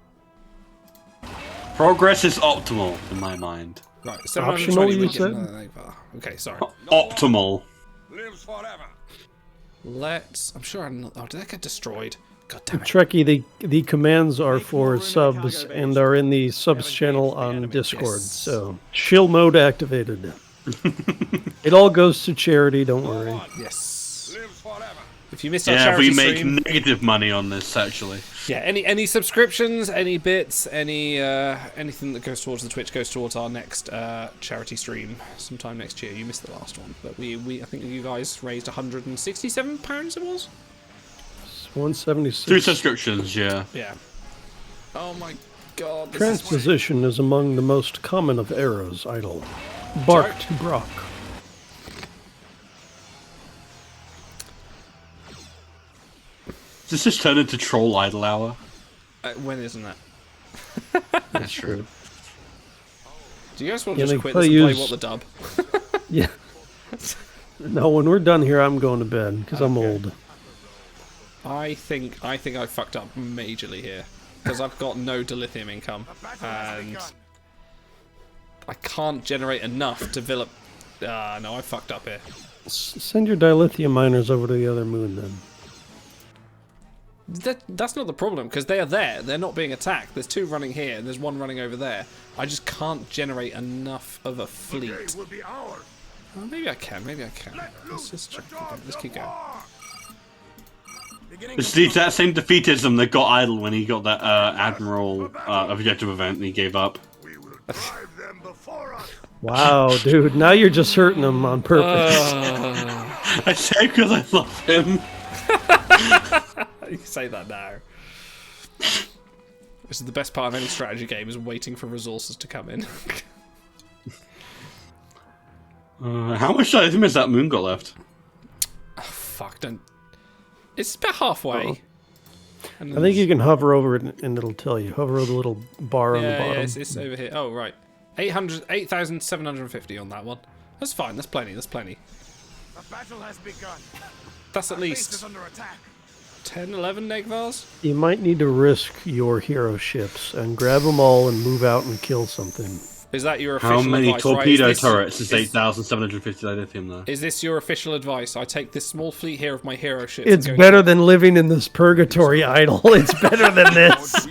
Progress is optimal, in my mind. Right, Optional, 720 you we get said? another Negvar. Okay, sorry. Optimal. Lives forever. Let's... I'm sure I'm not... Oh, did that get destroyed? God damn it. Trekkie, the commands are for subs and are in the subs channel on Discord, Yes. so chill mode activated. It all goes to charity, don't worry. Yes. Lives forever. If you missed our Yeah, charity we make stream... negative money on this, actually. Yeah, any subscriptions, any bits, anything that goes towards the Twitch goes towards our next charity stream sometime next year. You missed the last one, but we I think you guys raised £167 it was? 176. 3 subscriptions, yeah. Yeah. Oh my God, this Transposition is among the most common of errors, Idle. Bark to Brock. Does this turn into Troll Idle Hour? When isn't that? That's true. Do you guys want to just quit they this and play use- What the Dub? Yeah. No, when we're done here, I'm going to bed because I'm old. I think I fucked up majorly here because I've got no dilithium income and I can't generate enough to develop. No, I fucked up here. Send your dilithium miners over to the other moon then. That's not the problem because they are there. They're not being attacked. There's two running here and there's one running over there. I just can't generate enough of a fleet. Oh, maybe I can. Let's just check. Let's keep going. It's the exact same defeatism that got Idle when he got that Admiral objective event and he gave up. Wow, dude, now you're just hurting him on purpose. I say because I love him. You can say that now. This is the best part of any strategy game, is waiting for resources to come in. How much dilithium has that moon got left? Oh, fuck, don't... It's about halfway. I think you can hover over it and it'll tell you. Hover over the little bar on the bottom. Yeah, it's over here. Oh, right. 8,750 on that one. That's fine, that's plenty, that's plenty. The battle has begun. That's at Our base is least under attack. 10, 11 Negvars? You might need to risk your hero ships and grab them all and move out and kill something. Is that your official How many advice, torpedo right? turrets is 8,750 dilithium there? Is this your official advice? I take this small fleet here of my hero ships. It's better than living in this purgatory, Idle. It's better than this.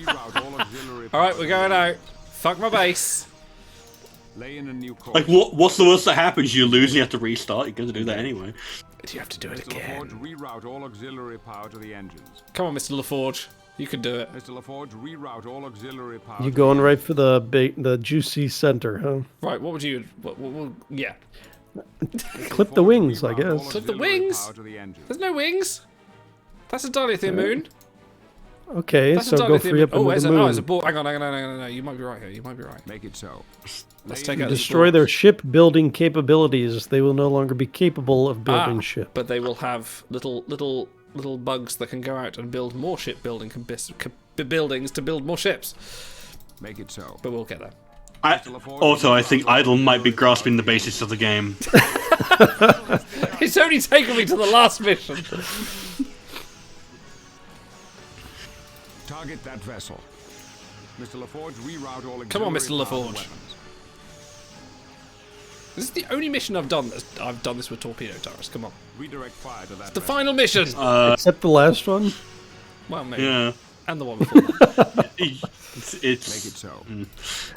Alright, we're going out. Fuck my base. Lay in a new course. Like, what's the worst that happens? You lose and you have to restart? You're going to do that anyway. Do you have to do it Mr. again? LaForge, reroute all auxiliary power to the engines. Come on, Mr. LaForge. You can do it. Mr. LaForge, reroute all auxiliary power. You going right for the juicy center, huh? Right, what would you... yeah. Clip the wings, I guess. Clip the wings? There's no wings. That's a dilithium moon. Okay, That's so go free up into the moon. it's a ball. Hang on. You might be right here. You might be right. Make it so. Let's take out Destroy their ship building capabilities. They will no longer be capable of building ships. But they will have little bugs that can go out and build more shipbuilding buildings to build more ships. Make it so. But we'll get there. I think Idle might be grasping the basics of the game. It's only taken me to the last mission. Target that vessel. Mr. LaForge, reroute all Come on, auxiliary Mr. power LaForge. weapons. This is the only mission I've done this with torpedo turrets. Come on. Redirect fire to that The final mission. Except the last one? Well, maybe. Yeah. And the one before that. It's Make it so.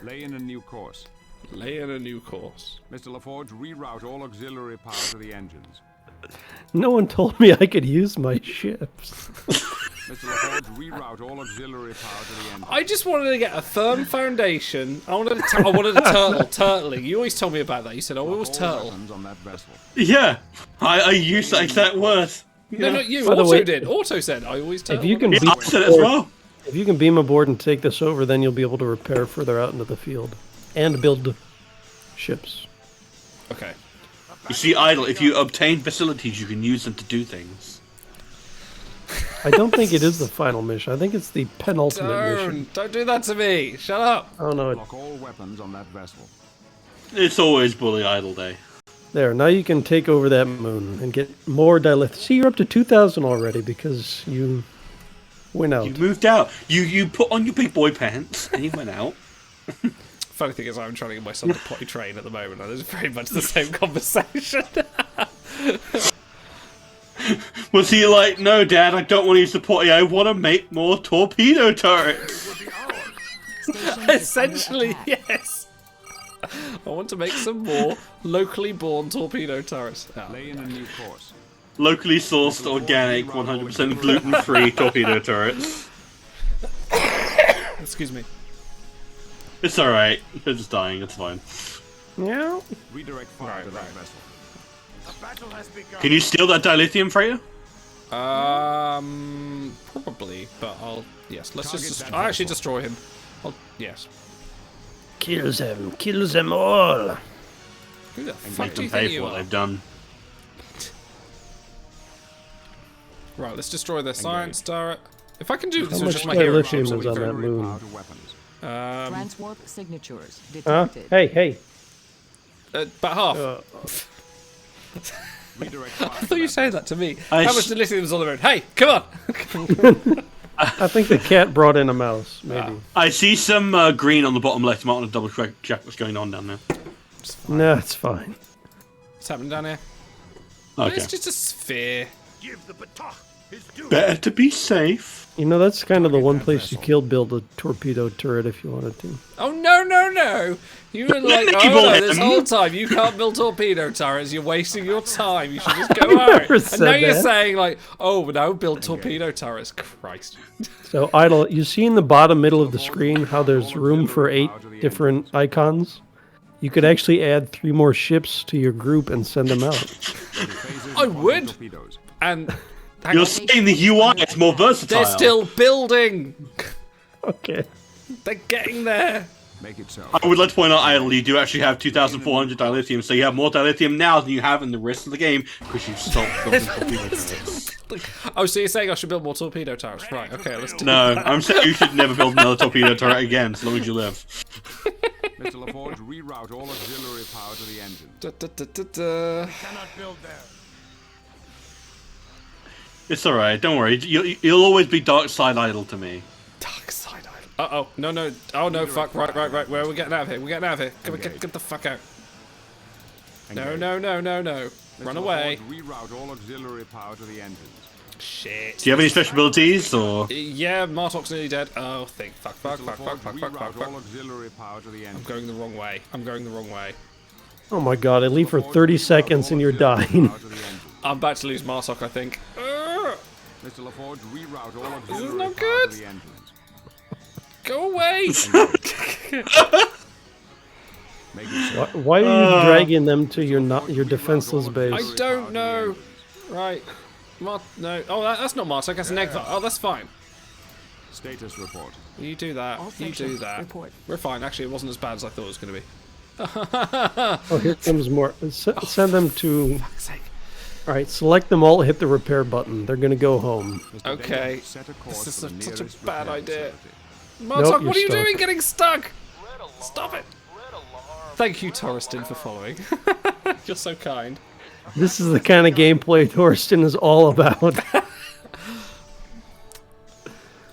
Lay in a new course. Lay in a new course. Mr. LaForge, reroute all auxiliary power to the engines. No one told me I could use my ships. Mr. LaForge, reroute all auxiliary power to the engines. I just wanted to get a firm foundation. I wanted a turtling. You always told me about that. You said, "Oh, it was turtle." On that vessel. Yeah, I used that exact word. No, not you. By the Auto way, did. Auto said, "I always turtle." If you can Yeah, beam I said it as well. If you can beam aboard and take this over, then you'll be able to repair further out into the field and build ships. Okay. You see, Idle, if you obtain facilities, you can use them to do things. I don't think it is the final mission. I think it's the penultimate mission. Don't do that to me. Shut up. Oh no! Lock all weapons on that vessel. It's always Bully Idle Day. There, now you can take over that moon and get more dilithium. See, you're up to 2,000 already because you went out. You moved out. You put on your big boy pants and you went out. Funny thing is, I'm trying to get my son to potty train at the moment, and it's very much the same conversation. Was he like, no, Dad, I don't want to use the potty. I want to make more torpedo turrets. Essentially, yes. I want to make some more locally born torpedo turrets. Lay in a new course. Locally sourced, organic, 100% gluten-free torpedo turrets. Excuse me. It's alright. They're just dying. It's fine. Yeah. Redirect fire to that vessel. Can you steal that dilithium, Freya? Probably, but I'll... Yes, let's just... I'll actually destroy him. Oh, yes. Kills them all. Who the And fuck make do you them pay think for you what are? they've done. Right, let's destroy their science turret. If I can do this How with much just my hero, dilithium is on that moon? Transwarp signatures Huh? detected. Hey. about half. I thought you were saying that to me. I How much s- dilithium was on the moon? Hey, come on! I think the cat brought in a mouse, maybe. I see some green on the bottom left. You might want to double check what's going on down there. No, it's fine. What's happening down here? Okay. It's just a sphere. Give the Batah his due. Better to be safe. You know, that's kind of the one place you could build a torpedo turret if you wanted to. Oh, no, no, no! You were like, Enable oh, no, this him. whole time you can't build torpedo turrets, you're wasting your time, you should just go out. never And said now you're that. saying, like, oh, no, build torpedo turrets. Christ. So, Idle, you see in the bottom middle of the screen how there's room for 8 different icons? You could actually add 3 more ships to your group and send them out. I would! And You're saying the UI is more versatile. they're still building! Okay. They're getting there! Make it so. I would like to point out, Idle, you do actually have 2,400 dilithium, so you have more dilithium now than you have in the rest of the game because you've stopped building torpedo turrets. Oh, so you're saying I should build more torpedo turrets? Right, okay, let's do No, I'm saying you should never build another torpedo turret again, as long as you live. Mr. LaForge, reroute all auxiliary power to the engine. Cannot build there. It's alright, don't worry. You'll always be dark side Idle to me. Dark side island. Uh-oh, no. Oh, no, fuck, right. Where are we getting out of here? We're getting out of here. Come on, get the fuck out. No. Run away. Reroute all auxiliary power to the engines. Shit. Do you have any special abilities, or...? Yeah, Martok's nearly dead. Oh, fuck. Reroute all auxiliary power to the I'm engines. going the wrong way. Oh my god, I leave for 30 seconds and you're dying. I'm about to lose Martok, I think. Mr. LaForge, reroute all This is auxiliary not power good. to the engines. Go away! Make it so. Why are you dragging them to your defenseless I base? don't know. Right. No. Oh, that's not Martok, that's an egg. Oh, that's fine. Status report. You do that. All You do sections that. report. We're fine. Actually, it wasn't as bad as I thought it was going to be. Oh, here comes more. Send them to... Fuck's sake. Alright, select them all, hit the repair button. They're gonna go home. Mr. Okay. Baker, set a course This is for the such a nearest bad repair idea. facility. Martok, Nope, what are you you're stuck. doing getting stuck? Stop it. Thank you, Torreston, for following. You're so kind. This is the kind of gameplay Thorsten is all about.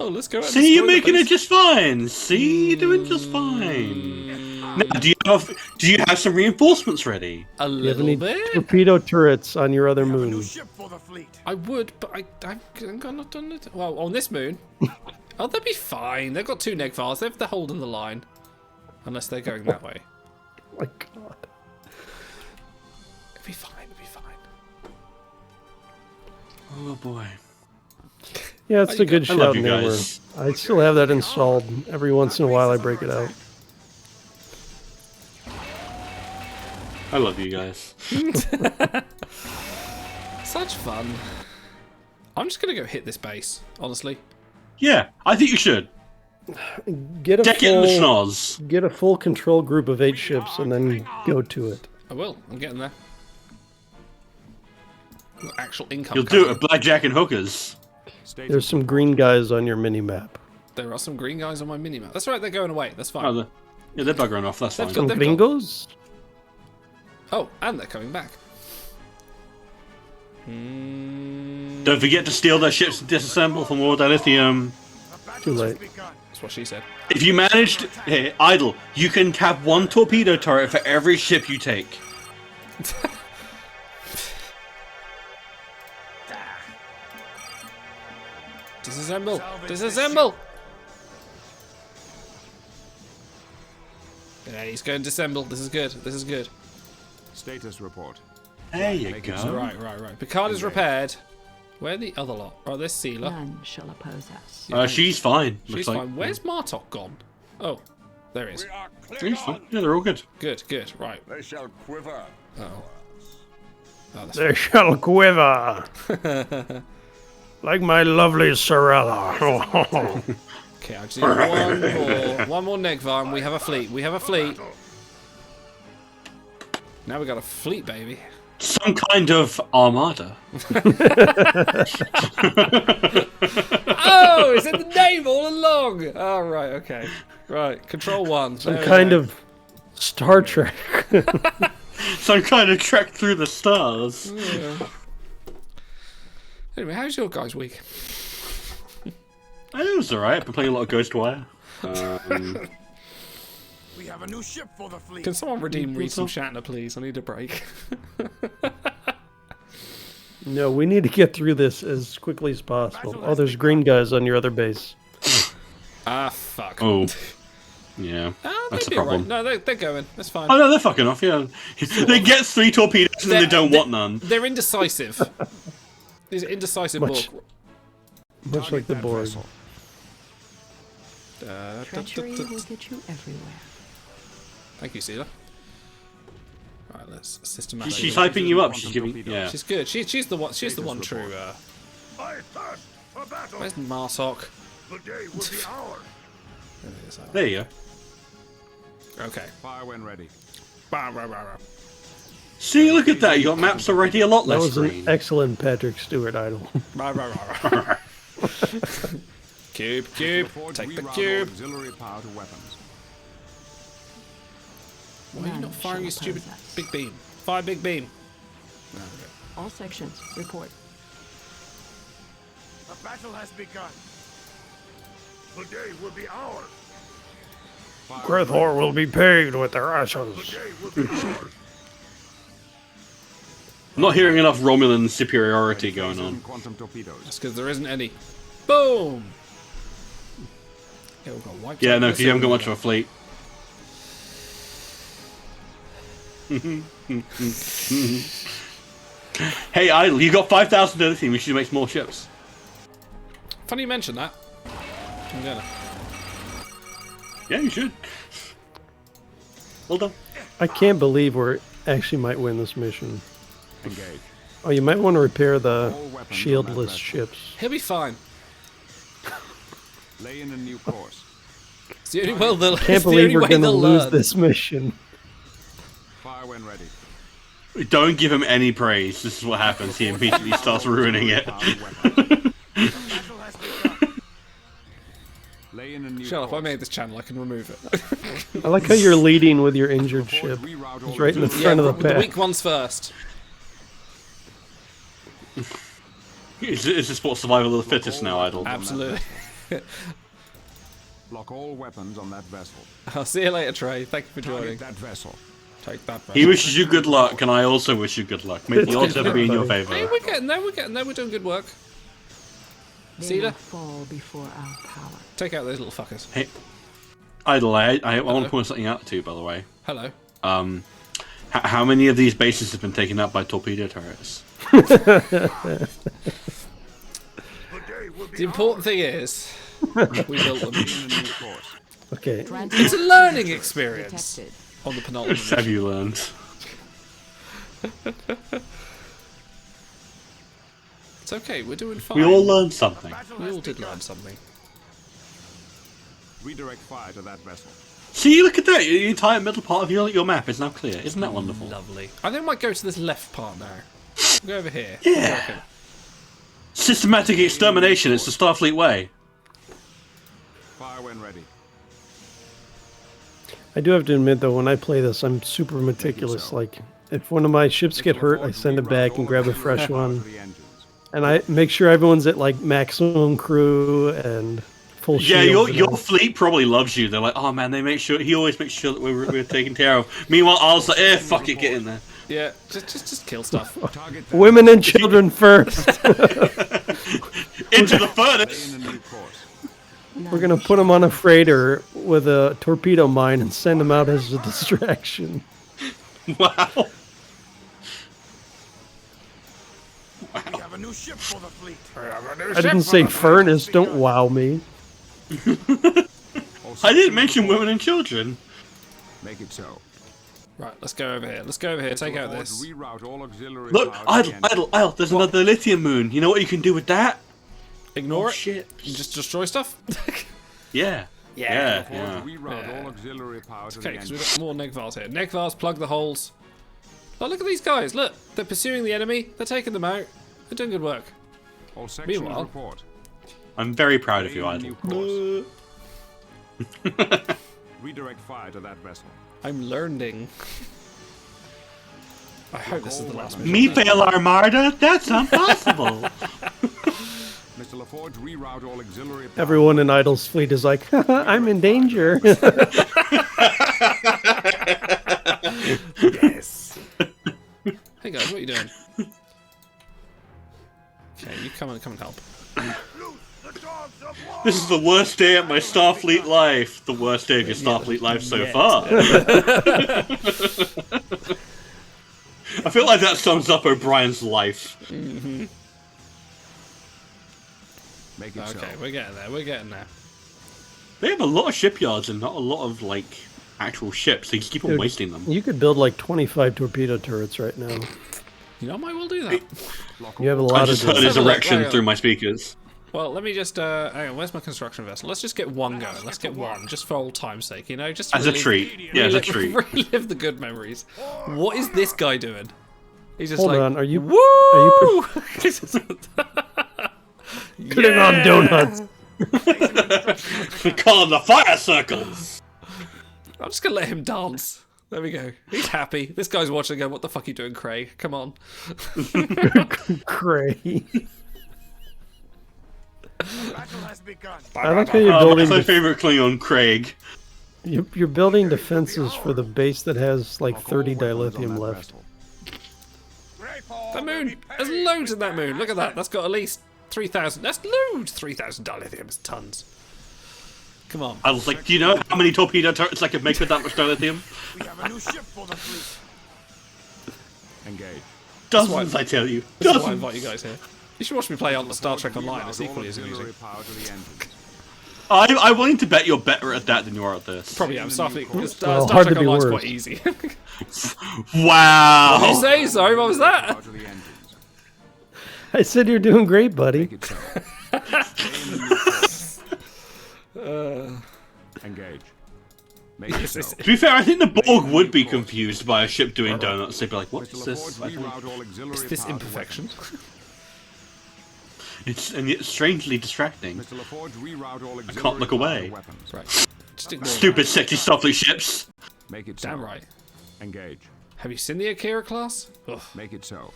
Oh, let's go. See, you're making it just fine. See, you're doing just fine. Now, do you have some reinforcements ready? A You have little any bit. torpedo turrets on your other A new moon? ship for the fleet. I would, but I'm not done it. Well, on this moon. Oh, they'll be fine. They've got 2 Negvars. They're holding the line. Unless they're going that way. My god. It'll be fine. Oh boy. Yeah, it's a good I love shout you neighbor. guys. I still have that installed. Every once in a while I break it out. I love you guys. Such fun. I'm just going to go hit this base, honestly. Yeah, I think you should. Get a Deck it in the full, schnoz. get a full control group of 8 ships and then go to it. I will. I'm getting there. Actual income. You'll do it coming. with blackjack and hookers. There's some green guys on your mini map. There are some green guys on my minimap. That's right, they're going away. That's fine. Oh, they're buggering off. That's They've fine. got- Some they've gringos? Oh, and they're coming back. Don't forget to steal their ships and disassemble for more dilithium. Too late. That's what she said. If you managed, hey, Idle, you can have 1 torpedo turret for every ship you take. Disassemble! Disassemble! Yeah, he's going to disassemble. This is good. This is good. Status report. There you Make it go. so. Right. Picard is repaired. Where are the other lot? Oh, there's Sealer. None shall oppose us. She's fine. She's looks like. fine. Where's Martok gone? Oh, there he is. She's fine. Yeah, they're all good. Good. Right. They shall quiver. Oh, that's They shall quiver. Like my lovely Sorella. Okay, I just need one more. One more Negvar, and we have a fleet. We have a fleet. Now we got a fleet, baby. Some kind of armada. Oh, it's in the name all along. Oh, right, okay. Right, Control 1. Some kind of Star Trek. Some kind of trek through the stars. Yeah. Anyway, how's your guys' week? It was alright. I've been playing a lot of Ghostwire. We have a new ship for the fleet. Can someone read some Shatner, please? I need a break. No, we need to get through this as quickly as possible. Oh, there's green guys on your other base. Ah, fuck. Oh. Yeah, that's the problem. Right. No, they're going. That's fine. Oh no, they're fucking off, yeah. They get 3 torpedoes and they don't want none. They're indecisive. These indecisive Borg. Much like the Borg. Treachery will get you everywhere. Thank you, Seela. Right, let's systematically. She's hyping you up. She's giving. Yeah. She's good. She's the one. She's the one true. Where's Martok? The day will be ours. There you go. Okay. Fire when ready. See, look at that. You got maps already. A lot That less was green. an excellent Patrick Stewart idol. Cube. Take the cube. Auxiliary power to weapons. Why are you not firing your stupid big beam? Fire big beam. All sections, report. The battle has begun. The day will be ours. Grethor will be paid with their ashes. The day will be ours. I'm not hearing enough Romulan superiority going on. Quantum torpedoes. That's because there isn't any. Boom! Yeah, we've got wiped Yeah, out no, this because you haven't got area. much of a fleet. Hey, Idle, you got 5,000 anything. We should make more ships. Funny you mention that. I'm gonna. Yeah, you should. Well done. I can't believe we actually might win this mission. Engage. Oh, you might want to repair the All weapons shieldless on that ships. He'll be fine. Lay in a new course. It's the only way they'll. Can't believe we're going to lose this mission. Fire when ready. Don't give him any praise. This is what happens. He immediately starts ruining it. Lay in a new Shut up! I course. made this channel. I can remove it. I like how you're leading with your injured ship. It's right in the front of the The pack. weak ones first. Is this what survival of the fittest now, Idle? Absolutely. Block all weapons on that vessel. I'll see you later, Trey. Thank you for joining. Target that vessel. Take that. He wishes you good luck, and I also wish you good luck. May the odds ever be in your Hey, favour. we're getting there. We're getting there. We're doing good work. They will Seela, fall before our power. take out those little fuckers. Hey, Idle, I want to point something out to you, by the way. Hello. How many of these bases have been taken out by torpedo turrets? The important thing is, we built them. Okay. It's a learning experience on the penultimate. Have you learned? It's okay. We're doing fine. We all learned something. We all did learn something. Redirect fire to that vessel. See, look at that. The entire middle part of your map is now clear. Isn't that wonderful? Lovely. I think I might go to this left part now. Go over here. Yeah. Okay. Systematic extermination. It's the Starfleet way. Fire when ready. I do have to admit, though, when I play this, I'm super meticulous. Like, if one of my ships get hurt, I send it back and grab a fresh one. And I make sure everyone's at, like, maximum crew and full Yeah, shields. your fleet probably loves you. They're like, oh man, he always makes sure that we're taken care of. Meanwhile, I was like, fuck it, get in there. Yeah, just kill stuff. Women and children first. Into the furnace. We're going to put them on a freighter with a torpedo mine and send them out as a distraction. Wow. We have a new ship for the fleet. I didn't say furnace. Don't wow me. I didn't mention women and children. Make it so. Right, let's go over here. Let's go over here. Take out this. Reroute all auxiliary Look, power to the engine. idle. There's another lithium moon. You know what you can do with that? Ignore Oh, it. shit. You just destroy stuff. Yeah. Yeah. Reroute all auxiliary power to Okay, the because engine. we've got more Negvars here. Negvars, plug the holes. Oh, look at these guys. Look, they're pursuing the enemy. They're taking them out. They're doing good work. All sections Meanwhile, report. I'm very proud of you, Idle. New course. Redirect fire to that vessel. I'm learning. I hope this is the last mission. Me fail Armada? That's impossible. Mr. LaForge, reroute all auxiliary power. Everyone in Idle's fleet is like, I'm in danger. Yes. Hey guys, what are you doing? Okay, you come and help. This is the worst day of my Starfleet life. The worst day of your Starfleet life so far. I feel like that sums up O'Brien's life. Mm-hmm. Make it Okay, so. we're getting there. We're getting there. They have a lot of shipyards and not a lot of, like, actual ships. They just keep on Dude, wasting them. You could build like 25 torpedo turrets right now. You know, I might well do that. You have a I lot just of heard his Hang on. erection through my speakers. Well, let me just, hang on, where's my construction vessel? Let's just get one going. Let's get one, just for old time's sake, you know? Just to As a treat. Yeah, as a treat. Relive the good memories. What is this guy doing? He's just Hold like, on, are you? woo! Are you putting on donuts? We call them the fire circles. I'm just gonna let him dance. There we go. He's happy. This guy's watching and going, what the fuck are you doing, Craig? Come on. Craig. Battle has begun. I like how you're That's building. my favorite Klingon, Craig. You're building defenses for the base that has like 30 dilithium left. The moon! There's loads in that moon. Look at that. That's got at least 3,000. That's loads! 3,000 dilithium is tons. Come on. I was like, do you know how many torpedo turrets I could make with that much dilithium? We have a new ship for the fleet. Engage. Dozens, I tell you. This is why I Dozens. invite you guys here. You should watch me play on Star Trek Online. It's equally as amusing. Auxiliary power to the engines. I'm willing to bet you're better at that than you are at this. Probably am. Starfleet. Well, Star hard Trek to be Online's worse. quite easy. Wow. What did you say? Sorry, what was that? Power to the engines. I said you're doing great, buddy. Make it so. Engage. Make it so. To be fair, I think the Borg would be confused by a ship doing donuts. They'd be like, what is Mr. this? LaForge, reroute all auxiliary Is this power to imperfection? And yet strangely distracting. Mr. LaForge, reroute all auxiliary can't look power to away. weapons. Right. Just ignore Stupid, sexy Starfleet ships. Make it that. so. Damn right. Engage. Have you seen the Akira class? Ugh. Make it so.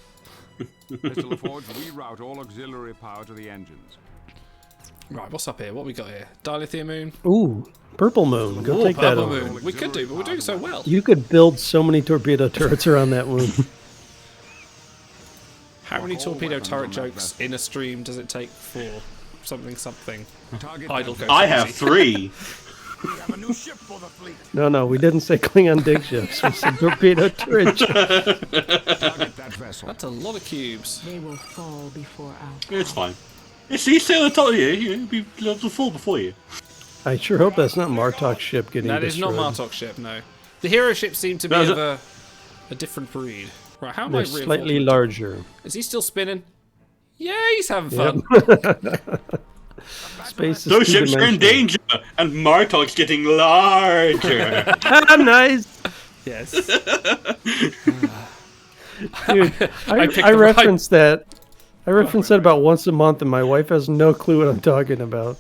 Mr. LaForge, reroute all auxiliary power to the engines. Right, what's up here? What we got here? Dilithium moon? Ooh, purple moon. Go Ooh, take that purple over. moon. We could do, but we're doing so well. You could build so many torpedo turrets around that moon. How many torpedo turret jokes in a stream does it take for something? Idle goes I have crazy. 3. We have a new ship for the fleet. No, we didn't say Klingon dig ships. We said torpedo turret. Target that vessel. That's a lot of cubes. They will fall before our It's fine. It's you stay on the top of you. You'll be able to fall before you. I sure hope that's not Martok's ship getting That is not destroyed. Martok's ship, no. The hero ships seem to be No, of a different breed. Right, how am I They're reinforcing slightly it? larger. Is he still spinning? Yeah, he's having fun. Space is Those ships are in two-dimensional. danger, and Martok's getting larger. Ah, nice. Yes. Dude, I picked I the right- reference that. I reference that about once a month, and my wife has no clue what I'm talking about.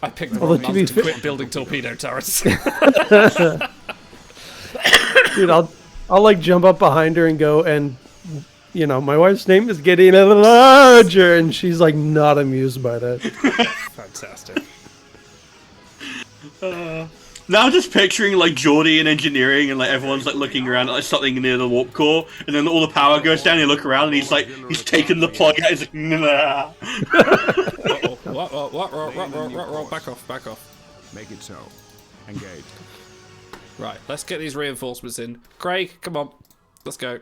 I picked the Although wrong to be month to fair- quit building torpedo turrets. Dude, I'll like jump up behind her and go, and you know, my wife's name is getting larger, and she's like not amused by that. Fantastic. Now I'm just picturing like Geordie in engineering, and like everyone's like looking around at like something near the warp core, and then all the power goes down. And you look around, and he's taking the plug out. He's like, nah. What? Back off. Make it so. Engage. Right, let's get these reinforcements in. Craig, come on. Let's go.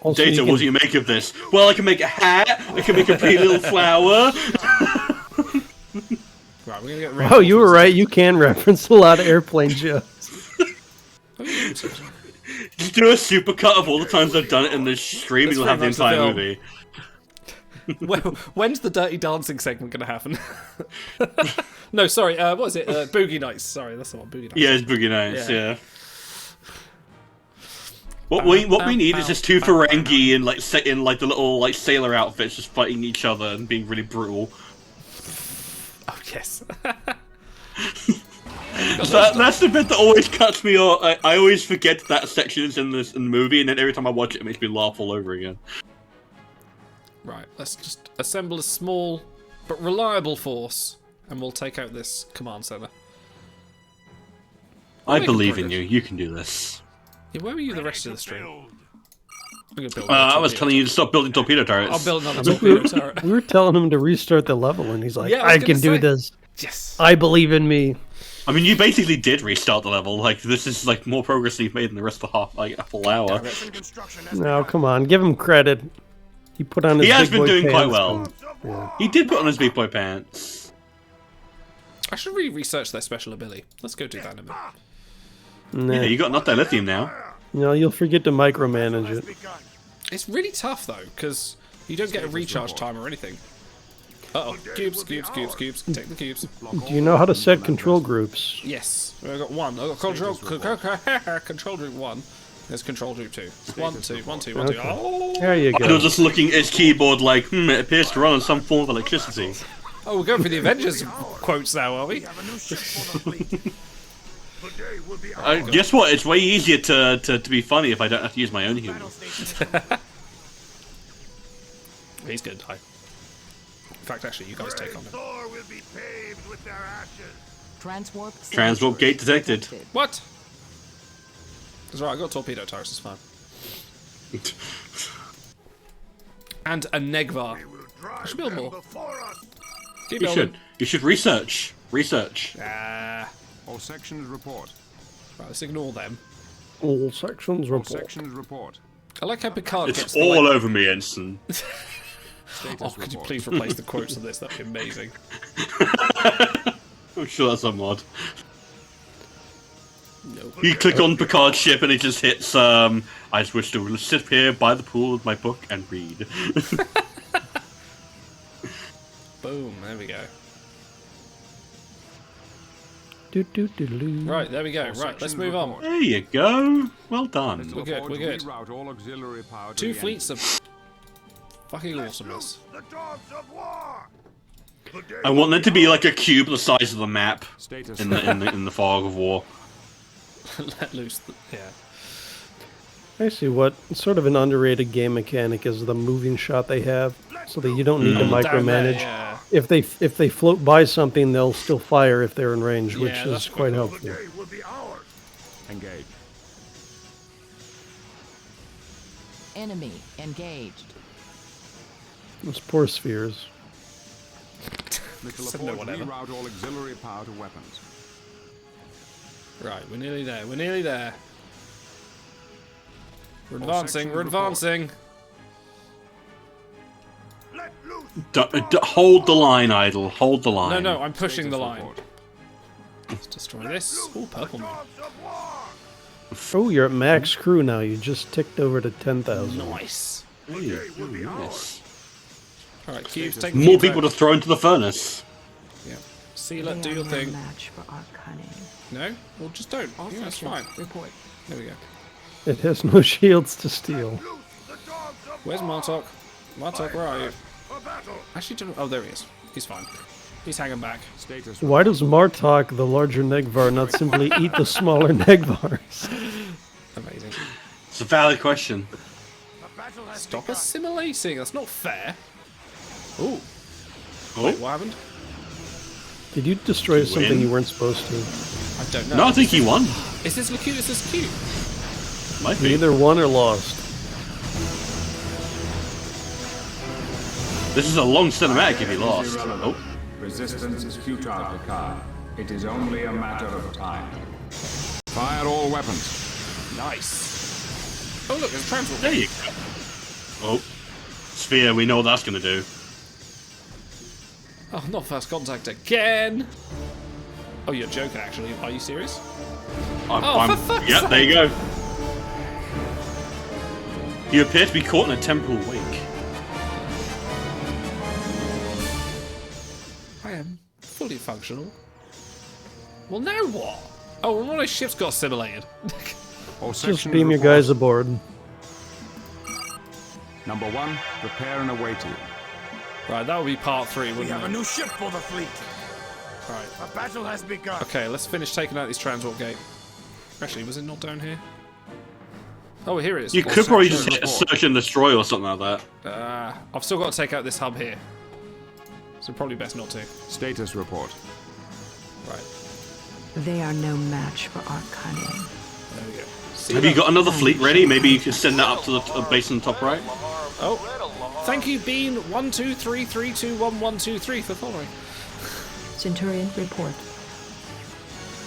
Also, Data, you what do you make of this? Well, I can make a hat. I can make a pretty little flower. Right, we're gonna get Oh, you were right. You can reference a lot of airplane jokes. Just do a supercut of all the times I've done it in this stream, and you'll have the pretty much the entire film. movie. When's the Dirty Dancing segment going to happen? No, sorry. What is it? Boogie Nights. Sorry, that's the one. Boogie Nights. Yeah, it's Boogie Nights. Yeah. What we need is just two Ferengi in like the little like sailor outfits, just fighting each other and being really brutal. Oh yes. That's the bit that always cuts me off. I always forget that section is in the movie, and then every time I watch it, it makes me laugh all over again. Right, let's just assemble a small but reliable force, and we'll take out this command center. I believe in you. You can do this. Yeah, where were you the rest of the stream? I was telling you to stop building torpedo turrets. I'll build another torpedo turret. We were telling him to restart the level, and he's like, Yeah, I can do this. Yes. I believe in me. I mean, you basically did restart the level. Like, this is like more progress you've made in the rest of the full hour. No, come on, give him credit. He put on his He has big been boy doing quite pants. well. Yeah. He did put on his big boy pants. I should research their special ability. Let's go do that in a minute. Nah. Yeah, you got enough dilithium now. No, you'll forget to micromanage it. It's really tough though, because you don't get a recharge time or anything. Uh-oh. Cubes. Take the cubes. Do you know how to set control groups? Yes. I got one. I got control group 1. There's control group 2. 1, 2, 1, 2, 1, 2. Okay. Oh! There you go. I was just looking at his keyboard like, it appears to run on some form of electricity. Oh, we're going for the Avengers quotes now, are we? Guess what? It's way easier to be funny if I don't have to use my own humor. He's going to die. In fact, actually, you guys take on him. Transwarp gate detected. What? That's right, I got torpedo turrets, it's fine. And a Negvar. I should build more. Keep building. You should research. All sections report. Right, let's ignore them. All sections report. Sections report. I like how Picard It's gets the all over me, Ensign. Oh, could you please replace the quotes of this? That'd be amazing. I'm sure that's a mod. No. You click on Picard's ship and it just hits, I just wish to sit here by the pool with my book and read. Boom, there we go. Right, Right, there we go. Right, let's move on. There you go. Well done. We're good, we're good. Reroute all auxiliary power to 2 the fleets of fucking awesomeness. I want there to be like a cube the size of the map Status in the fog of war. Let loose the... Yeah. Actually, what sort of an underrated game mechanic is the moving shot they have, so that you don't need to Down there, micromanage. yeah. If they float by something, they'll still fire if they're in range, which Yeah, is that's quite cool. helpful. engage. Enemy engaged. Those poor spheres. Missile Said no abort, whatever. reroute all auxiliary power to weapons. Right, we're nearly there. We're nearly there. We're All advancing. We're sections advancing. Hold the line, Idle. Hold the line. No, I'm pushing the Status line. report. Let's destroy this. Oh, purple moon. Oh, you're at max crew now. You just ticked over to 10,000. Nice. Yes. Alright, cubes, take the More cubes people out. to throw into the furnace. Yeah. Seal it, do your thing. Match for our cunning. No? Well, just don't. All Yeah, that's fine. sections report. There we go. It has no shields to steal. Where's Martok? Martok, where are you? Actually, don't... Oh, there he is. He's fine. He's hanging back. Status Why does Martok, the larger Negvar, not simply eat the smaller Negvars? Amazing. It's a valid question. Stop assimilating. That's not fair. Ooh. Oh. Wait, what happened? Did you destroy Did you something win? you weren't supposed to? I don't know. No, I think he won. Is this cute? Is this cute? Might You be. either won or lost. This is a long cinematic if he lost. Oh. Resistance is futile, Picard. It is only a matter of time. Fire all weapons. Nice. Oh, look, there's a transport. There you go. Oh. Sphere, we know what that's going to do. Oh, not first contact again. Oh, you're joking, actually. Are you serious? For fuck's Yep, sake. there you go. You appear to be caught in a temporal wake. functional. Well, now what? Oh, well, one of those ships got assimilated. All Just sections beam your report. guys aboard. Number 1, prepare and await you. Right, that would be part 3, We wouldn't have a it? new ship for the fleet. Right. A battle has begun. Okay, let's finish taking out this transport gate. Actually, was it not down here? Oh, here it is. You All could probably just sections hit report. search and destroy or something like that. I've still got to take out this hub here. So probably best not to. Status report. Right, They are no match for our cunning. there we go. Have you got another fleet ready? Maybe you could send that up to the base on the top right. Oh, thank you, Bean 123321123 for following. Centurion, report.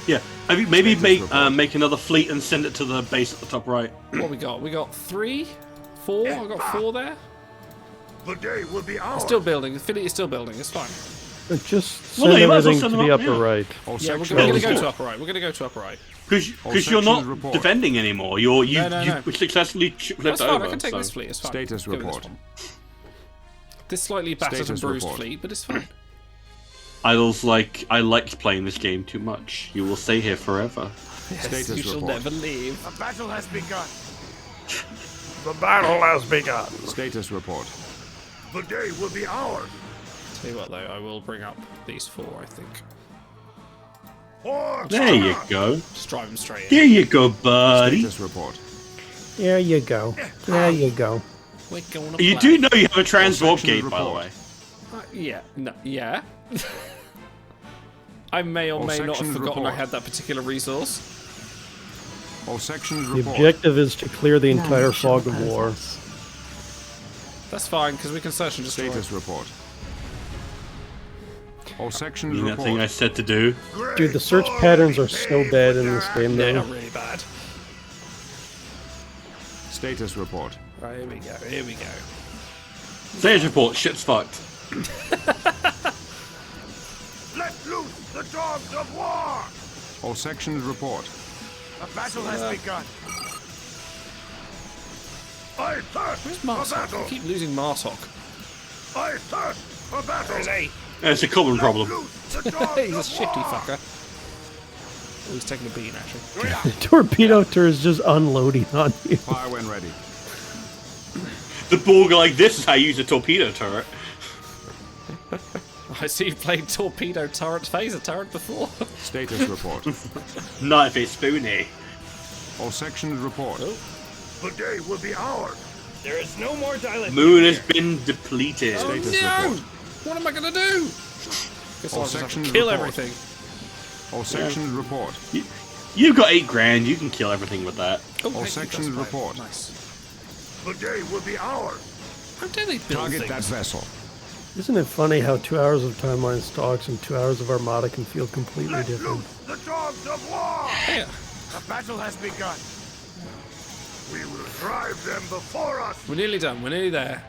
Yeah. Have you maybe make another fleet and send it to the base at the top right? What we got? We got 3, 4. I got 4 there. The day will be ours. It's still building. Infinity is still building. It's fine. Just Well, send you might as well everything send to them the up, upper yeah. right. All Yeah, we're sections going to go report. to upper right. We're going to go to upper right. Because All you're not sections report. defending anymore. You've No. successfully flipped That's fine. over. I can take so. this fleet. It's fine. Status Give me this report. one. This slightly battered and Status bruised report. fleet, but it's fine. I liked playing this game too much. You will stay here forever. Yes, Status you shall report. never leave. A battle has begun. The battle has begun. Status report. The day will be ours. Tell you what, though, I will bring up these 4, I think. There you go. Just drive them straight in. There you go, buddy. Status report. There you go. There you go. We're going You do know you have a transwarp gate, by the report. way. Yeah. No, yeah. I may or All may not have sections forgotten I report. had that particular resource. All sections The report. objective is to clear the entire None shall fog of war. oppose us. That's fine, because we can search and destroy. Status report. All sections You know that thing I report. said to do. Dude, the search patterns are so bad in this game, They're though. really bad. Status report. Right, here we go. Here we go. Stage report. Shit's fucked. Let loose the dogs of war. All sections report. A battle has begun. I thirst Where's for Martok? I battle. keep losing Martok. I thirst for battle. It's a common problem. Loose the dogs He's a of shifty war. fucker. Oh, he's taking a bean, actually. The torpedo turret is just unloading on you. Fire when ready. The Borg are like, this is how you use a torpedo turret. I see you played torpedo turret, phaser turret before. Status report. Not if it's spoony. All sections report. The day will be ours. There is no more dilation. Moon has been depleted. Status No! report. What am I gonna do? Guess All I'll just have to sections kill report. everything. All sections report. You've got 8 grand. You can kill everything with that. Oh, All thank you, sections that's fine. report. Nice. The day will be ours. How dare they build Target things? that vessel. Isn't it funny how 2 hours of timeline stocks and 2 hours of Armada can feel completely Let different? loose the dogs of war. Yeah. A battle has begun. We will drive them before us. We're nearly done. We're nearly there.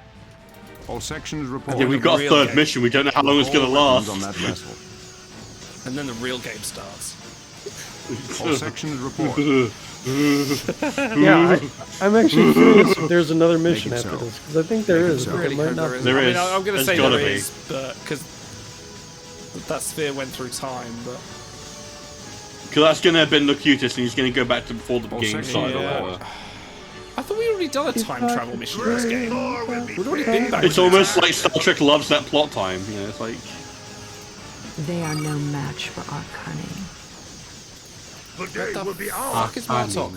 All sections report. Yeah, we've got a real third game. mission. We don't know how long it's All going to weapons last. on that vessel. And then the real game starts. All sections report. Yeah, I'm actually curious if there's another mission Make it after so. this, because I think there Make it is, so. but Really there might hope not there be. is. There I mean, is. I'm going to There's say gotta there be. is, but because that sphere went through time, but Because that's going to have been the cutest, and he's going to go back to before the All game sections started. or Yeah. whatever. I thought we'd already done a time travel mission in this game. Thor will be We'd already been back. It's in almost time. like Star Trek loves that plot time. You know, it's like They are no match for our cunning. The day What will the be ours. fuck is Martok?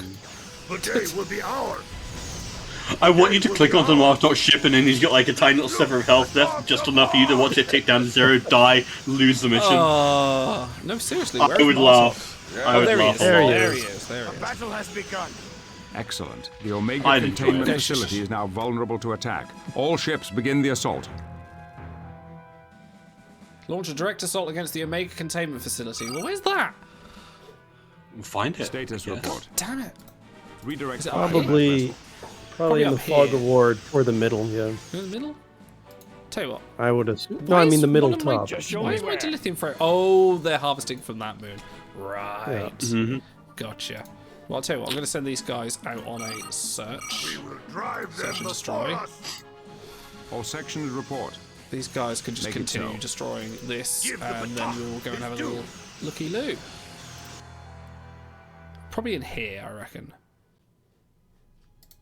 The day will be ours. I want you to click onto Martok ship, and then he's got like a tiny little sliver of health left, just enough for you to watch it tick down to 0, die, lose the mission. Oh, no, seriously. I where's would Martok? laugh. I Oh, would there he laugh is. a There lot. he There is. he is. There A he is. battle has begun. Excellent. The Omega I'd enjoy containment it. facility is now vulnerable to attack. All ships begin the assault. Launch a direct assault against the Omega containment facility. Well, where's that? Find it. Status Yes. report. Damn it. Redirect. Is it fire. Probably in the up fog here. of war toward the middle, yeah. In the middle? Tell you what. I would assume. No, Why I mean is the middle one of my- top. Why is my dilithium frame? Oh, they're harvesting from that moon. Right. Mhm. Gotcha. Well, I'll tell you what. I'm going to send these guys out on a search. We will drive them Search and before destroy. us. All sections report. these guys can just continue destroying this, and then we'll go and have a little looky-loo. Probably in here, I reckon.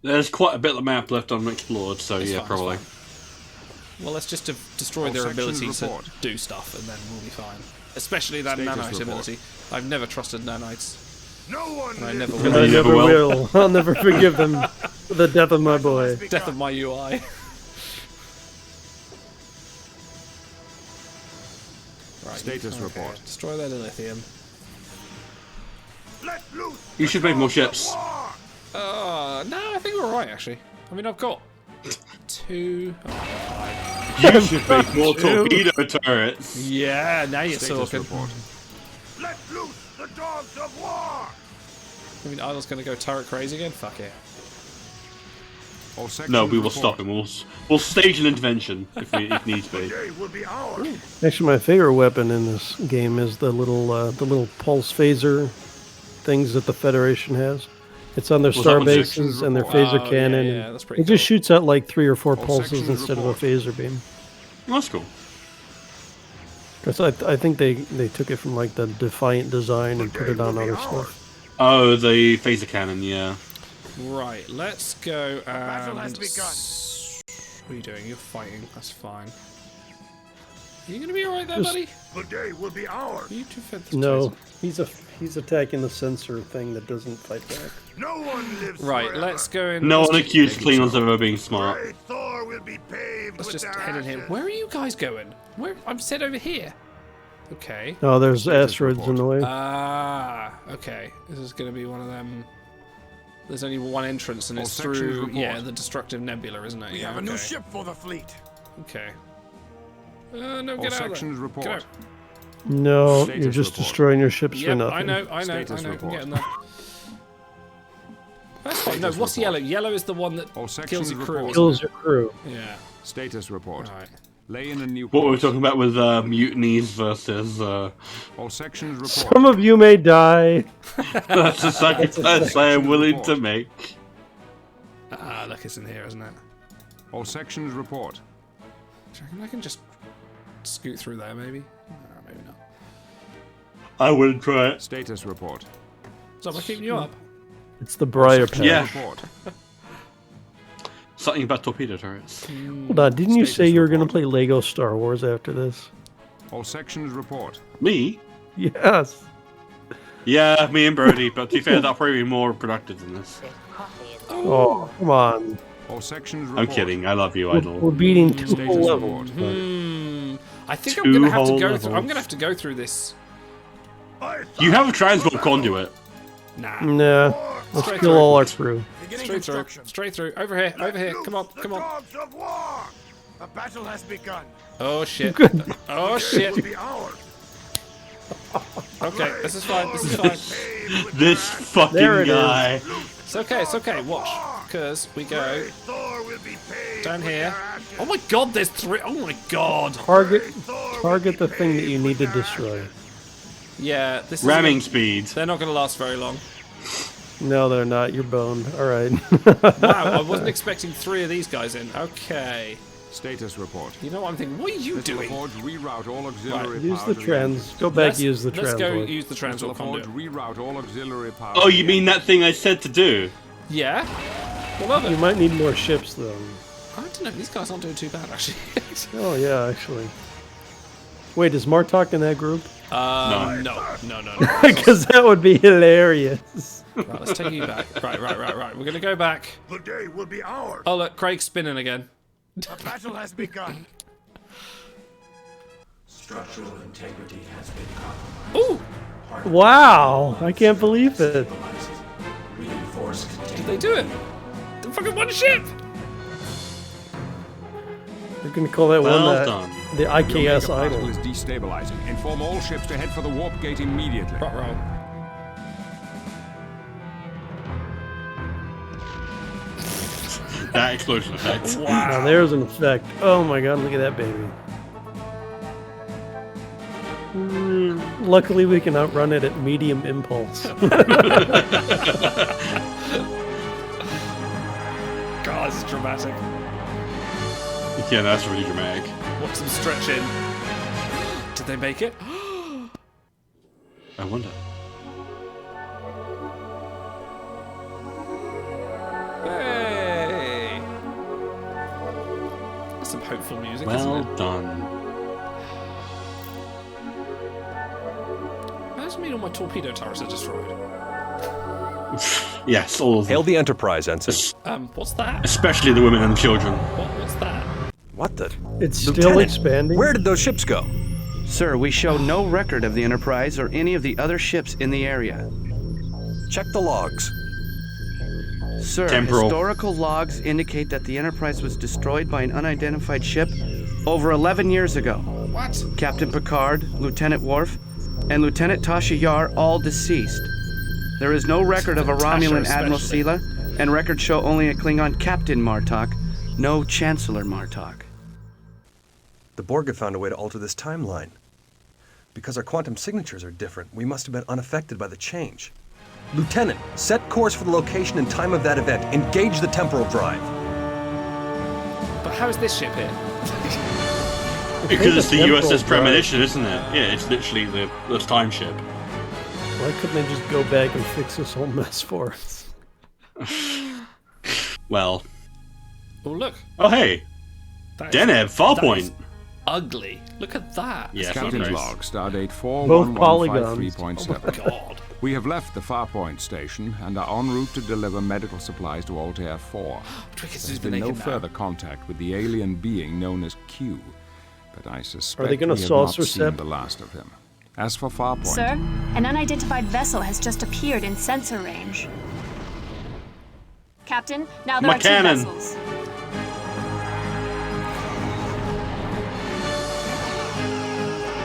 There's quite a bit of the map left unexplored, so It's yeah, fine, probably. Well, let's just destroy their ability to do stuff, and then we'll be fine. Especially that nanite ability. I've never trusted nanites. No one and I never And will. I never will. I'll never forgive them for the death of my boy. Death of my UI. Right, Status report. Destroy their lithium. You should make more ships. No, I think we're alright, actually. I mean, I've got 2... Oh, You should make more torpedo turrets. yeah, now you're Status talking. report. Let loose the dogs of war! I mean, Idle's gonna go turret crazy again? Fuck it. All sections No, we will report. stop him. We'll stage an intervention if needs be. Today will be ours. Actually, my favorite weapon in this game is the little pulse phaser things that the Federation has. It's on their Was star that one bases and their phaser Oh, cannon. yeah, and that's pretty it just shoots out like 3 or 4 All pulses sections instead of a phaser beam. That's cool. 'Cause I think they took it from like the Defiant design and put it on other stuff. Oh, the phaser cannon, yeah. Right, let's go and... battle has begun. What are you doing? You're fighting. That's fine. Are you gonna be alright there, Just- buddy? The day will be ours. Are you too fed this No, he's attacking the sensor thing that doesn't fight back. No one lives Right, forever. let's go in. No let's one just- accused Klingons of ever being smart. Great Thor will be paved Let's with just their head in here. ashes. Where are you guys going? Where? I'm set over here. Okay. Oh, there's asteroids in the way. Ah, okay. This is going to be one of them. There's only one entrance, and All it's sections through, report. yeah, the destructive nebula, isn't it? We Yeah, have a new okay. ship for the fleet. Okay. No, All get out of sections there. report. Get out. No, Status you're just report. destroying your ships for Yep, nothing. I know. Status I'm report. getting that. That's fine. No, Status what's report. yellow? Yellow is the one that All kills sections your crew. report. isn't Kills it? your crew. Yeah. Status report. Right. Lay in a new What were we course. talking about with mutinies versus... All sections report. Some of you may die. That's a sacrifice I am willing to make. Ah, look, it's in here, isn't it? All sections report. Do you reckon I can just scoot through there, maybe? No, maybe not. I wouldn't try it. Status report. So am I keeping you up? It's the Briar Patch. Yeah. Report. Something about torpedo turrets. Hold on, didn't you Status say you were going to report. play Lego Star Wars after this? All sections report. Me? Yes. Yeah, me and Brody, but to be fair, that'll probably be more productive than this. Oh, come on. All sections report. I'm kidding, I love you, We're Idol. beating 2 Status whole report. levels. I think I'm Two gonna have to whole go levels. through. I'm gonna have to go through this. You have a transport conduit. Nah. Nah, let's Straight kill through. all our crew. Beginning Straight through. construction. Straight through. Over here. Over here. Come on. The Come on. dogs of war. A battle has begun. Oh shit. Good. Oh The day will shit. be ours. Okay. This is fine. This is fine. This fucking There it is. guy. It's okay. It's okay. Watch. Because we go Great Thor will be paved down with here. their ashes. Oh my god. There's 3. Oh my god. Target the thing that you need to destroy. Yeah. This is Ramming speed. They're not gonna last very long. No, they're not. You're boned. All right. Wow. I wasn't expecting 3 of these guys in. Okay. Status report. You know what I'm thinking? What are you Missile doing? Forge reroute all auxiliary Use power the to trans. Go back. Use the Let's go transport. use the Missile transport Forge conduit. reroute all auxiliary power. Oh, you mean that thing I said to do? Yeah. I love You it. might need more ships, though. I don't know. These guys aren't doing too bad, actually. Oh yeah, actually. Wait, is Martok in that group? No. Because that would be hilarious. Right, let's take you back. Right. We're gonna go back. The day will be ours. Oh look, Craig's spinning again. A battle has begun. Structural integrity has been compromised. Ooh! Wow, I can't believe it. Reinforced Did they do it? The fucking one ship! They're gonna call that Well one that done. the Your IKS mega particle idol. is destabilizing. Inform all ships to head for the warp gate immediately. Roll. That explosion effect. Now there's an effect. Oh my god, look at that baby. Luckily we can outrun it at medium impulse. God, this is dramatic. Yeah, that's really dramatic. Watch them stretch in. Did they make it? I wonder. Hey! That's some hopeful music, isn't Well it? done. How does it mean all my torpedo turrets are destroyed? Yes, all of them. Hail the Enterprise, Ensign. What's that? Especially the women and the children. What's that? What the? It's still Lieutenant, expanding. Where did those ships go? Sir, we show no record of the Enterprise or any of the other ships in the area. Check the logs. Sir, Temporal. historical logs indicate that the Enterprise was destroyed by an unidentified ship over 11 years ago. What? Captain Picard, Lieutenant Worf, and Lieutenant Tasha Yar all deceased. There is no record of a Romulan Admiral Sela, and records show only a Klingon Captain Martok, no Chancellor Martok. The Borg have found a way to alter this timeline. Because our quantum signatures are different, we must have been unaffected by the change. Lieutenant, set course for the location and time of that event. Engage the temporal drive. But how is this ship here? Because it's the temporal USS drive. Premonition, isn't it? Yeah, it's literally the time ship. Why couldn't they just go back and fix this whole mess for us? Well. Oh, look. Oh, hey. Deneb, Farpoint. Ugly. Look at that. Yeah, Captain's nice. log, stardate Both polygons. 41153.7. Oh, God. We have left the Farpoint station and are en route to deliver medical supplies to Altair 4. There's been no further contact with the alien being known as Q, but I suspect they gonna we have not saucer seen Sep? the last of him. As for Farpoint, Sir, an unidentified vessel has just appeared in sensor range. Captain, now there are two cannon. vessels.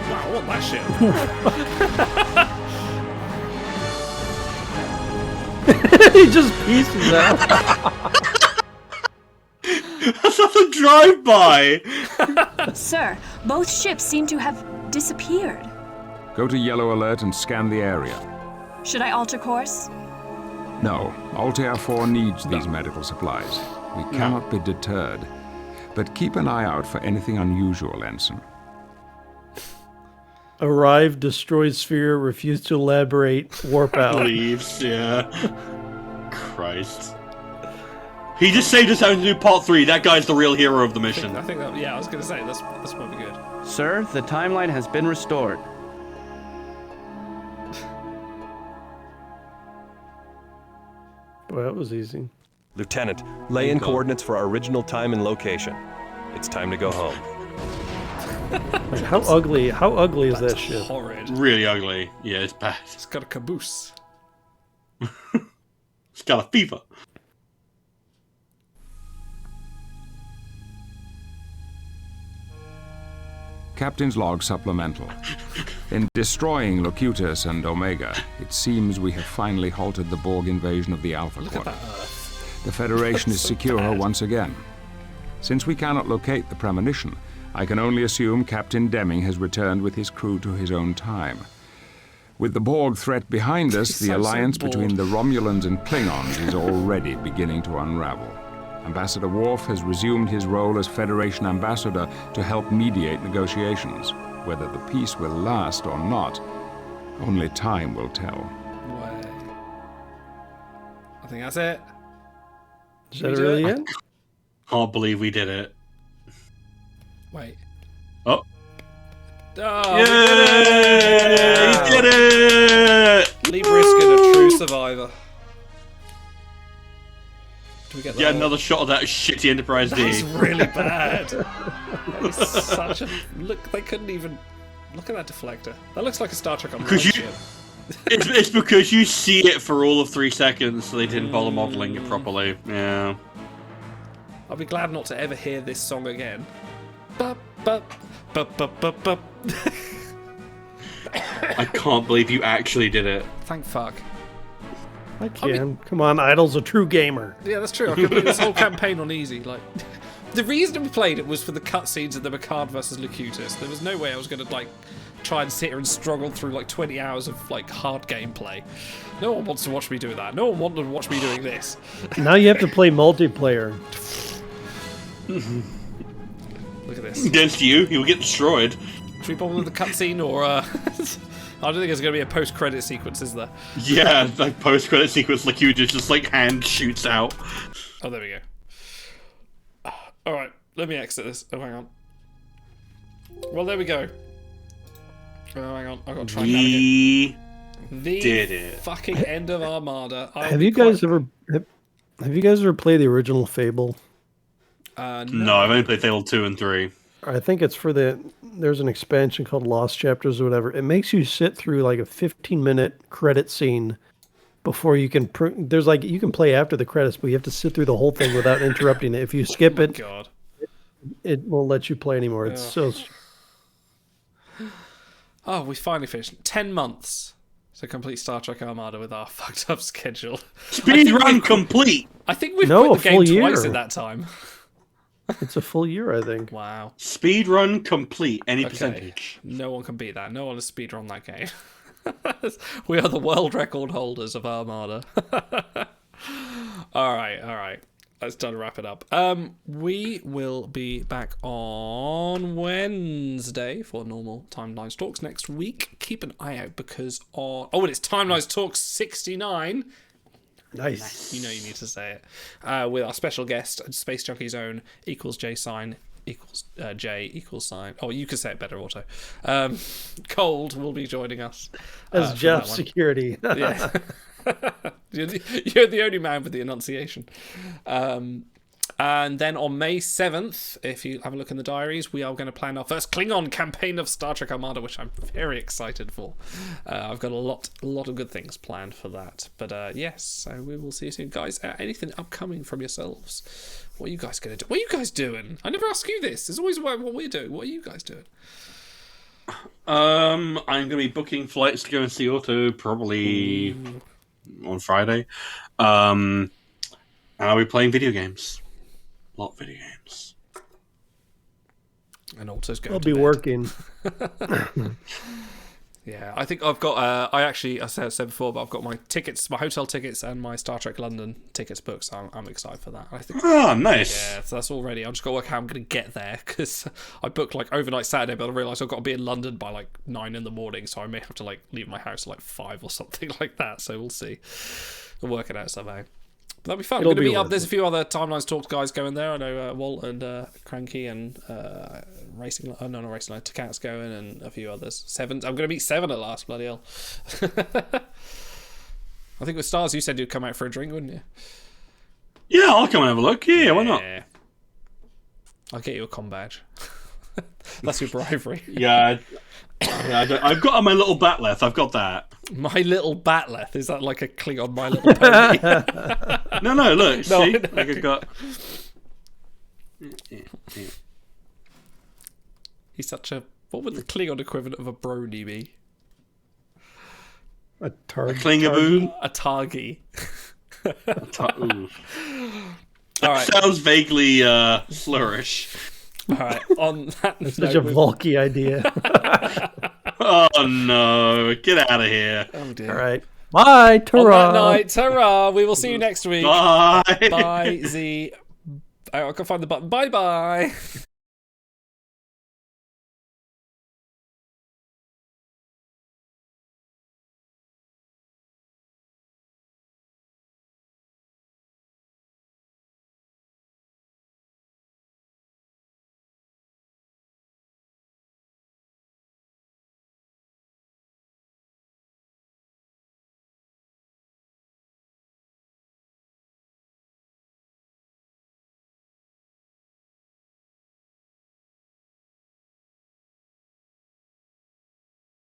Wow, I want that ship. He just pieces out. That's not a drive-by! Sir, both ships seem to have disappeared. go to yellow alert and scan the area. Should I alter course? No, Altair 4 needs these medical supplies. We cannot be deterred. But keep an eye out for anything unusual, Ensign. Arrive, destroy sphere, refuse to elaborate, warp out. Leaves, yeah. Christ. He just saved us having to do part 3. That guy's the real hero of the mission. I think that, yeah, I was going to say, this might be good. Sir, the timeline has been restored. Well, that was easy. Lieutenant, lay in coordinates for our original time and location. It's time to go home. Like, how ugly is that ship? Horrid. Really ugly. Yeah, it's bad. It's got a caboose. It's got a fever. Captain's log supplemental. In destroying Locutus and Omega, it seems we have finally halted the Borg invasion of the Alpha Quadrant. The Federation is secure once again. Since we cannot locate the premonition, I can only assume Captain Deming has returned with his crew to his own time. With the Borg threat behind us, the alliance between the Romulans and Klingons is already beginning to unravel. Ambassador Worf has resumed his role as Federation ambassador to help mediate negotiations. Whether the peace will last or not, only time will tell. Way. I think that's it. Is that really it? Can't believe we did it. Wait. Oh. Oh, Yay! He did it! Lee Briskin, a true survivor. Do we get that? Yeah, another shot of that shitty Enterprise D. That's really bad. That is such a look. They couldn't even look at that deflector. That looks like a Star Trek Online ship. It's because you see it for all of 3 seconds, so they didn't bother modeling it properly. Yeah. I'll be glad not to ever hear this song again. Bup, bup, bup, bup, bup, bup. I can't believe you actually did it. Thank fuck. I can. Come on, Idol's a true gamer. Yeah, that's true. I could do this whole campaign on easy. Like, the reason we played it was for the cutscenes of the Picard versus Locutus. There was no way I was going to like try and sit here and struggle through like 20 hours of like hard gameplay. No one wants to watch me do that. No one wanted to watch me doing this. Now you have to play multiplayer. Look at this. Against you, he will get destroyed. Should we bother with the cutscene, or I don't think there's going to be a post-credit sequence, is there? Yeah, like post-credit sequence, like you just like hand shoots out. Oh, there we go. All right, let me exit this. Oh, hang on. Well, there we go. Oh, hang on. I've got to try and navigate. The did it. Fucking end of Armada. Have you guys ever played the original Fable? No, I've only played Fable 2 and 3. I think it's for there's an expansion called Lost Chapters or whatever. It makes you sit through like a 15-minute credit scene before you can. There's like you can play after the credits, but you have to sit through the whole thing without interrupting it. If you skip it, God, it won't let you play anymore. It's so. Oh, we finally finished. 10 months to complete Star Trek Armada with our fucked up schedule. Speed run complete. I think we've No, quit the a full game twice year. in that time. It's a full year, I think. Wow. Speed run complete. Any Okay. percentage. No one can beat that. No one has speedrun that game. We are the world record holders of Armada. All right. It's time to wrap it up. We will be back on Wednesday for normal Timelines Talks next week. Keep an eye out because and it's Timelines Talks 69. Nice. You know you need to say it. With our special guest, Space Junkie's own equals J sign equals J equals sign. Oh, you can say it better, Auto. Cold will be joining us. As for Jeff that one. Security. Yeah. You're the only man with the enunciation. And then on May 7th, if you have a look in the diaries, we are going to plan our first Klingon campaign of Star Trek Armada, which I'm very excited for. I've got a lot of good things planned for that. But yes, so we will see you soon. Guys, anything upcoming from yourselves? What are you guys going to do? What are you guys doing? I never ask you this. It's always about what we're doing. What are you guys doing? I'm going to be booking flights to go and see Otto probably on Friday. And I'll be playing video games. A lot of video games. And Auto's going I'll to be bed. working. Yeah, I think I've got. I said before, but I've got my tickets, my hotel tickets, and my Star Trek London tickets booked. So I'm excited for that. I think. Oh, nice. Yeah, so that's all ready. I'm just got to work out how I'm going to get there because I booked like overnight Saturday, but I realised I've got to be in London by like 9 a.m, so I may have to like leave my house at like 5 or something like that. So we'll see. We'll work it out somehow. But that'll be fun. It'll Gonna be be up. worth There's it. a few other Timelines Talks guys going there. I know Walt and Cranky and Racing. Oh no, not Racing Line. Takat's going and a few others. Seven. I'm going to meet Seven at last. Bloody hell. I think with Stars, you said you'd come out for a drink, wouldn't you? Yeah, I'll come and have a look. Yeah, why not? I'll get you a com badge. That's your bribery. Yeah, I've got my little batleth. I've got that. My little batleth. Is that like a Klingon My Little Pony? No, look. No, See? I know. Like I've got... He's such a... What would the Klingon equivalent of a brony be? A Klingaboo? A Targi. Ooh. All right. Sounds vaguely flourish. All right. On that That's such a Volky idea. Oh no! Get out of here! Oh dear. All right. Bye. Ta-ra. On that night, ta-ra. We will see you next week. Bye. Bye, Z. I can find the button. Bye-bye.